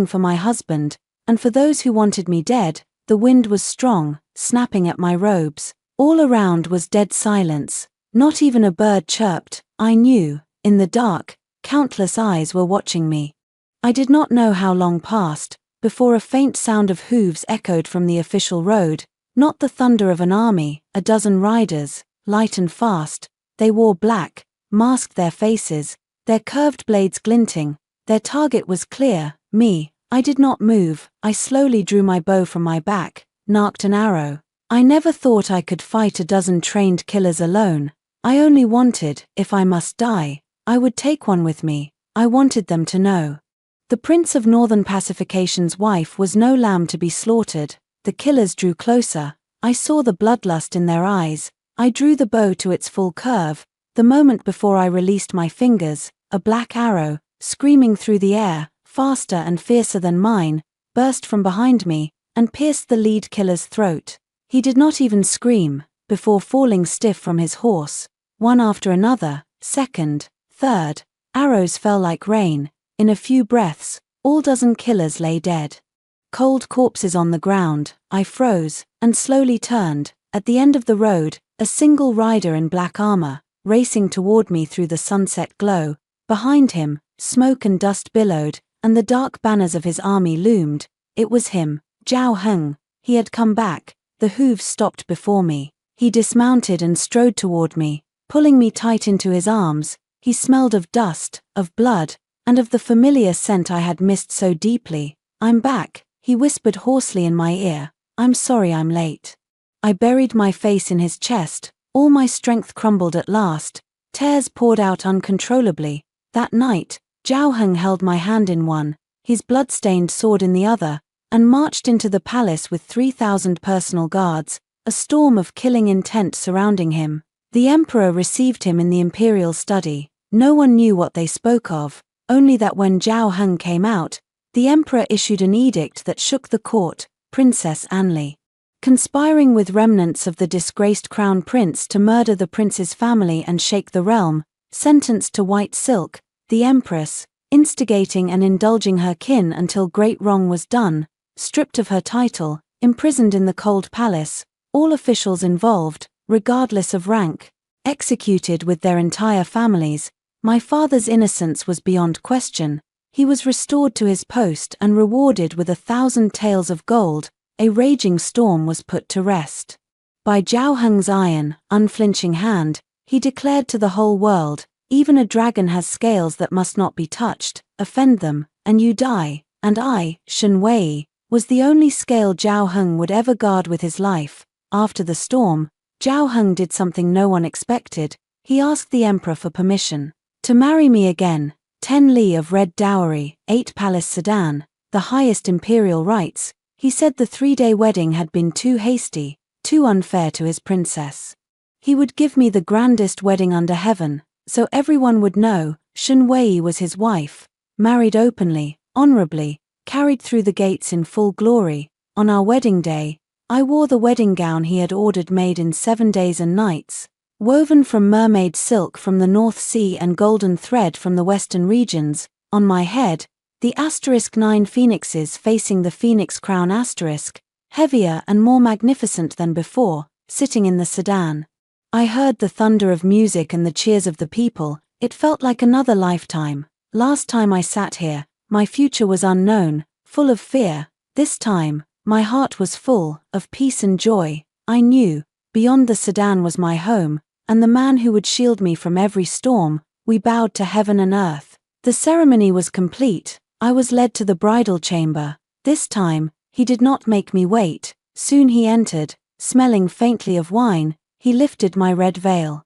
for my husband, and for those who wanted me dead. The wind was strong, snapping at my robes. All around was dead silence. Not even a bird chirped. I knew, in the dark, countless eyes were watching me. I did not know how long passed, before a faint sound of hooves echoed from the official road, not the thunder of an army. A dozen riders, light and fast, they wore black, masked their faces, their curved blades glinting. Their target was clear, me. I did not move. I slowly drew my bow from my back, narked an arrow. I never thought I could fight a dozen trained killers alone. I only wanted, if I must die, I would take one with me. I wanted them to know. The Prince of Northern Pacification's wife was no lamb to be slaughtered. The killers drew closer. I saw the bloodlust in their eyes. I drew the bow to its full curve. The moment before I released my fingers, a black arrow, screaming through the air, faster and fiercer than mine, burst from behind me, and pierced the lead killer's throat. He did not even scream, before falling stiff from his horse. One after another, second, third, arrows fell like rain. In a few breaths, all dozen killers lay dead. Cold corpses on the ground. I froze, and slowly turned. At the end of the road, a single rider in black armor, racing toward me through the sunset glow. Behind him, smoke and dust billowed, and the dark banners of his army loomed. It was him, Zhao Heng. He had come back. The hooves stopped before me. He dismounted and strode toward me, pulling me tight into his arms. He smelled of dust, of blood, and of the familiar scent I had missed so deeply. "I'm back," he whispered hoarsely in my ear. "I'm sorry I'm late." I buried my face in his chest. All my strength crumbled at last. Tears poured out uncontrollably. That night, Zhao Heng held my hand in one, his blood-stained sword in the other, and marched into the palace with 3,000 personal guards, a storm of killing intent surrounding him. The emperor received him in the imperial study. No one knew what they spoke of, only that when Zhao Heng came out, the emperor issued an edict that shook the court. Princess Anli, conspiring with remnants of the disgraced crown prince to murder the prince's family and shake the realm, sentenced to white silk. The empress, instigating and indulging her kin until great wrong was done, stripped of her title, imprisoned in the cold palace. All officials involved, regardless of rank, executed with their entire families. My father's innocence was beyond question. He was restored to his post and rewarded with 1,000 taels of gold. A raging storm was put to rest. By Zhao Heng's iron, unflinching hand, he declared to the whole world, "Even a dragon has scales that must not be touched. Offend them, and you die." And I, Shen Wei, was the only scale Zhao Heng would ever guard with his life. After the storm, Zhao Heng did something no one expected. He asked the emperor for permission to marry me again. 10 li of red dowry, 8 palace sedan, the highest imperial rights. He said the 3-day wedding had been too hasty, too unfair to his princess. He would give me the grandest wedding under heaven, so everyone would know Shen Wei was his wife, married openly, honorably, carried through the gates in full glory. On our wedding day, I wore the wedding gown he had ordered, made in 7 days and nights, woven from mermaid silk from the North Sea and golden thread from the western regions. On my head, the *9 phoenixes facing the phoenix crown *, heavier and more magnificent than before, sitting in the sedan. I heard the thunder of music and the cheers of the people. It felt like another lifetime. Last time I sat here, my future was unknown, full of fear. This time, my heart was full of peace and joy. I knew, beyond the sedan was my home, and the man who would shield me from every storm. We bowed to heaven and earth. The ceremony was complete. I was led to the bridal chamber. This time, he did not make me wait. Soon he entered, smelling faintly of wine. He lifted my red veil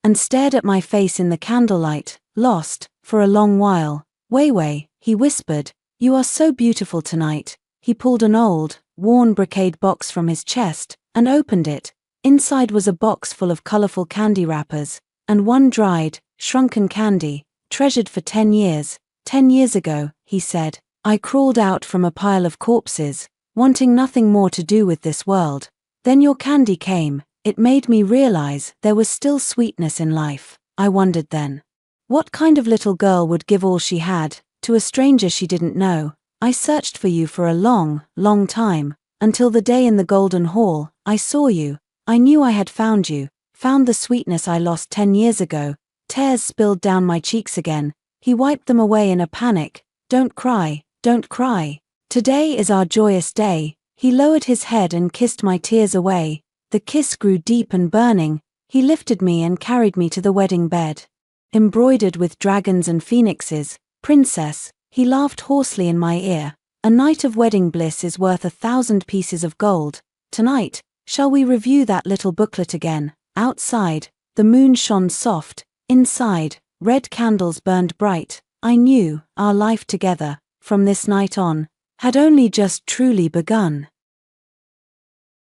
and stared at my face in the candlelight, lost, for a long while. "Wei Wei," he whispered, "you are so beautiful tonight." He pulled an old, worn brocade box from his chest and opened it. Inside was a box full of colorful candy wrappers, and one dried, shrunken candy, treasured for 10 years. 10 years ago, he said, I crawled out from a pile of corpses, wanting nothing more to do with this world. Then your candy came. It made me realize there was still sweetness in life. I wondered then. What kind of little girl would give all she had to a stranger she didn't know? I searched for you for a long, long time, until the day in the Golden Hall, I saw you. I knew I had found you, found the sweetness I lost 10 years ago. Tears spilled down my cheeks again. He wiped them away in a panic. Don't cry, don't cry. Today is our joyous day. He lowered his head and kissed my tears away. The kiss grew deep and burning. He lifted me and carried me to the wedding bed. Embroidered with dragons and phoenixes, princess, he laughed hoarsely in my ear. A night of wedding bliss is worth 1,000 pieces of gold. Tonight, shall we review that little booklet again? Outside, the moon shone soft. Inside, red candles burned bright. I knew our life together, from this night on, had only just truly begun.